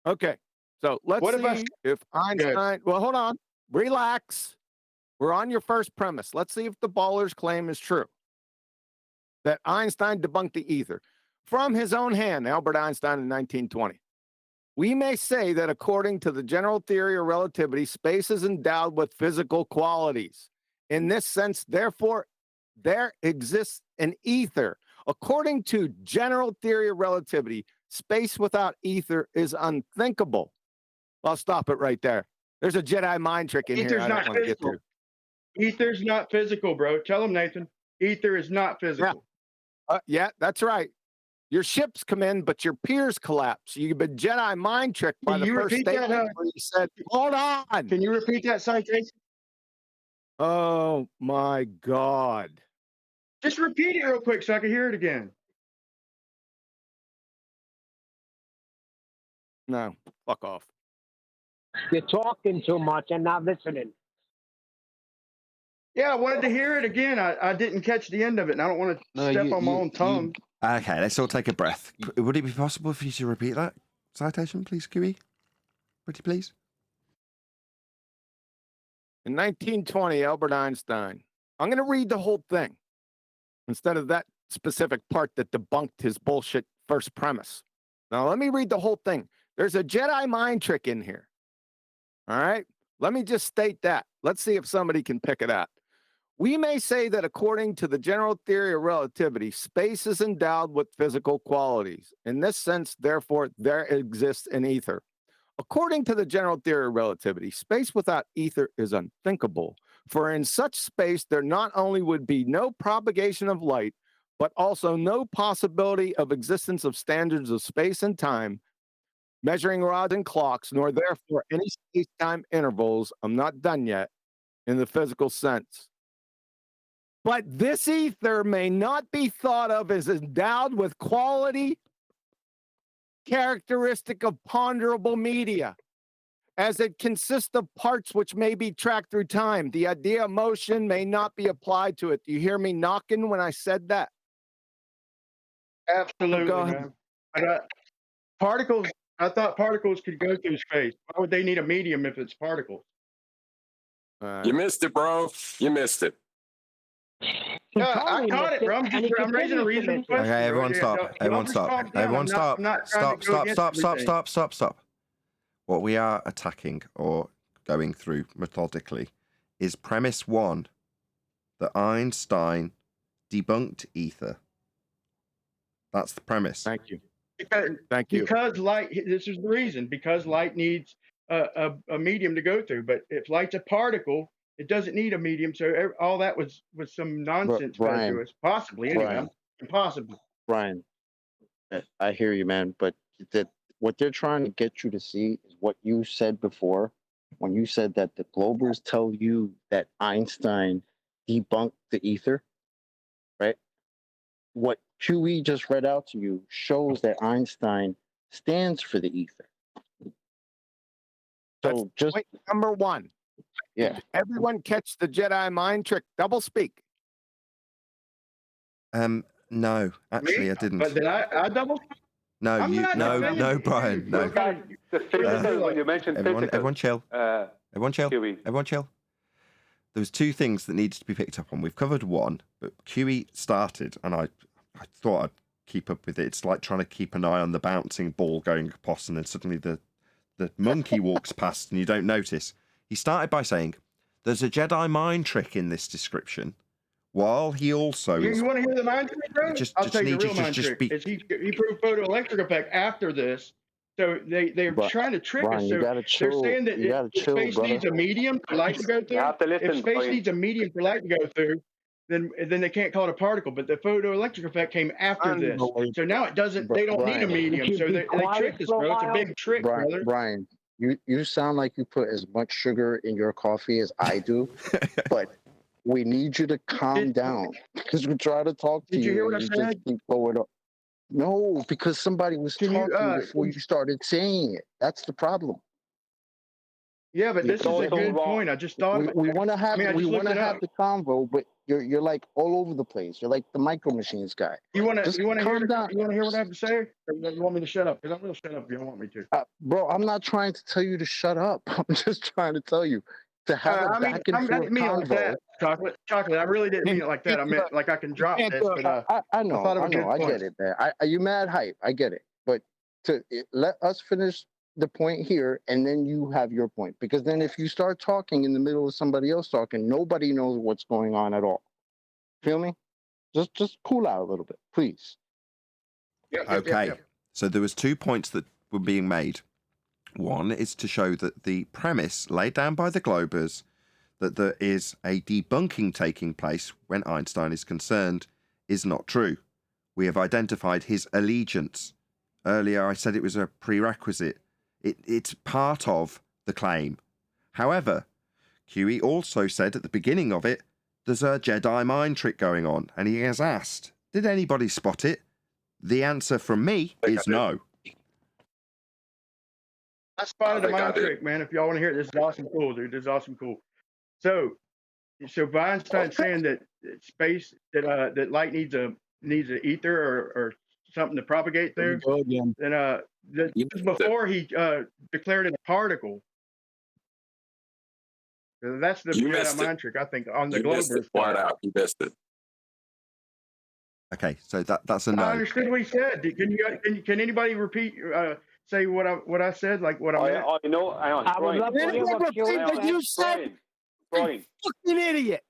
Okay. So let's What if I see if Einstein. Well, hold on. Relax. We're on your first premise. Let's see if the baller's claim is true. That Einstein debunked the ether. From his own hand, Albert Einstein in 1920. We may say that according to the general theory of relativity, space is endowed with physical qualities. In this sense, therefore, there exists an ether. According to general theory of relativity, space without ether is unthinkable. I'll stop it right there. There's a Jedi mind trick in here Ether's I don't not want to get physical. to. Ether's not physical, bro. Tell him, Nathan. Ether is not physical. Yeah, that's right. Your ships come in, but your piers collapse. You've been Jedi mind tricked by Can the you first repeat that, statement where you said, hold on. Can you repeat that citation? Oh, my God. Just repeat it real quick so I can hear it again. No, fuck off. You're talking too much and not listening. Yeah, I wanted to hear it again. I didn't catch the end of it, and I don't want to step on my own tongue. Okay, let's all take a breath. Would it be possible for you to repeat that citation, please, QE? Pretty please. In 1920, Albert Einstein. I'm going to read the whole thing instead of that specific part that debunked his bullshit first premise. Now, let me read the whole thing. There's a Jedi mind trick in here. All right? Let me just state that. Let's see if somebody can pick it up. We may say that according to the general theory of relativity, space is endowed with physical qualities. In this sense, therefore, there exists an ether. According to the general theory of relativity, space without ether is unthinkable. For in such space, there not only would be no propagation of light, but also no possibility of existence of standards of space and time, measuring rods and clocks, nor therefore any space-time intervals, I'm not done yet, in the physical sense. But this ether may not be thought of as endowed with quality characteristic of ponderable media, as it consists of parts which may be tracked through time. The idea of motion may not be applied to it. Do you hear me knocking when I said that? Absolutely, man. Particles, I thought particles could go through space. Why would they need a medium if it's particles? You missed it, bro. You missed it. Yeah, I caught it, bro. I'm raising a reasonable question. Okay, everyone stop. Everyone stop. Everyone stop. Stop. What we are attacking or going through methodically is premise 1, that Einstein debunked ether. That's the premise. Thank you. Thank you. Because light, this is the reason, because light needs a medium to go through. But if light's a particle, it doesn't need a medium. So all that was some nonsense fed to us. Possibly, anyway. Impossible. Brian, I hear you, man. But what they're trying to get you to see is what you said before, when you said that the Globers tell you that Einstein debunked the ether, right? What QE just read out to you shows that Einstein stands for the ether. So just point number 1. Yeah. Everyone catch the Jedi mind trick. Double speak. No, actually, I didn't. But did I double? No, no, Brian, no. The physical, when you mentioned physical. Everyone chill. Everyone chill. QE. Everyone chill. There was 2 things that needed to be picked up on. We've covered one, but QE started, and I thought I'd keep up with it. It's like trying to keep an eye on the bouncing ball going past, and then suddenly the monkey walks past and you don't notice. He started by saying, there's a Jedi mind trick in this description, while he also... You want to hear the mind trick, bro? I'll tell you the real mind trick. He proved photoelectric effect after this. So they're trying to trick us. So they're saying that if space needs a medium for light to go through, if space needs a medium for light to go through, then they can't call it a particle. But the photoelectric effect came after this. So now it doesn't. They don't need a medium. So they tricked us, bro. It's a big trick, brother. Brian, you sound like you put as much sugar in your coffee as I do, but we need you to calm down because we're trying to talk to you. Did you hear what I said? Just keep going up. No, because somebody was talking before you started saying it. That's the problem. Yeah, but this is a good point. I just thought we want to have we want to have the convo, but you're like all over the place. You're like the micro machines guy. You want to hear down. You want to hear what I have to say? Or you want me to shut up? Because I'm going to shut up if you don't want me to. Bro, I'm not trying to tell you to shut up. I'm just trying to tell you to have a back and forth convo. Chocolate. I really didn't mean it like that. I meant like I can drop this, but I know. I get it, man. You mad hype. I get it. But let us finish the point here, and then you have your point. Because then if you start talking in the middle of somebody else talking, nobody knows what's going on at all. Feel me? Just cool out a little bit, please. Okay. So there was 2 points that were being made. One is to show that the premise laid down by the Globers that there is a debunking taking place when Einstein is concerned is not true. We have identified his allegiance. Earlier I said it was a prerequisite. It's part of the claim. However, QE also said at the beginning of it, there's a Jedi mind trick going on, and he has asked, did anybody spot it? The answer from me is no. I spotted a mind trick, man. If y'all want to hear it, this is awesome cool, dude. This is awesome cool. So Einstein saying that space, that light needs an ether or something to propagate there. And before he declared it a particle. So that's the Jedi mind trick, I think, on the Globers. Flat out, you missed it. Okay, so that's a no. I understood what he said. Can anybody repeat? Say what I said, like what I meant. I would love to hear what you said. Fucking idiot.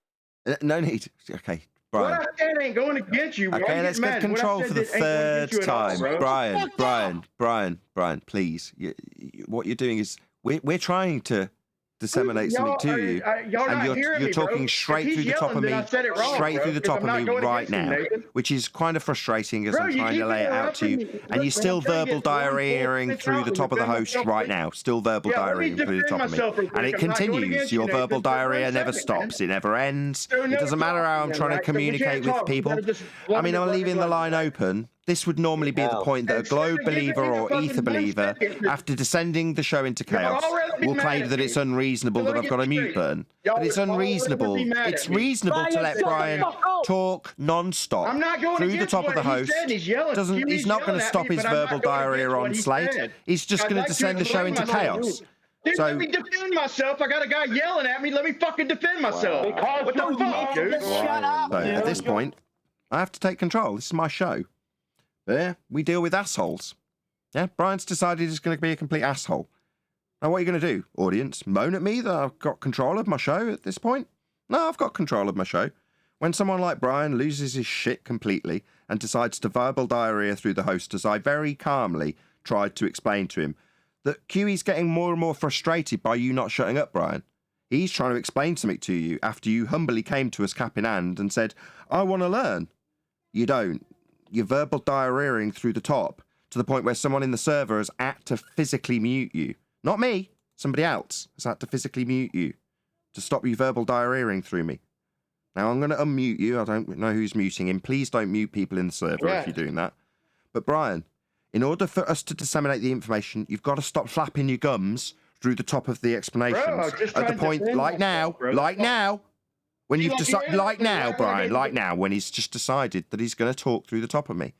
No need. Okay, Brian. What I said ain't going against you. Okay, let's get control for the third time. Brian, please. What you're doing is we're trying to disseminate something to you, and you're talking straight through the top of me, right now, which is kind of frustrating as I'm trying to lay it out to you, and you're still verbal diarrheaing through the top of the host right now, still verbal diarrheaing through the top of me, and it continues. Your verbal diarrhea never stops, it never ends. It doesn't matter how I'm trying to communicate with people. I mean, I'm leaving the line open. This would normally be the point that a globe believer or ether believer, after descending the show into chaos, will claim that it's unreasonable that I've got a mute button. But it's unreasonable. It's reasonable to let Brian talk non-stop through the top of the host. He's not going to stop his verbal diarrhea on Slate. He's just going to descend the show into chaos. Dude, let me defend myself. I got a guy yelling at me. Let me fucking defend myself. What the fuck, dude? Shut up, so at this point, I have to take control. This is my show. There, we deal with assholes. Yeah, Brian's decided he's going to be a complete asshole. Now, what are you going to do, audience? Moan at me that I've got control of my show at this point? No, I've got control of my show. When someone like Brian loses his shit completely and decides to verbal diarrhea through the host, as I very calmly tried to explain to him, that QE's getting more and more frustrated by you not shutting up, Brian. He's trying to explain something to you after you humbly came to us cap in hand and said, I want to learn. You don't. You're verbal diarrheaing through the top to the point where someone in the server has had to physically mute you. Not me, somebody else has had to physically mute you to stop you verbal diarrheaing through me. Now I'm going to unmute you. I don't know who's muting him. Please don't mute people in the server if you're doing that. But Brian, in order for us to disseminate the information, you've got to stop flapping your gums through the top of the explanations. At the point, like now, when you've decided, Brian, when he's just decided that he's going to talk through the top of me.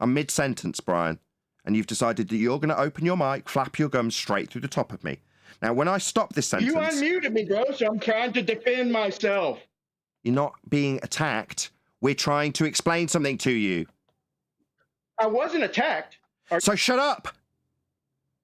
I'm mid-sentence, Brian, and you've decided that you're going to open your mic, flap your gums straight through the top of me. Now, when I stop this sentence... You unmuted me, bro, so I'm trying to defend myself. You're not being attacked. We're trying to explain something to you. I wasn't attacked. So shut up.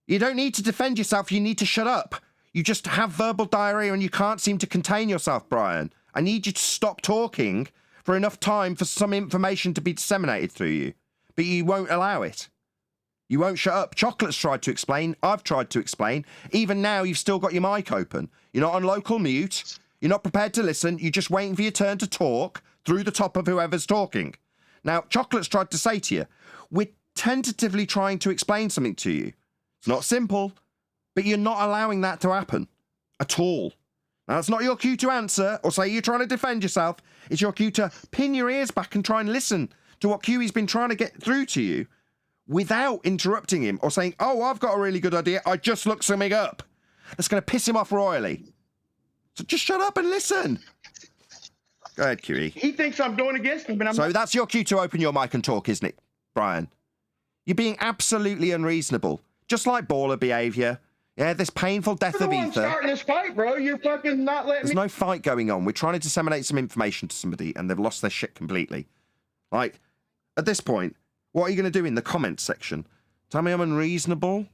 You don't need to defend yourself. You need to shut up. You just have verbal diarrhea and you can't seem to contain yourself, Brian. I need you to stop talking for enough time for some information to be disseminated through you. But you won't allow it. You won't shut up. Chocolate's tried to explain. I've tried to explain. Even now, you've still got your mic open. You're not on local mute. You're not prepared to listen. You're just waiting for your turn to talk through the top of whoever's talking. Now, Chocolate's tried to say to you, we're tentatively trying to explain something to you. It's not simple, but you're not allowing that to happen at all. Now, it's not your cue to answer or say you're trying to defend yourself. It's your cue to pin your ears back and try and listen to what QE's been trying to get through to you without interrupting him or saying, oh, I've got a really good idea. I just looked something up. that's going to piss him off royally. So just shut up and listen. Go ahead, QE. He thinks I'm going against him, but I'm So not. that's your cue to open your mic and talk, isn't it, Brian? You're being absolutely unreasonable. Just like baller behaviour. Yeah, this painful death of You're the one ether. starting this fight, bro. You're fucking not letting There's me. no fight going on. We're trying to disseminate some information to somebody and they've lost their shit completely. Like, at this point, what are you going to do in the comments section? Tell me I'm unreasonable?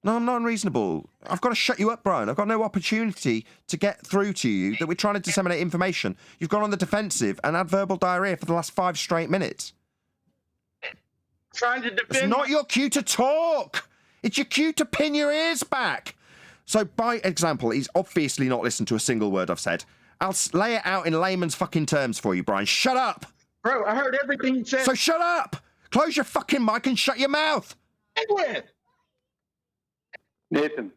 No, I'm not unreasonable. I've got to shut you up, Brian. I've got no opportunity to get through to you that we're trying to disseminate information. You've gone on the defensive and had verbal diarrhea for the last 5 straight minutes. Trying to defend. It's not your cue to talk. It's your cue to pin your ears back. So, by example, he's obviously not listened to a single word I've said. I'll lay it out in layman's fucking terms for you, Brian. Shut up. Bro, I heard everything you said. So shut up. Close your fucking mic and shut your mouth. Nathan,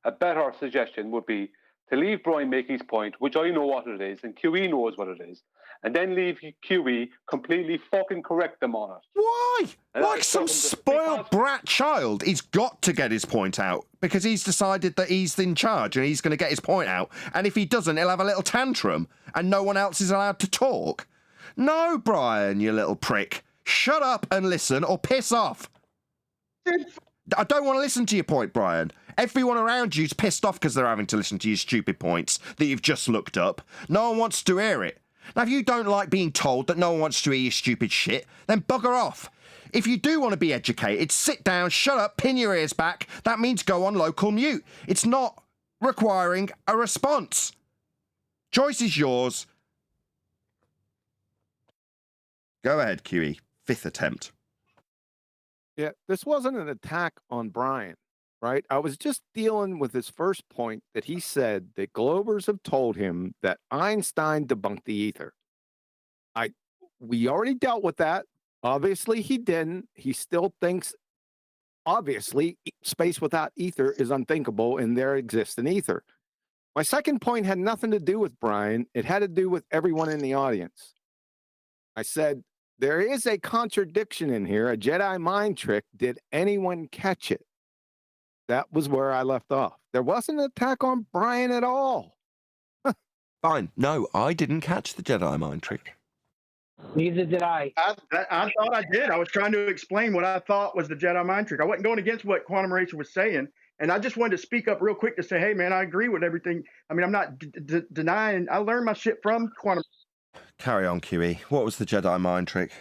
a better suggestion would be to leave Brian make his point, which I know what it is, and QE knows what it is, and then leave QE completely fucking correct them on it. Why? And Like some spoiled brat child, he's got to get his point out because he's decided that he's in charge and he's going to get his point out. And if he doesn't, he'll have a little tantrum and no one else is allowed to talk. No, Brian, you little prick. Shut up and listen or piss off. I don't want to listen to your point, Brian. Everyone around you's pissed off because they're having to listen to your stupid points that you've just looked up. No one wants to hear it. Now, if you don't like being told that no one wants to hear your stupid shit, then bugger off. If you do want to be educated, sit down, shut up, pin your ears back. That means go on local mute. It's not requiring a response. Choice is yours. Go ahead, QE. 5th attempt. Yeah, this wasn't an attack on Brian, right? I was just dealing with his first point that he said that Globers have told him that Einstein debunked the ether. We already dealt with that. Obviously, he didn't. He still thinks, obviously, space without ether is unthinkable and there exists an ether. My second point had nothing to do with Brian. It had to do with everyone in the audience. I said, there is a contradiction in here, a Jedi mind trick. Did anyone catch it? That was where I left off. There wasn't an attack on Brian at all. Fine. No, I didn't catch the Jedi mind trick. Neither did I. I thought I did. I was trying to explain what I thought was the Jedi mind trick. I wasn't going against what Quantum Racer was saying. And I just wanted to speak up real quick to say, hey, man, I agree with everything. I mean, I'm not denying. I learned my shit from Quantum. Carry on, QE. What was the Jedi mind trick?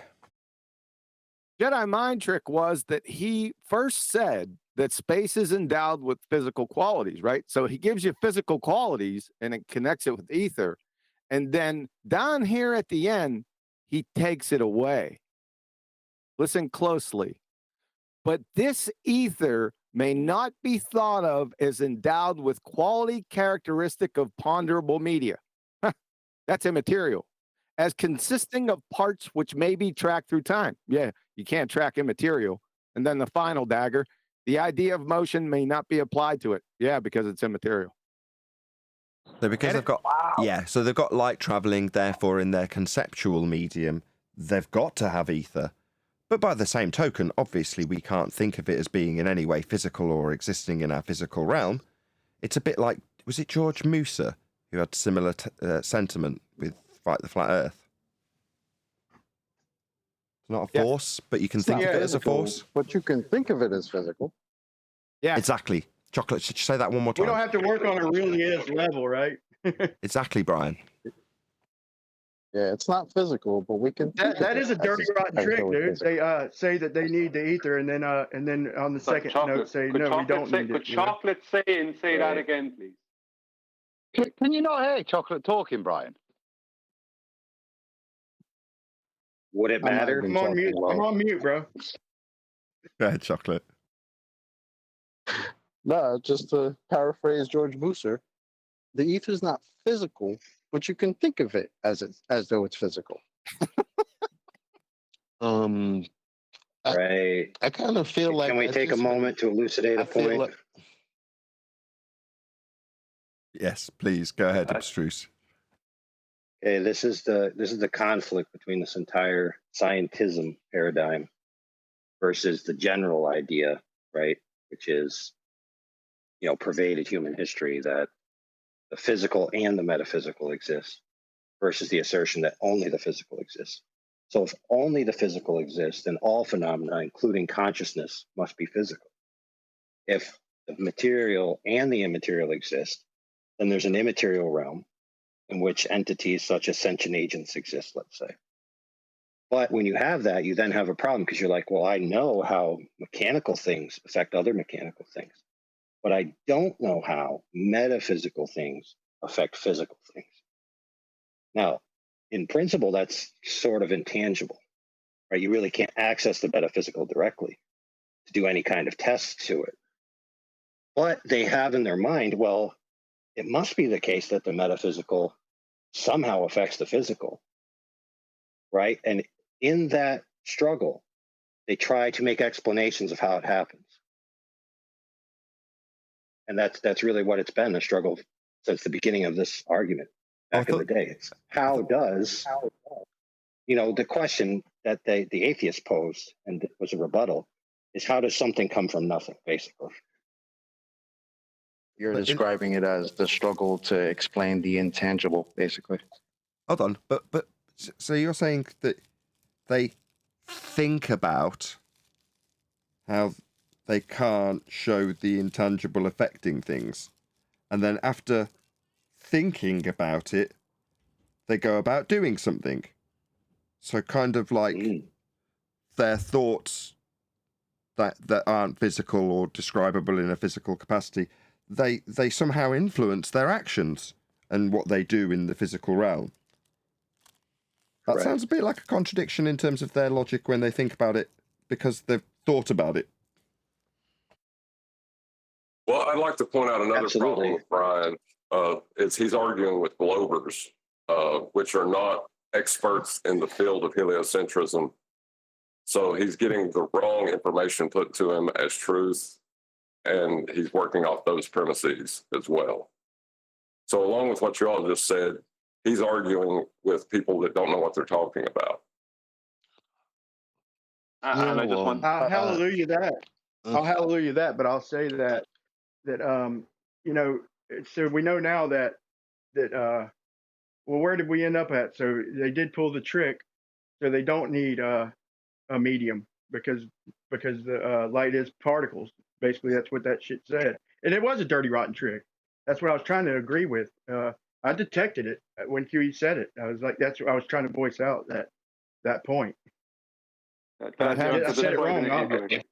Jedi mind trick was that he first said that space is endowed with physical qualities, right? So he gives you physical qualities and it connects it with ether. And then down here at the end, he takes it away. Listen closely. But this ether may not be thought of as endowed with quality characteristic of ponderable media. That's immaterial. As consisting of parts which may be tracked through time. Yeah, you can't track immaterial. And then the final dagger, the idea of motion may not be applied to it. Yeah, because it's immaterial. So because they've got, so they've got light traveling, therefore in their conceptual medium, they've got to have ether. But by the same token, obviously we can't think of it as being in any way physical or existing in our physical realm. It's a bit like, was it George Musa who had similar sentiment with Fight the Flat Earth? It's not a force, but you can think of it as a force. But you can think of it as physical. Yeah. Exactly. Chocolate, should you say that one more time? We don't have to work on a really is level, right? Exactly, Brian. Yeah, it's not physical, but we can. That is a dirty rotten trick, dude. They say that they need the ether, and then on the second note say no, we don't need it. Could Chocolate say that again, please? Can you not hear Chocolate talking, Brian? Would it matter? I'm on mute. I'm on mute, bro. Go ahead, Chocolate. No, just to paraphrase George Musa, the ether is not physical, but you can think of it as though it's physical. Right. I kind of feel like. Can we take a moment to elucidate a point? Yes, please go ahead, Abstruse. Okay, this is the conflict between this entire scientism paradigm versus the general idea, right? Which is pervaded human history, that the physical and the metaphysical exist, versus the assertion that only the physical exists. So if only the physical exists, then all phenomena, including consciousness, must be physical. If the material and the immaterial exist, then there's an immaterial realm in which entities such as sentient agents exist, let's say. But when you have that, you then have a problem, because you're like, well, I know how mechanical things affect other mechanical things, but I don't know how metaphysical things affect physical things. Now, in principle, that's sort of intangible, right? You really can't access the metaphysical directly to do any kind of test to it. But they have in their mind, well, it must be the case that the metaphysical somehow affects the physical, right? And in that struggle, they try to make explanations of how it happens. And that's really what it's been, a struggle since the beginning of this argument back in the day. It's how does, the question that the atheists posed, and it was a rebuttal, is how does something come from nothing, basically? You're describing it as the struggle to explain the intangible, basically. Hold on, but so you're saying that they think about how they can't show the intangible affecting things, and then after thinking about it, they go about doing something. So kind of like their thoughts that aren't physical or describable in a physical capacity, they somehow influence their actions and what they do in the physical realm. That sounds a bit like a contradiction in terms of their logic when they think about it, because they've thought about it. Well, I'd like to point out another problem with Brian. Is he's arguing with globers, which are not experts in the field of heliocentrism. So he's getting the wrong information put to him as truth, and he's working off those premises as well. So along with what you all just said, he's arguing with people that don't know what they're talking about. And I just want hallelujah that. I'll hallelujah that, but I'll say that so we know now that well, where did we end up at? So they did pull the trick, so they don't need a medium, because the light is particles. Basically, that's what that shit said, and it was a dirty, rotten trick. That's what I was trying to agree with. I detected it when QE said it. I was like, that's what I was trying to voice out, that point. I said it wrong, obviously.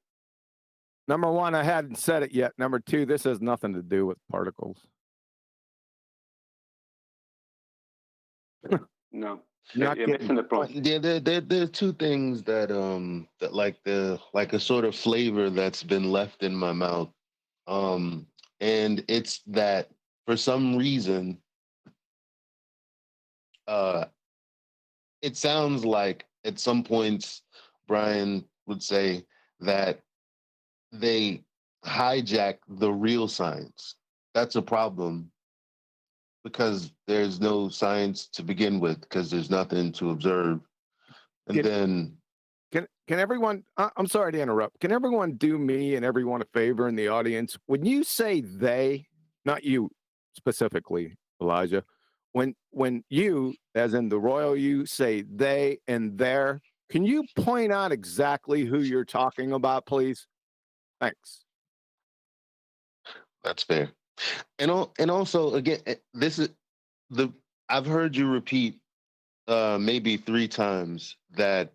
Number one, I hadn't said it yet. Number two, this has nothing to do with particles. No, you're missing the point. Yeah, there are two things that that like a sort of flavor that's been left in my mouth, and it's that for some reason, it sounds like at some points Brian would say that they hijack the real science. That's a problem, because there's no science to begin with, because there's nothing to observe. And can everyone, I'm sorry to interrupt, can everyone do me and everyone a favor in the audience? When you say they, not you specifically, Elijah, when you, as in the royal you, say they and their, can you point out exactly who you're talking about, please? Thanks. That's fair. And also, again, this is I've heard you repeat maybe 3 times that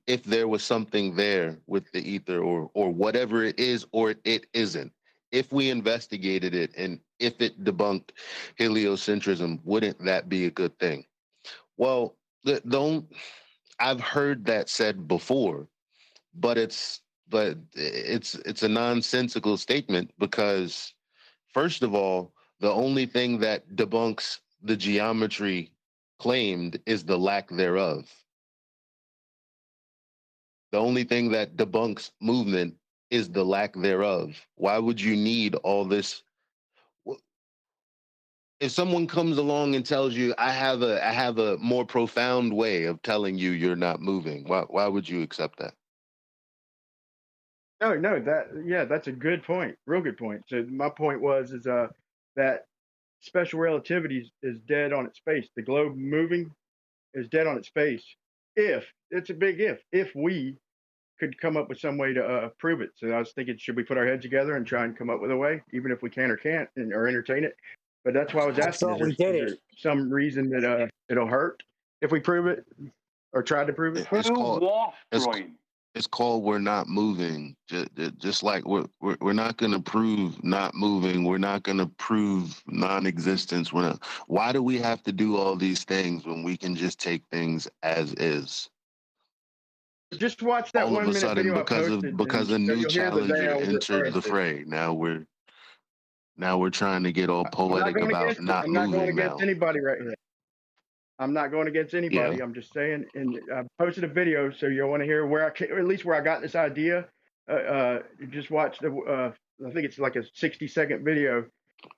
if there was something there with the ether or whatever it is, or it isn't, if we investigated it and if it debunked heliocentrism, wouldn't that be a good thing? Well, I've heard that said before, but it's a nonsensical statement, because first of all, the only thing that debunks the geometry claimed is the lack thereof. The only thing that debunks movement is the lack thereof. Why would you need all this? If someone comes along and tells you, I have a more profound way of telling you you're not moving, why would you accept that? No, that's a good point. Real good point. So my point was that special relativity is dead on its face. The globe moving is dead on its face. If it's a big if we could come up with some way to prove it. So I was thinking, should we put our heads together and try and come up with a way, even if we can or can't, or entertain it? But that's why I was asking: is there some reason that it'll hurt if we prove it or try to prove it? It's called we're not moving. Just like we're not going to prove not moving. We're not going to prove non-existence. We're not. Why do we have to do all these things when we can just take things as is? Just watch that all 1 of a minute sudden video because a new challenger entered the fray. Now we're trying to get all poetic about not moving. I'm not going against anybody right here. I'm not going against anybody. Yeah. I'm just saying, and I posted a video, so you'll want to hear where I came, or at least where I got this idea. Just watch the. I think it's like a 60-second video,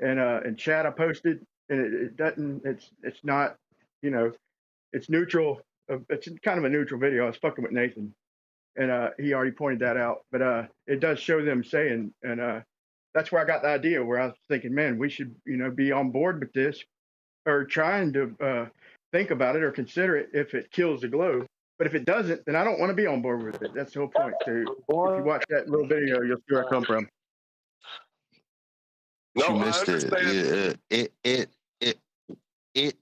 and chat I posted, and it doesn't. It's not. It's neutral. It's kind of a neutral video. I was fucking with Nathan, and he already pointed that out. But it does show them saying, and that's where I got the idea. Where I was thinking, man, we should be on board with this, or trying to think about it or consider it if it kills the globe. But if it doesn't, then I don't want to be on board with it. That's the whole point. So if you watch that little video, you'll see where I come from. No, you missed it. It.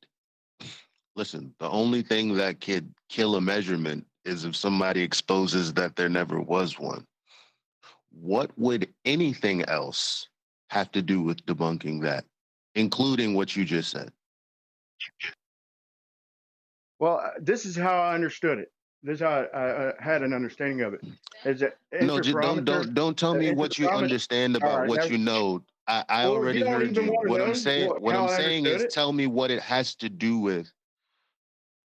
Listen, the only thing that could kill a measurement is if somebody exposes that there never was one. What would anything else have to do with debunking that, including what you just said? Well, this is how I understood it. This is how I had an understanding of it. Is that no? Don't tell me what you understand about what you know. I already heard you. What I'm saying is, tell me what it has to do with.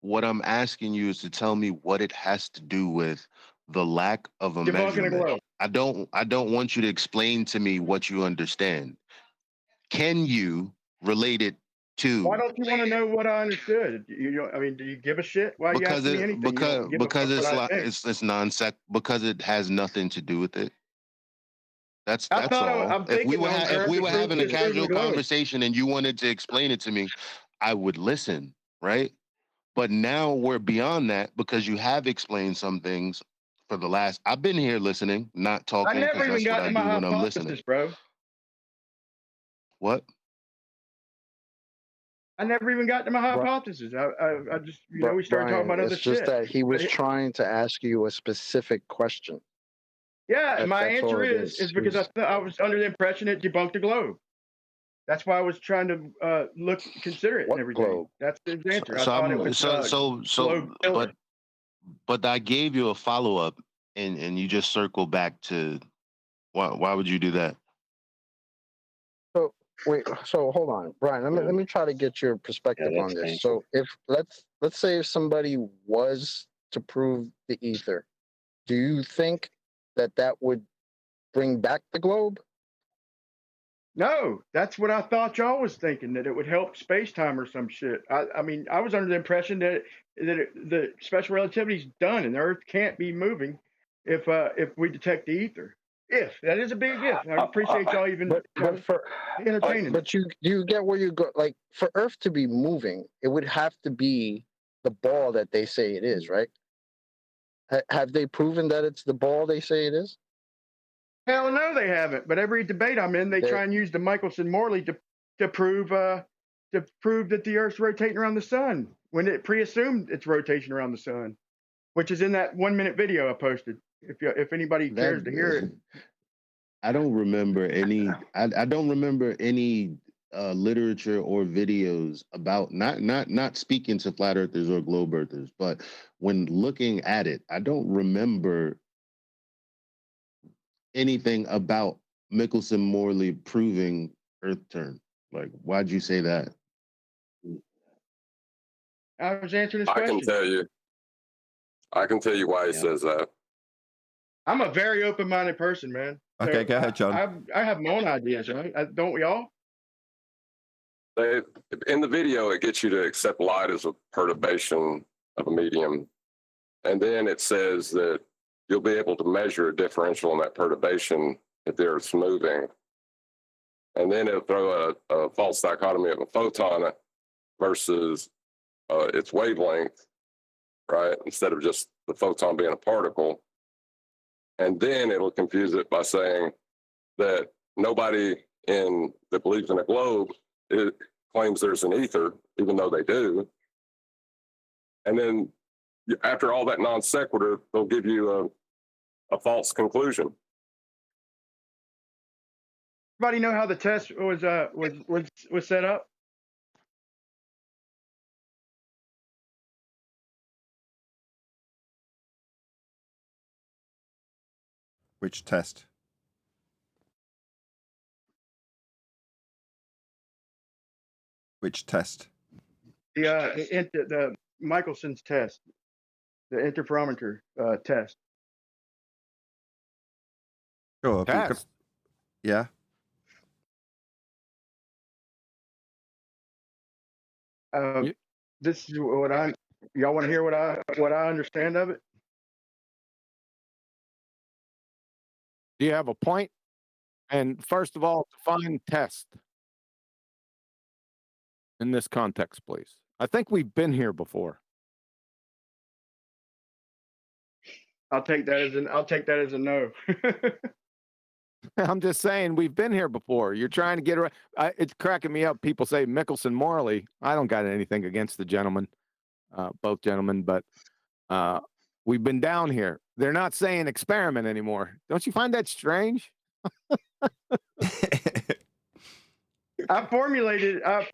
What I'm asking you is to tell me what it has to do with the lack of a measurement. I don't want you to explain to me what you understand. Can you relate it to? Why don't you want to know what I understood? Do you give a shit? Why you asking me anything? Because it's non-sec. Because it has nothing to do with it. That's all. If we were having a casual conversation and you wanted to explain it to me, I would listen, right? But now we're beyond that because you have explained some things for the last. I've been here listening, not talking. I never even got to my hypothesis, bro. What? I never even got to my hypothesis. I just, we started talking about other shit. It's just that he was trying to ask you a specific question. Yeah, my answer is because I was under the impression it debunked the globe. That's why I was trying to consider it and everything. Globe? That's the answer. But I gave you a follow up, and you just circle back to why would you do that? So wait, so hold on, Brian. Let me try to get your perspective on this. So if let's say if somebody was to prove the ether, do you think that would bring back the globe? No, that's what I thought y'all was thinking, that it would help space-time or some shit. I mean, I was under the impression that the special relativity's done and the Earth can't be moving if we detect the ether. If that is a big if. I appreciate y'all even entertaining. But you get where you go. Like for Earth to be moving, it would have to be the ball that they say it is, right? Have they proven that it's the ball they say it is? Hell no, they haven't. But every debate I'm in, they try and use the Michelson-Morley to prove that the Earth's rotating around the sun when it pre-assumed its rotation around the sun, which is in that 1 minute video I posted. If anybody cares to hear it, I don't remember any. I don't remember any literature or videos about not speaking to flat earthers or globe earthers, but when looking at it, I don't remember anything about Michelson-Morley proving Earth turn. Like, why'd you say that? I was answering this question. I can tell you why he says that. I'm a very open-minded person, man. Okay, go ahead, John. I have my own ideas, right? Don't we all? In the video, it gets you to accept light as a perturbation of a medium. And then it says that you'll be able to measure a differential in that perturbation if the Earth's moving. And then it'll throw a false dichotomy of a photon versus its wavelength, right? Instead of just the photon being a particle. And then it'll confuse it by saying that nobody that believes in a globe claims there's an ether, even though they do. And then after all that non sequitur, they'll give you a false conclusion. Everybody know how the test was set up? Which test? Which test? The Michelson's test, the interferometer test. Sure. Test. Yeah. This is what y'all want to hear what I understand of it? Do you have a point? And first of all, define test in this context, please. I think we've been here before. I'll take that as a no. I'm just saying we've been here before. You're trying to get around. It's cracking me up. People say Michelson-Morley. I don't got anything against the gentleman, both gentlemen, but we've been down here. They're not saying experiment anymore. Don't you find that strange? I formulated kind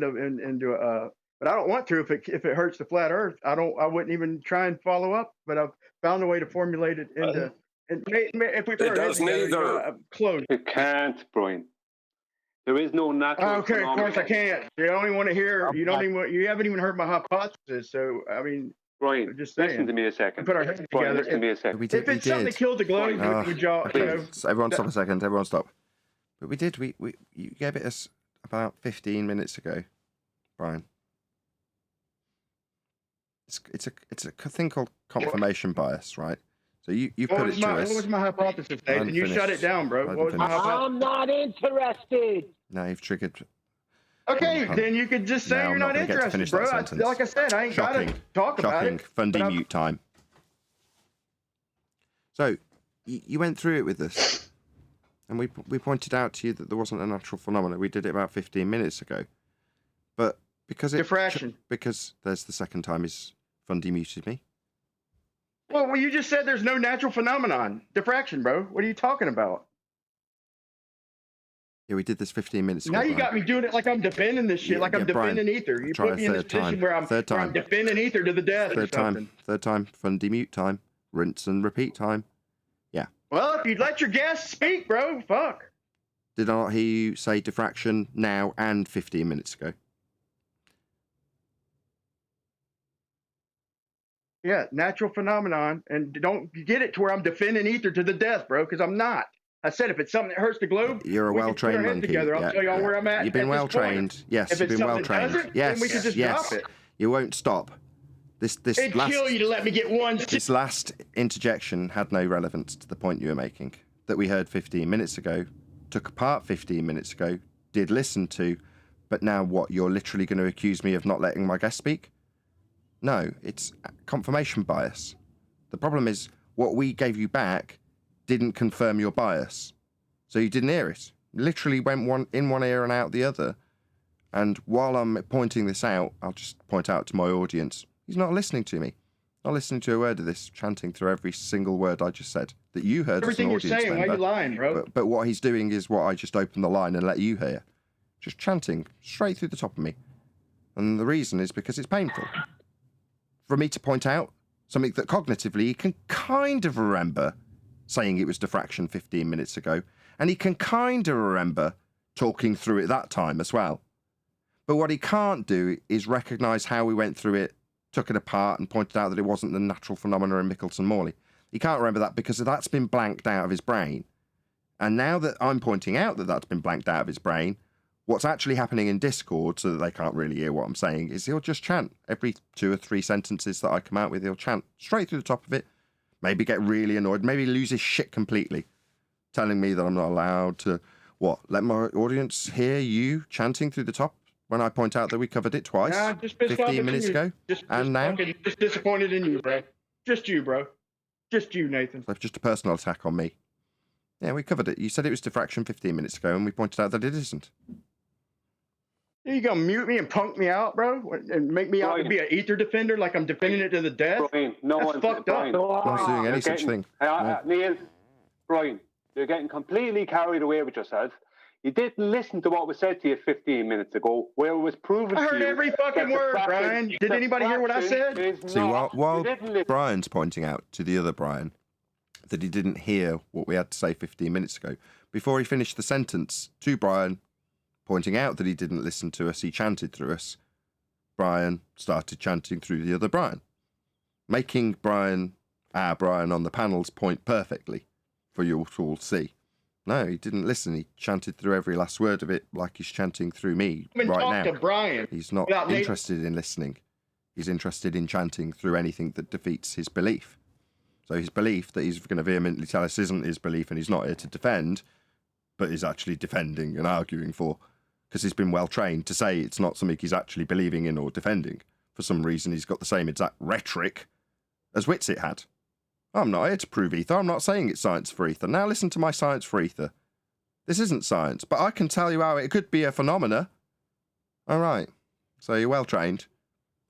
of into but I don't want to if it hurts the flat Earth. I wouldn't even try and follow up. But I've found a way to formulate it into. If we it does neither. Close. You can't, Brian. There is no natural. Okay, phenomenon. of course I can't. You don't even want to hear. You haven't even heard my hypothesis. So I mean, Brian, just saying. listen to me a second. Put our heads Brian, together. listen to me a second. If it's something that killed the globe, would y'all? So everyone stop a second. Everyone stop. But we did. You gave it us about 15 minutes ago, Brian. It's a thing called confirmation bias, right? So you put it to us. What was my hypothesis, Nathan? You shut it down, bro. What was my hypothesis? I'm not interested. Now you've triggered. Okay, then you could just say you're not interested, bro. Like I said, I ain't got to talk about it. Fundy mute time. So you went through it with us, and we pointed out to you that there wasn't a natural phenomenon. We did it about 15 minutes ago, but because diffraction. Because there's the second time he's Fundy muted me. Well, you just said there's no natural phenomenon. Diffraction, bro. What are you talking about? Yeah, we did this 15 minutes ago. Now you got me doing it like I'm defending this shit, like I'm defending ether. You put me in this position where I'm defending ether to the death or something. Third time. Fundy mute time. Rinse and repeat time. Yeah. Well, if you'd let your guests speak, bro, fuck. Did I not hear you say diffraction now and 15 minutes ago? Yeah, natural phenomenon, and don't get it to where I'm defending ether to the death, bro, because I'm not. I said if it's something that hurts the globe, you're a well-trained monkey. Together. I'll tell y'all where I'm at. You've been well-trained. Yes, if you've been well-trained. Then we can just drop it. You won't stop. It'd kill you to let me get one. This last interjection had no relevance to the point you were making that we heard 15 minutes ago, took apart 15 minutes ago, did listen to, but now what? You're literally going to accuse me of not letting my guest speak? No, it's confirmation bias. The problem is what we gave you back didn't confirm your bias. So you didn't hear it. Literally went in one ear and out the other. And while I'm pointing this out, I'll just point out to my audience, he's not listening to me. Not listening to a word of this, chanting through every single word I just said that you heard. Everything you're saying, why are you lying, bro? But what he's doing is what I just opened the line and let you hear. Just chanting straight through the top of me. And the reason is because it's painful. For me to point out something that cognitively he can kind of remember saying it was diffraction 15 minutes ago, and he can kind of remember talking through it that time as well. But what he can't do is recognise how we went through it, took it apart, and pointed out that it wasn't the natural phenomena in Michelson-Morley. He can't remember that because that's been blanked out of his brain. And now that I'm pointing out that that's been blanked out of his brain, What's actually happening in Discord, so that they can't really hear what I'm saying, is he'll just chant. Every 2 or 3 sentences that I come out with, he'll chant straight through the top of it. Maybe get really annoyed. Maybe lose his shit completely. Telling me that I'm not allowed to, let my audience hear you chanting through the top when I point out that we covered it twice, Nah, just pissed off 15 at minutes you. ago, and now? Just disappointed in you, bro. Just you, bro. Just you, Nathan. So just a personal attack on me. Yeah, we covered it. You said it was diffraction 15 minutes ago, and we pointed out that it isn't. You gonna mute me and punk me out, bro, and make me out to be an ether defender like I'm defending it to the death? Brian, That's fucked up. No one's doing any such thing. Neil, Brian, you're getting completely carried away with yourself. You didn't listen to what was said to you 15 minutes ago, where it was proven I to heard you every fucking word, Brian. Did anybody hear what I said? See, while Brian's pointing out to the other Brian that he didn't hear what we had to say 15 minutes ago, before he finished the sentence to Brian, pointing out that he didn't listen to us, he chanted through us. Brian started chanting through the other Brian, making our Brian on the panel's point perfectly for you to all see. No, he didn't listen. He chanted through every last word of it like he's chanting through me right now. To Brian. He's not interested in listening. He's interested in chanting through anything that defeats his belief. So his belief that he's going to vehemently tell us isn't his belief and he's not here to defend, but is actually defending and arguing for, because he's been well trained to say it's not something he's actually believing in or defending. For some reason, he's got the same exact rhetoric as Whitsitt had. I'm not here to prove ether. I'm not saying it's science for ether. Now listen to my science for ether. This isn't science, but I can tell you how it could be a phenomena. All right. So you're well trained,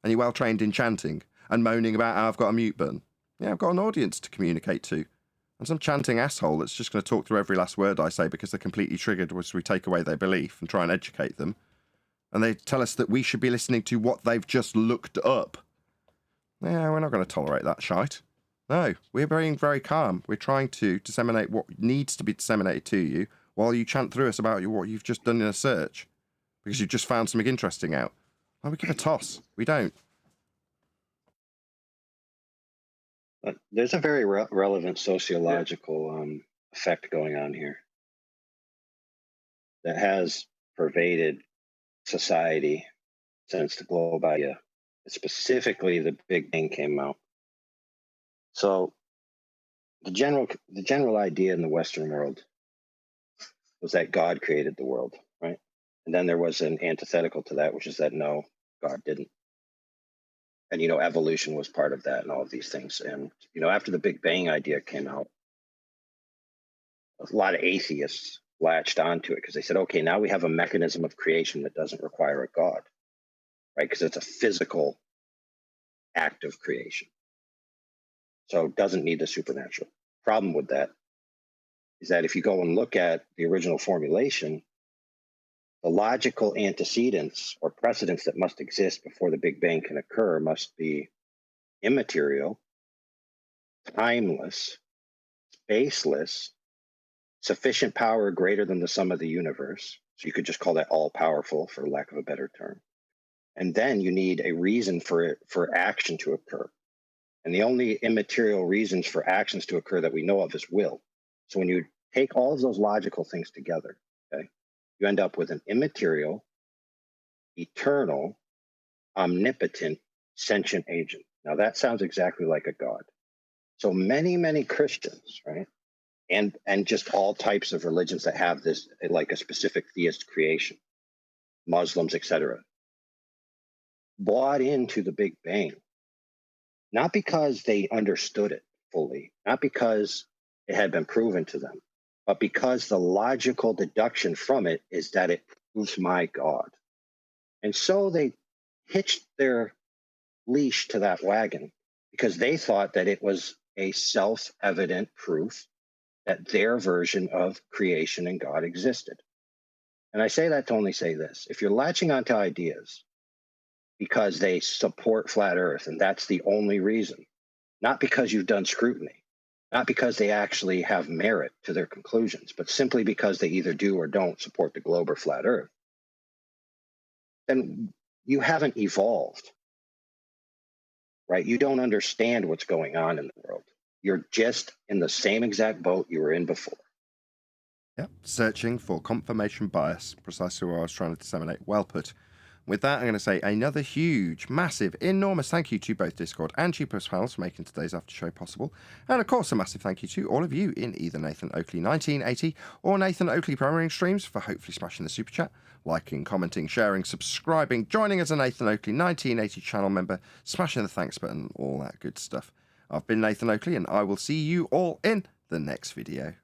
and you're well trained in chanting and moaning about how I've got a mute button. Yeah, I've got an audience to communicate to. And some chanting asshole that's just going to talk through every last word I say because they're completely triggered as we take away their belief and try and educate them. And they tell us that we should be listening to what they've just looked up. Yeah, we're not going to tolerate that shite. No, we're being very calm. We're trying to disseminate what needs to be disseminated to you while you chant through us about what you've just done in a search because you've just found something interesting out. Why we give a toss? We don't. There's a very relevant sociological effect going on here that has pervaded society since the globe idea, specifically the Big Bang came out. So the general idea in the Western world was that God created the world, right? And then there was an antithetical to that, which is that no, God didn't. And, evolution was part of that and all of these things. And, after the Big Bang idea came out, a lot of atheists latched onto it because they said, okay, now we have a mechanism of creation that doesn't require a God, right? Because it's a physical act of creation. So it doesn't need the supernatural. Problem with that is that if you go and look at the original formulation, the logical antecedents or precedents that must exist before the Big Bang can occur must be immaterial, timeless, spaceless, sufficient power greater than the sum of the universe. So you could just call that all powerful for lack of a better term. And then you need a reason for action to occur. And the only immaterial reasons for actions to occur that we know of is will. So when you take all of those logical things together, okay, you end up with an immaterial, eternal, omnipotent, sentient agent. Now that sounds exactly like a God. So many Christians, right, and just all types of religions that have this, like a specific theist creation, Muslims, etc., bought into the Big Bang. Not because they understood it fully, not because it had been proven to them, but because the logical deduction from it is that it proves my God. And so they hitched their leash to that wagon because they thought that it was a self-evident proof that their version of creation and God existed. And I say that to only say this. If you're latching onto ideas because they support flat Earth, and that's the only reason, not because you've done scrutiny, not because they actually have merit to their conclusions, but simply because they either do or don't support the globe or flat Earth, then you haven't evolved, right? You don't understand what's going on in the world. You're just in the same exact boat you were in before. Yep, searching for confirmation bias, precisely what I was trying to disseminate. Well put. With that, I'm going to say another huge, massive, enormous thank you to both Discord and Cheapos panels for making today's after show possible. And of course, a massive thank you to all of you in either Nathan Oakley 1980 or Nathan Oakley Premiering Streams for hopefully smashing the super chat, liking, commenting, sharing, subscribing, joining as a Nathan Oakley 1980 channel member, smashing the thanks button, all that good stuff. I've been Nathan Oakley, and I will see you all in the next video.